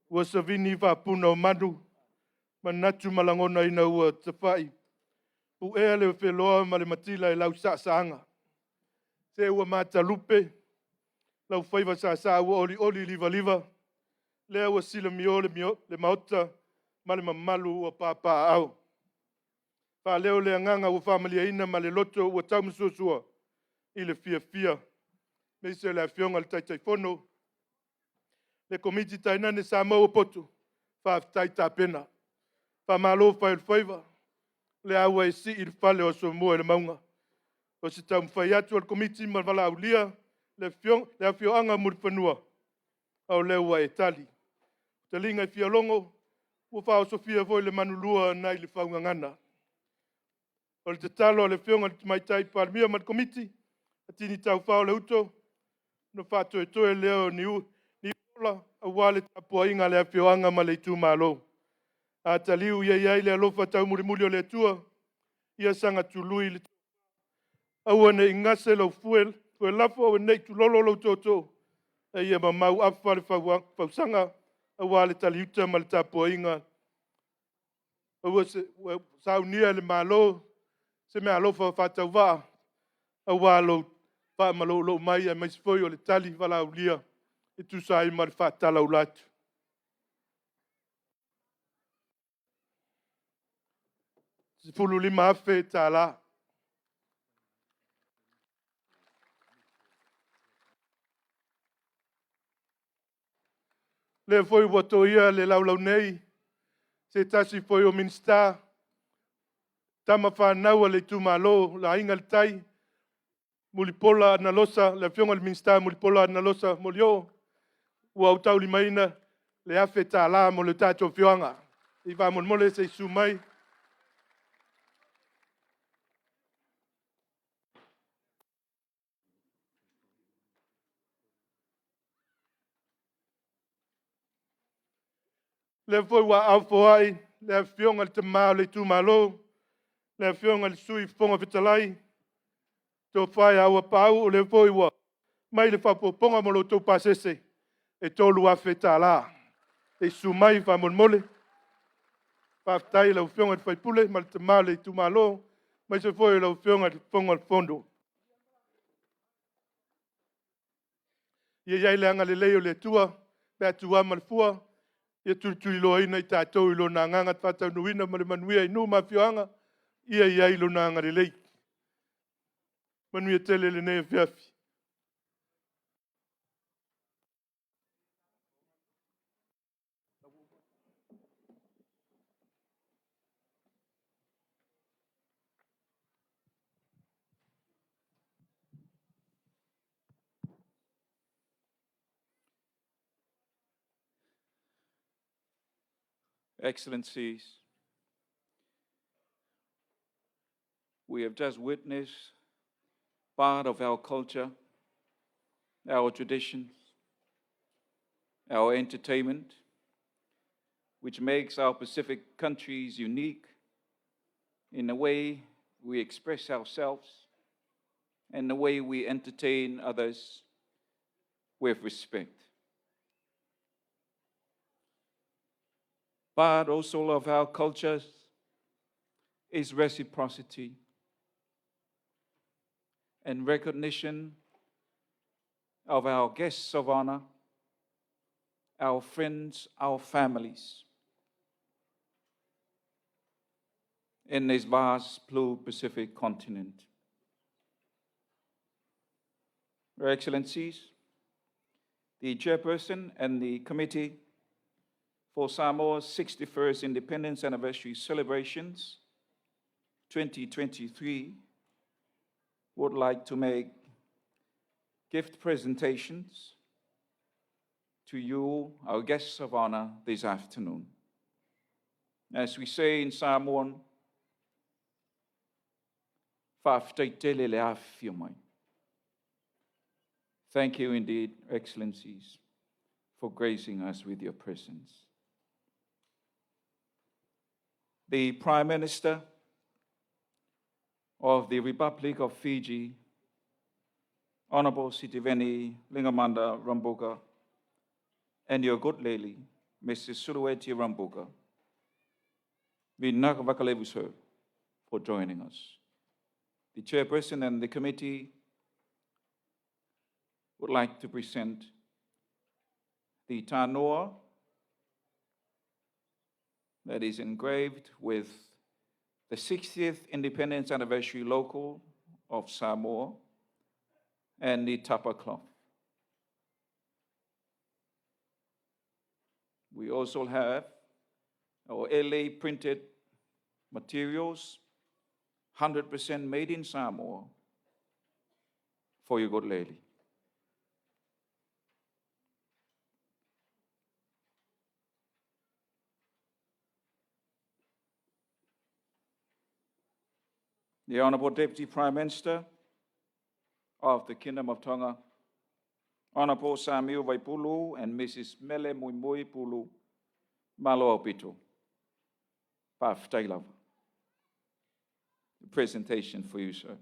Ua savini whapuna o manu. Manatu malangona ina ua tawhai. Pu ea le wheloa ma le matila e lau saanga. Se ua mata lupe. Lau whaiva sa ua oli oli liva liva. Lea ua sila mio le maota. Ma le mamalu ua papa au. Pa leo le nganga ua whamalia ina ma le loto ua taumusosua. I le fia. Meise le awhionga le taitaifono. Le komiti tainane Samoa poto. Whaftai tāpena. Mālō whaiva. Le aua e si I le whale o Samoa le maunga. O se tau mwhai atu al komiti ma wala aulia. Le awhioanga muri whanua. Au le ua e tali. Te linga I fia longo. Ua whao Sofia voi le manulua nai le whaunga ngana. O le te talo le whionga le maitai parmia ma le komiti. Atini tau whao le uto. No whato e toe leo ni ula. A wale tapua inga le awhioanga ma le itu Mālō. A taliu ia le alofa tau muri o le tua. Ia sanga tului le aua ne ingase lau fuel. Fuel lafo au nei tu lolo lau toto. E ia mamau afa le whausanga. Aua le taliuta ma le tapua inga. Aua se saunia le Mālō. Se mea alofa whatau waa. Aua lo wha malo mai a maisfoi o le tali wala au lia. E tu sai ma le whatala u latu. Se fulu lima afe tā la. Le foi wato ia le laulau nei. Se tasi foi o minsta. Tama whanau le tu Mālō la inga le tai. Mulipola na losa, le fionga le minsta mulipola na losa molio. Ua au tau limaina le afe tā la mo le tātou fionga. I wha mole se sumai. Le foi wa au foai, le fionga le te mao le tu Mālō. Le fionga le sui fonga fitalai. Tō whai aua pau o le foi wa. Mai le whapoponga mo lo tō pasese. E tōlu afe tā la. E sumai wha mole. Whaftai lau fionga te whaipule, ma le te mao le tu Mālō. Mai se foi lau fionga te fonga le fondo. Ia le anga le leo le tua. Pea tua ma le fua. Ia tui loa ina I tātou ilo nā nganga whatau nuina ma le manuia inu ma fioanga. Ia ilo nā ngā le lei. Manuia tele le nea fiafi. Excellencies, we have just witnessed part of our culture, our traditions, our entertainment, which makes our Pacific countries unique in the way we express ourselves and the way we entertain others with respect. Part also of our cultures is reciprocity. and recognition of our guests of honor, our friends, our families in this vast blue Pacific continent. Your Excellencies, the Chairperson and the Committee for Samoa's 61st Independence Anniversary Celebrations 2023 would like to make gift presentations to you, our guests of honor, this afternoon. As we say in Samoan, "Whawhataitele le awhio mai." Thank you indeed, Excellencies, for gracing us with your presence. The Prime Minister of the Republic of Fiji, Honorable Sitiveni Lingamanda Rambuka, and your good lady, Mrs. Surueti Rambuka, we nakavakalevu sir for joining us. The Chairperson and the committee would like to present the tanoa that is engraved with the 60th Independence Anniversary logo of Samoa and the tapa cloth. We also have our LA printed materials, 100% made in Samoa, for your good lady. The Honorable Deputy Prime Minister of the Kingdom of Tonga, Honorable Samuel Vaipulu and Mrs. Mele Muimui Pulu, Mālō Pito, Paftailava. Presentation for you, sir.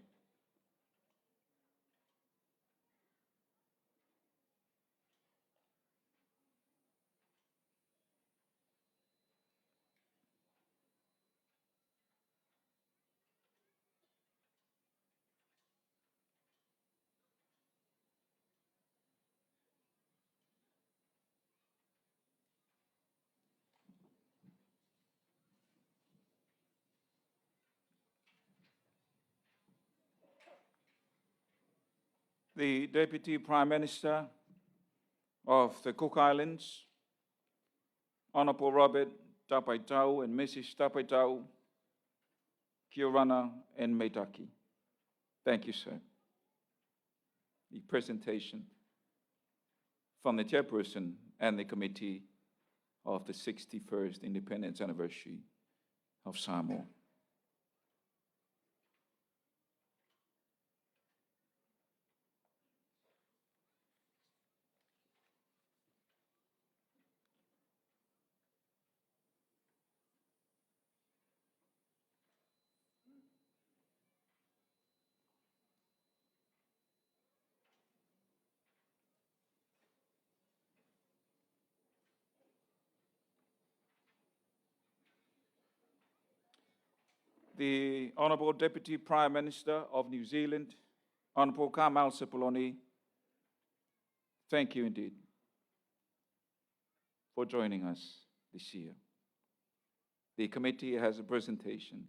The Deputy Prime Minister of the Cook Islands, Honorable Robert Tapaitau and Mrs. Tapaitau, Kiorana and Meitaki. Thank you, sir. The presentation from the Chairperson and the Committee of the 61st Independence Anniversary of Samoa. The Honourable Deputy Prime Minister of New Zealand, Honourable Kamal Sepuloni, thank you indeed for joining us this year. The committee has a presentation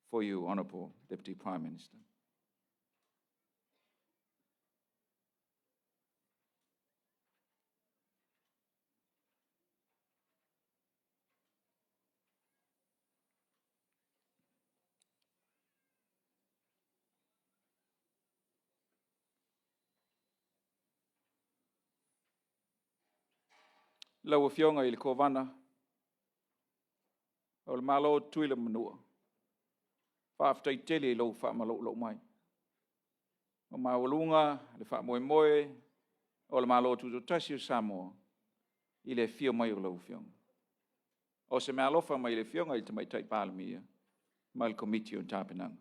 for you, Honourable Deputy Prime Minister. Lau fionga i le kovana, o le Mālō tui le manua. Whawhataitele i lau whaamalo mai. O mawalunga, le whaamoemoe, o le Mālō Tutoatasi o Samoa, i le fio mai o lau fionga. O se mea alofa mai le fionga i te mai tai pālamia, mai le komiti o tāpenanga.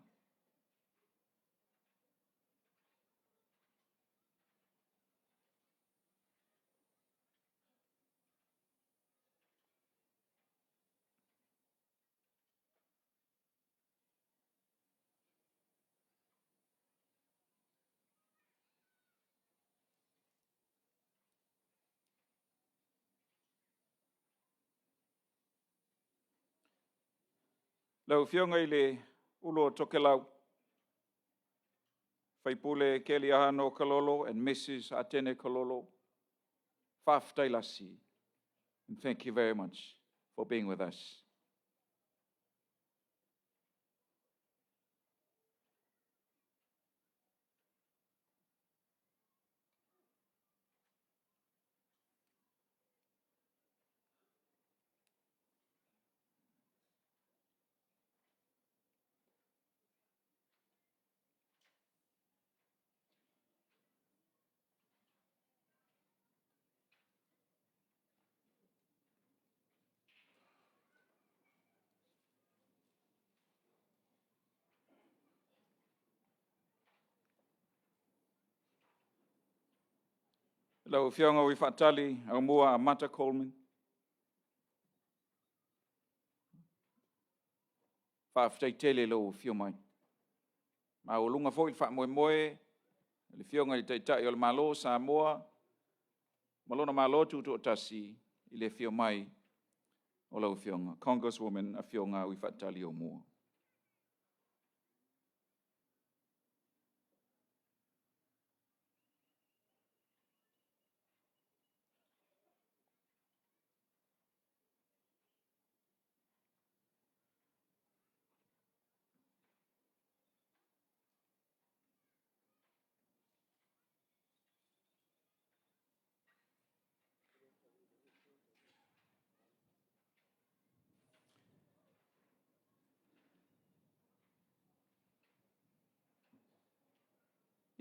Lau fionga I le ulo tokelau. Faipule Kelly Ahano Kalolo and Mrs. Atene Kalolo. Whaftailasi. And thank you very much for being with us. Lau fionga wi fatali au mua Amata Coleman. Whaftai tele lau fio mai. Ma o lunga fo I wha moe moe. Le fionga I taitai o le Mālō Samoa. Malona Mālō Tuto'atasi I le fio mai o lau fionga. Congresswoman a fionga wi fatali o mua.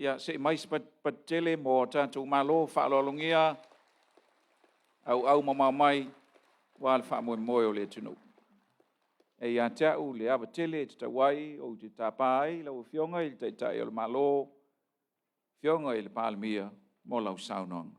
Ia, se mais pat tele mo tātou Mālō whaalolongia au mamamai wa le wha moe moe o le tunu. E ia teau le awa tele te tawai o te tāpai lau fionga I te tai o le Mālō, fionga I le pālemia mo lau saunong.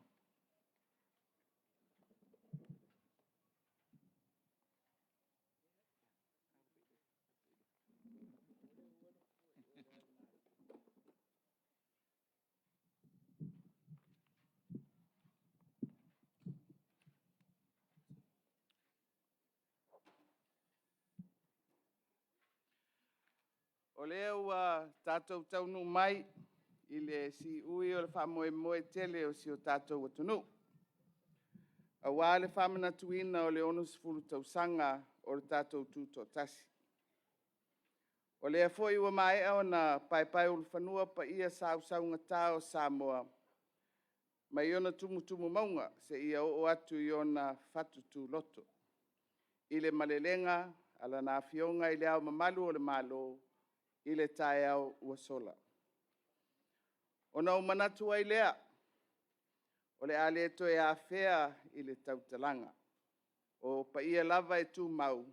O leo tātou taunu mai I le si ui o le wha moe moe tele o si o tātou atunu. A wā le whamana tuina o le ono sifuru Tausaga o le tātou Tuto'atasi. O lea foi ua mai o na pai o le whanua pa ia sau ngatā o Samoa. Mai ona tumu maunga se ia o atu I ona whatutu loto. I le malelenga ala na fionga I le au mamalu o le Mālō I le tae au ua sola. Ona o manatu ai lea, o le ale to e a fea I le tautalanga, o pa ia lava e tu mau,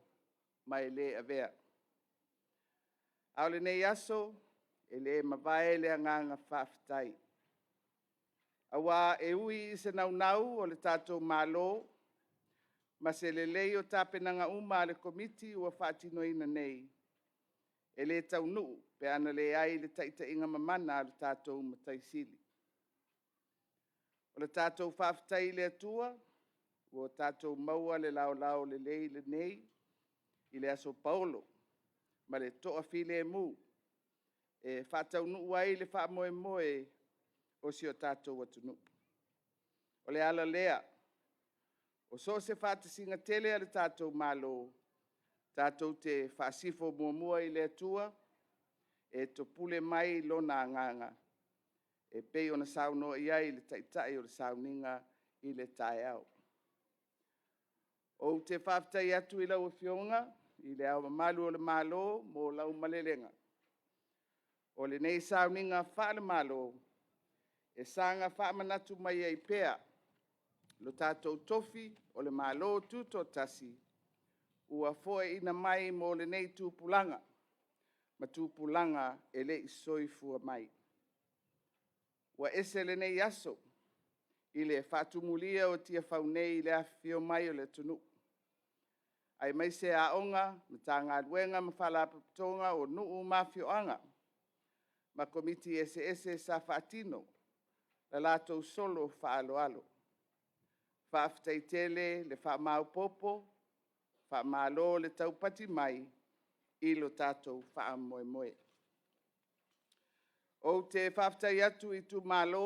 mai le avea. Au le nei aso, e le mawae le anganga whaafitai. Awa e ui I se nau o le tātou Mālō, ma se le lei o tāpenanga uma le komiti ua whaatinoina nei, e le taunu pe ana le ai le taita inga mamana le tātou mataisili. O le tātou whaafitai le atua, o tātou maua le lao le lei le nei, I le aso Paolo, ma le toa file mu, e whaataunu ai le wha moe moe o si o tātou atunu. O le ala lea, o so se whaatasinga tele a le tātou Mālō, tātou te whaasifo mua I le atua, e to pule mai lona nganga, e pei ona sauno ia I le taitai o le sauninga I le tae au. O te whaftai atu I lau fionga, I le au mamalu o le Mālō, mo lau malelenga. O le nei sauninga wha le Mālō, e sanga wha manatu mai ai pea, lo tātou tofi o le Mālō Tuto'atasi, ua foe ina mai mo le nei tūpulanga, ma tūpulanga e le isoifua mai. Ua ese le nei aso, I le whaatumulia o tia whaunei I le awhio mai o le tunu. Ai mai se aonga, ma tā ngā luenga ma whalapatonga o nuu mawhioanga, ma komiti ese sa whaatino, la lātou solo whaaloalo. Whaaftai tele le wha mau popo, wha mālō le taupati mai, i lo tātou wha moe moe. O te whaftai atu i tu Mālō,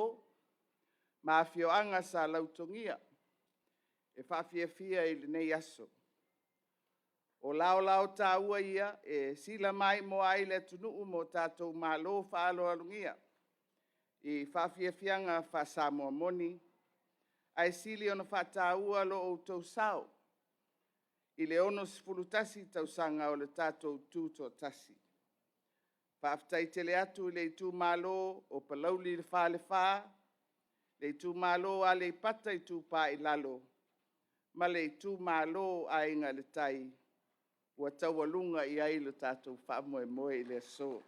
mā whioanga sa lautongia, e whawhiawhia i le nei aso. O lao tā ua ia, e sila mai mo ai le tunuu mo tātou Mālō whaalo alungia, i whawhiawhianga wha Samoa moni, ai sili ona whata ua lo o Tausao, i le ono sifulutasi Tausaga o le tātou Tuto'atasi. Whaaftai tele atu i le tu Mālō o palauli le wha, le tu Mālō a le pata i tu pā i lalo, ma le tu Mālō a inga le tai, ua taualunga i ai le tātou wha moe moe i le so.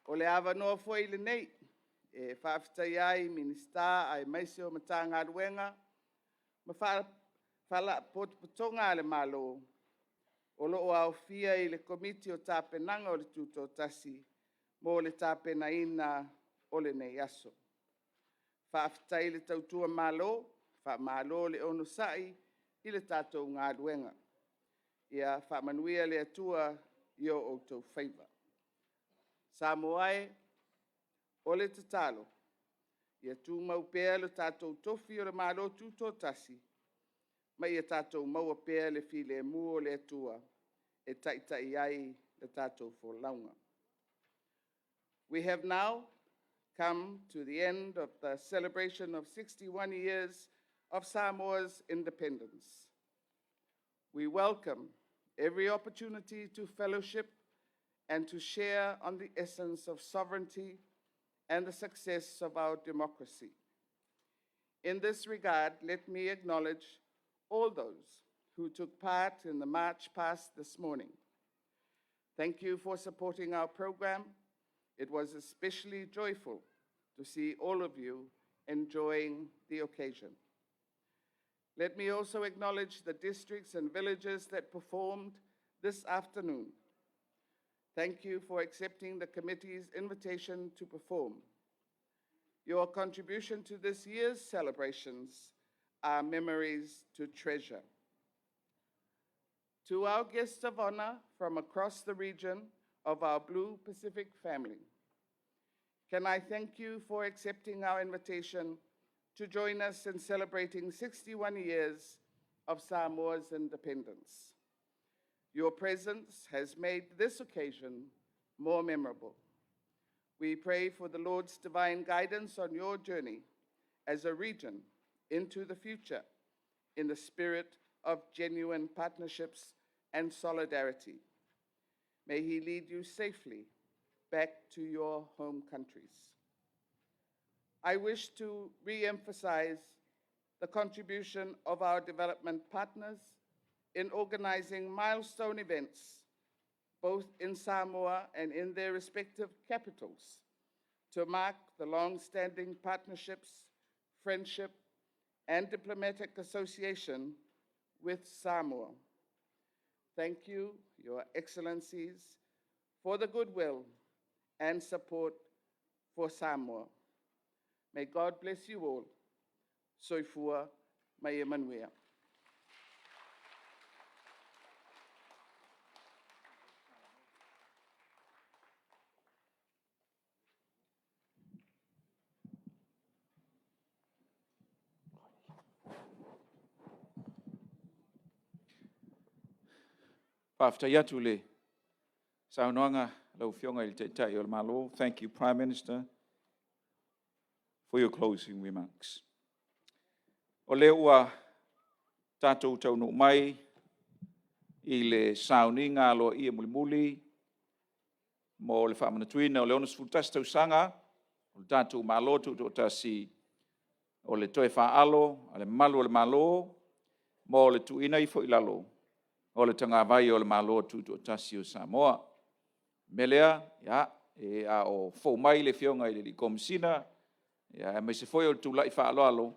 O le awa noa foi le nei, e whaaftai ai minista ai maise o matanga ruenga, ma whala potonga le Mālō, o loo au fia i le komiti o tāpenanga o le Tuto'atasi, mo le tāpenaina o le nei aso. Whaaftai le tautua Mālō, wha Mālō le ono sai i le tātou ngā ruenga. Ia whamanuia le atua i o outou whaiva. Samoa o le tatalo, ia tū mau pēr le tātou tofi o le Mālō Tuto'atasi, ma ia tātou maua pēr le file mua o le atua, e taitai ai le tātou wholaunga. We have now come to the end of the celebration of 61 years of Samoa's independence. We welcome every opportunity to fellowship and to share on the essence of sovereignty and the success of our democracy. In this regard, let me acknowledge all those who took part in the march past this morning. Thank you for supporting our program. It was especially joyful to see all of you enjoying the occasion. Let me also acknowledge the districts and villages that performed this afternoon. Thank you for accepting the committee's invitation to perform. Your contribution to this year's celebrations are memories to treasure. To our guests of honor from across the region of our Blue Pacific family, can I thank you for accepting our invitation to join us in celebrating 61 years of Samoa's independence. Your presence has made this occasion more memorable. We pray for the Lord's divine guidance on your journey as a region into the future in the spirit of genuine partnerships and solidarity. May He lead you safely back to your home countries. I wish to re-emphasize the contribution of our development partners in organizing milestone events, both in Samoa and in their respective capitals, to mark the long-standing partnerships, friendship, and diplomatic association with Samoa. Thank you, Your Excellencies, for the goodwill and support for Samoa. May God bless you all. Soifua mai Emanuia. Whaftai atu le saunoanga lau whionga i te tai o le Mālō. Thank you, Prime Minister, for your closing remarks. O le ua tātou taunu mai i le sauninga lo ia muli mo le whamanatuina o le ono sfutasi Tausaga, o le tātou Mālō Tuto'atasi o le toe whaalo, o le malu o le Mālō, mo le tuina i fo i lalo, o le tanga vai o le Mālō Tuto'atasi o Samoa. Melea, ia, e a o fo mai le whionga i le komisina, ia, mai se foi o le tūlai whaaloalo,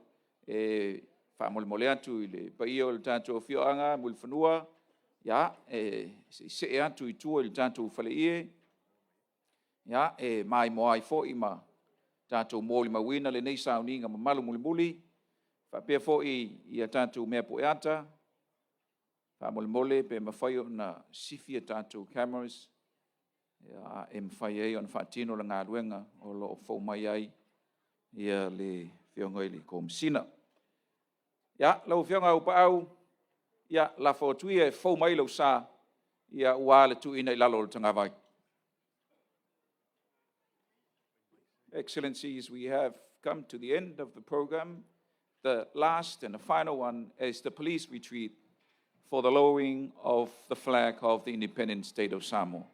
e whaamole atu i le pai o le tātou whioanga, muli whanua, ia, se atu i tua i le tātou whale ie, ia, mai moai fo i ma tātou mōli mawina le nei sauninga ma malu muli, whapea fo i a tātou mea poeata, mole pe mawhai o na sifi tatou cameras. Ia e mawhai ei o na whaatino la ngā ruenga o lo o whau mai ai. Ia le whionga i le komisina. Ia, lau whionga upa au. Ia, la whautuia e whau mai lau sā. Ia ua le tuina i lalo le tangawai. Excellencies, we have come to the end of the program. The last and the final one is the police retreat for the lowering of the flag of the independent state of Samoa.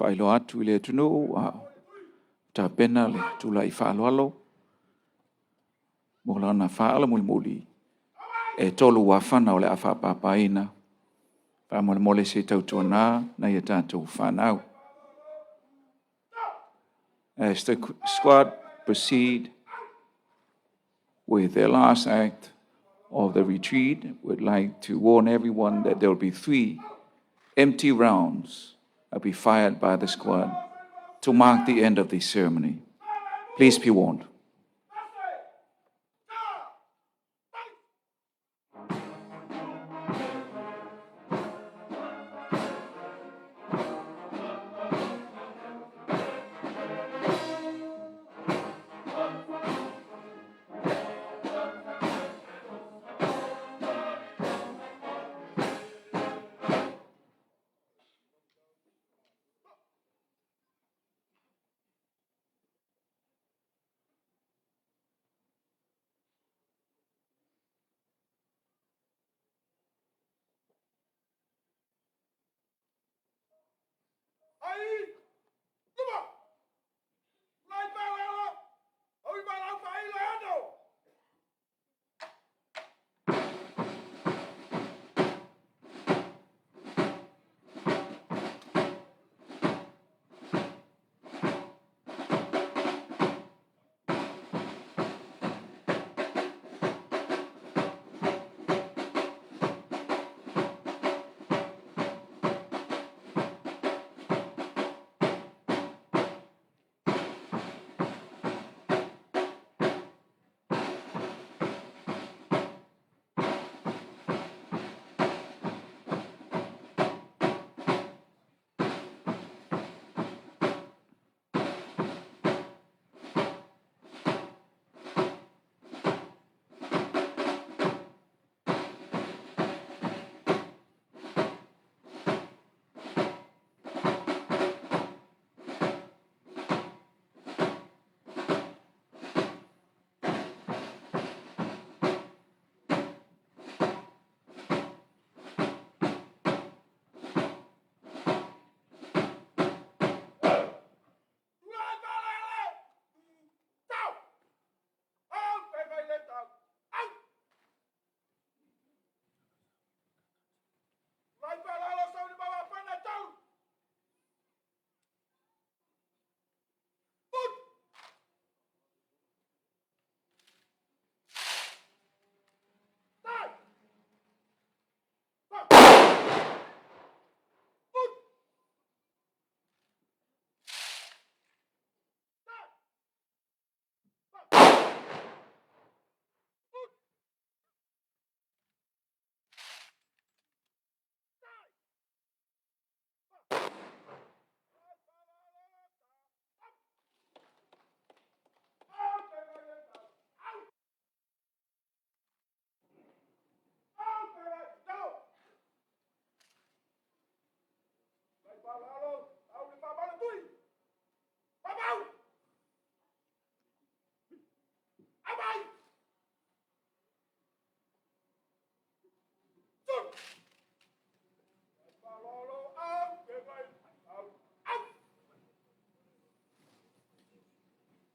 Whaelo atu I le tunu a ta pena le tula I whaaloalo. Mo lana whaala muli muli. E tolu wafana o le a whapapaina. Pa mole mole se tautuana na ia tātou whanau. As the squad proceed with their last act of the retreat, we'd like to warn everyone that there will be 3 empty rounds that will be fired by the squad to mark the end of the ceremony. Please be warned.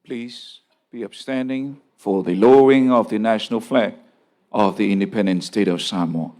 please be upstanding for the lowering of the national flag of the independent state of Samoa.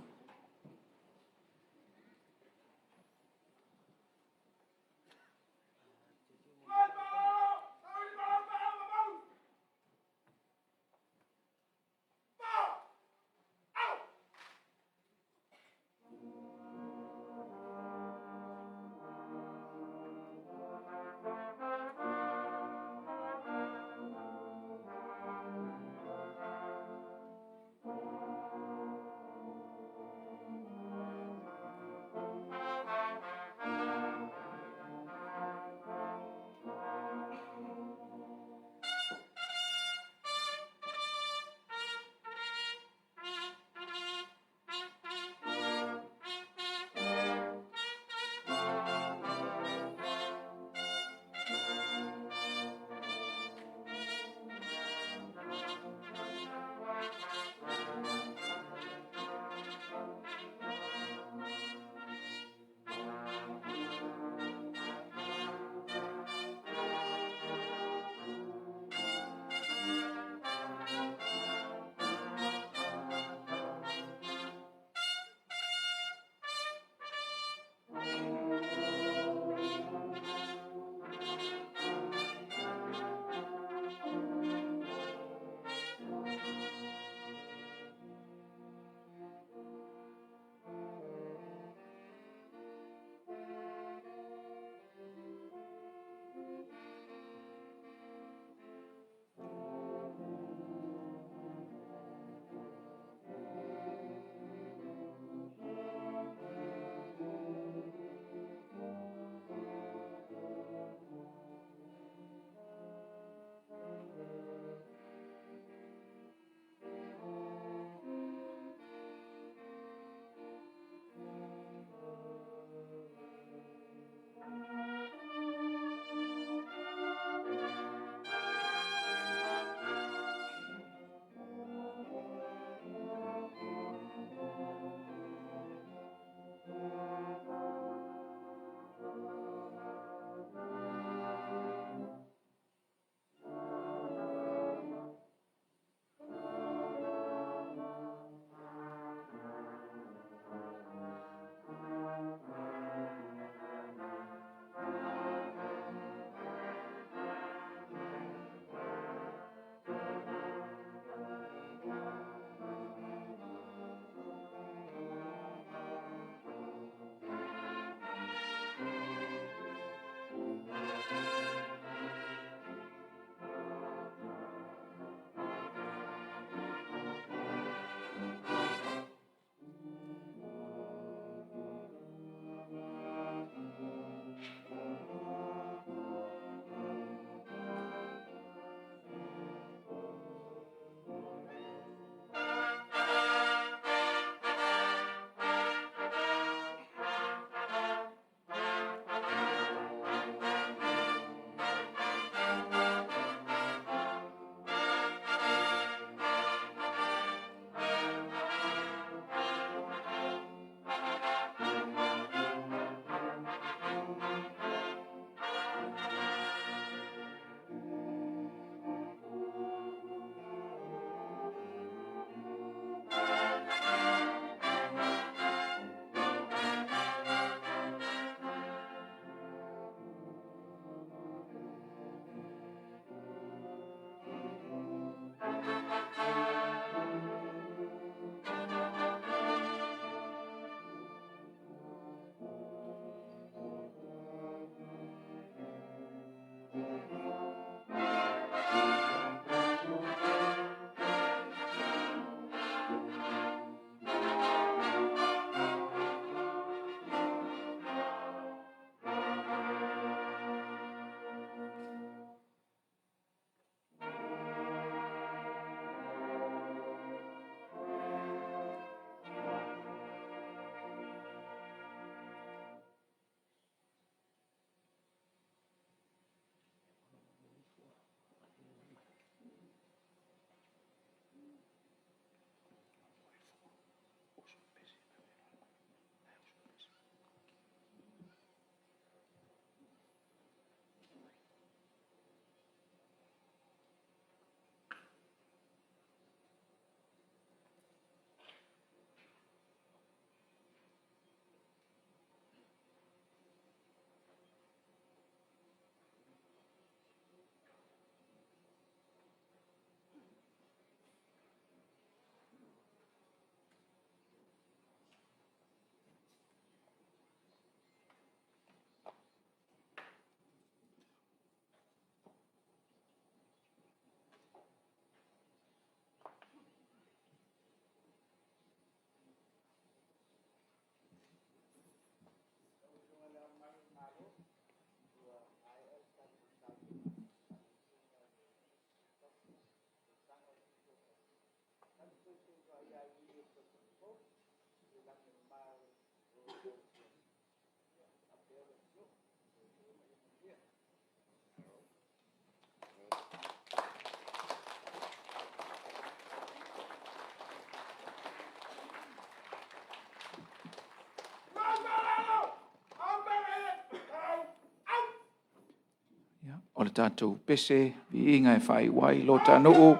O le tātou pese, vi inga e whai wai lo tānuu.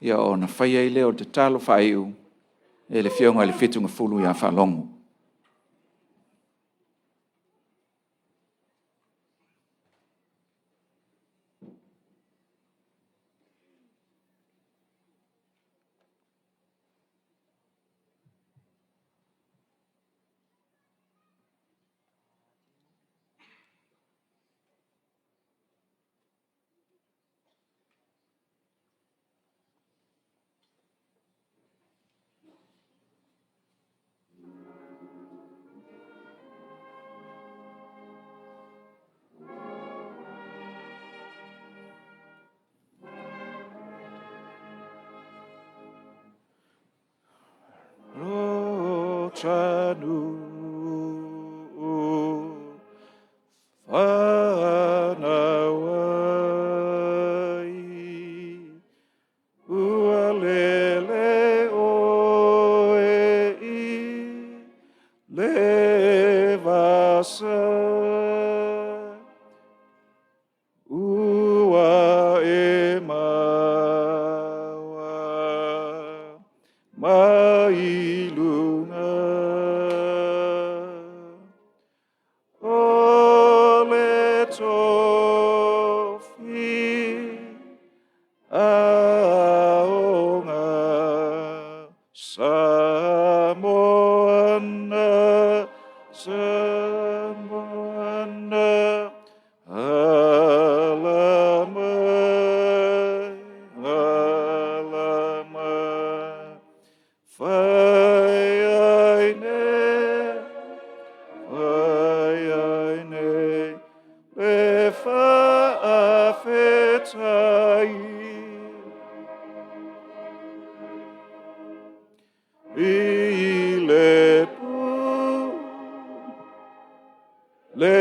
Ia o na whai ei leo te talo whai u. E le whionga le whitunga fulu ia whalongo. Chanu Whanawai Ualele oe I levasa Ua e mawa mailunga ole tofi aonga Samoana Samoana alamai alamai Whaiaine, le whaafetai, I le pu, le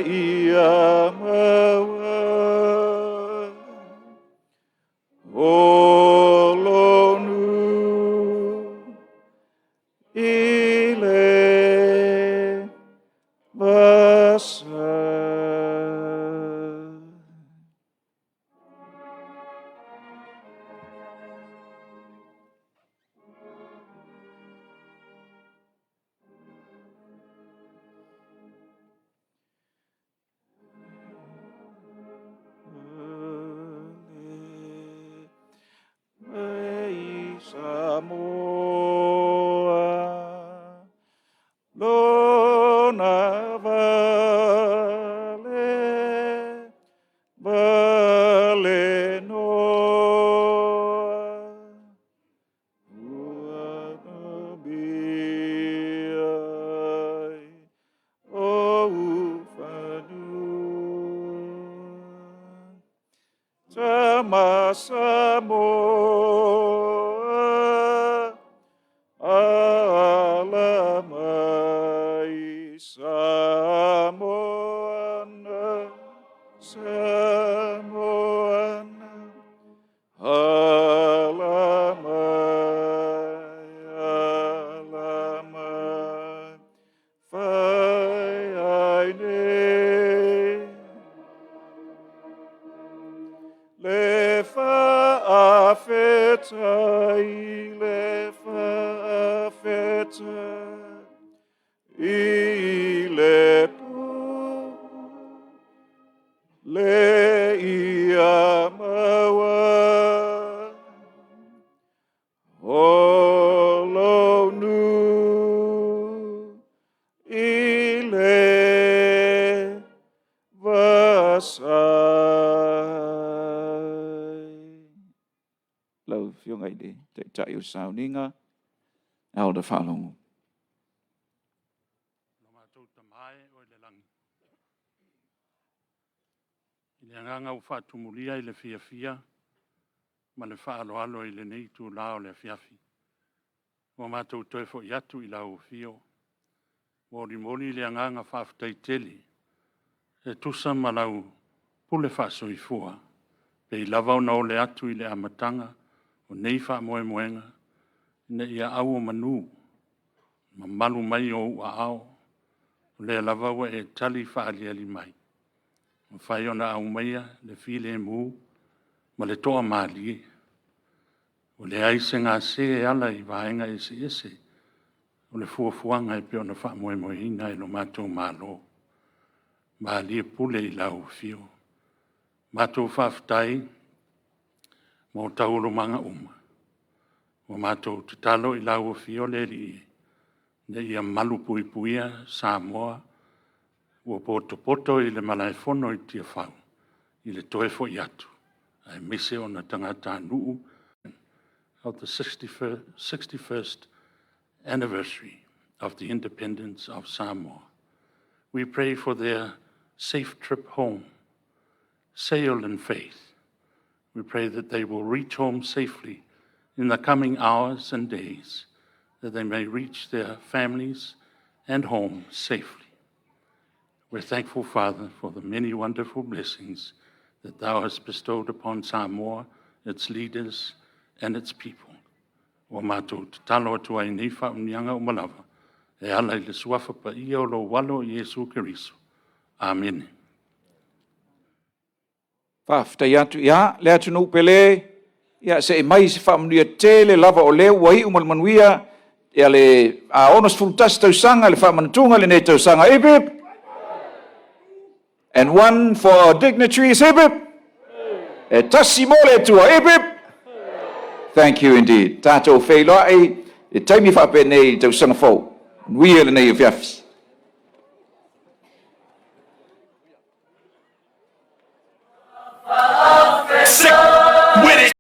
ia maua, o lonu, I le basa. Samoa, lona vale, vale noa, ua biai, o ufanu. Tama Samoa, alamai Samoana, Samoana, alamai, alamai, whaiaine, le whaafetai, le whaafetai, I le pu, le ia maua, o lonu, I le vasai. Lau whiongai de, te tai o sauninga, au da whalongo. No mātou tamai o le langi. I le anganga u whaatumulia I le fia, ma le whaaloalo I le nei tū lao le fiafi. Wa mātou toi fo iatu I lau fio. Mori le anganga whaafutai teli. E tusa malau pule whaasoi fua. Pe I lavau na ole atu I le amatanga. O nei wha moenga. Ne ia au o manu. Ma malu mai o ua ao. O le lavau e tali whaaliali mai. O whai ona au maia le file mu. Ma le toa maalie. O le aise ngā se e ala I vaenga ese. O le fuafuanga e pe ona wha moemoina e lo mātou Mālō. Maalie pule I lau fio. Mātou whaafutai. Mo tauro manga uma. O mātou te talo I lau fio le li. Ne ia malu puipuia Samoa. O poto I le malaifono I tia whau. I le toefo I atu. Ai mise o na tangata nuu. Of the 61st anniversary of the independence of Samoa. We pray for their safe trip home. Sail in faith. We pray that they will reach home safely in the coming hours and days, that they may reach their families and home safely. We're thankful, Father, for the many wonderful blessings that Thou hast bestowed upon Samoa, its leaders, and its people. O mātou te talo atu ai nei whaunianga o malawa, e ala I le suafa pa ia o lo walo I Yesu Keriso. Amen. Whaftai atu ia, le atu no pele, ia se e mai se whamunia te le lava o leo, wahi umalmanuia, ia le onos fultas Tausaga, le whamanatunga le ne Tausaga, hip. And one for our dignitaries, hip. E tasi mo le tua, hip. Thank you indeed. Tatou whailoa e taimi whape nei Tausaga fau. Nuia le nei o fiafis.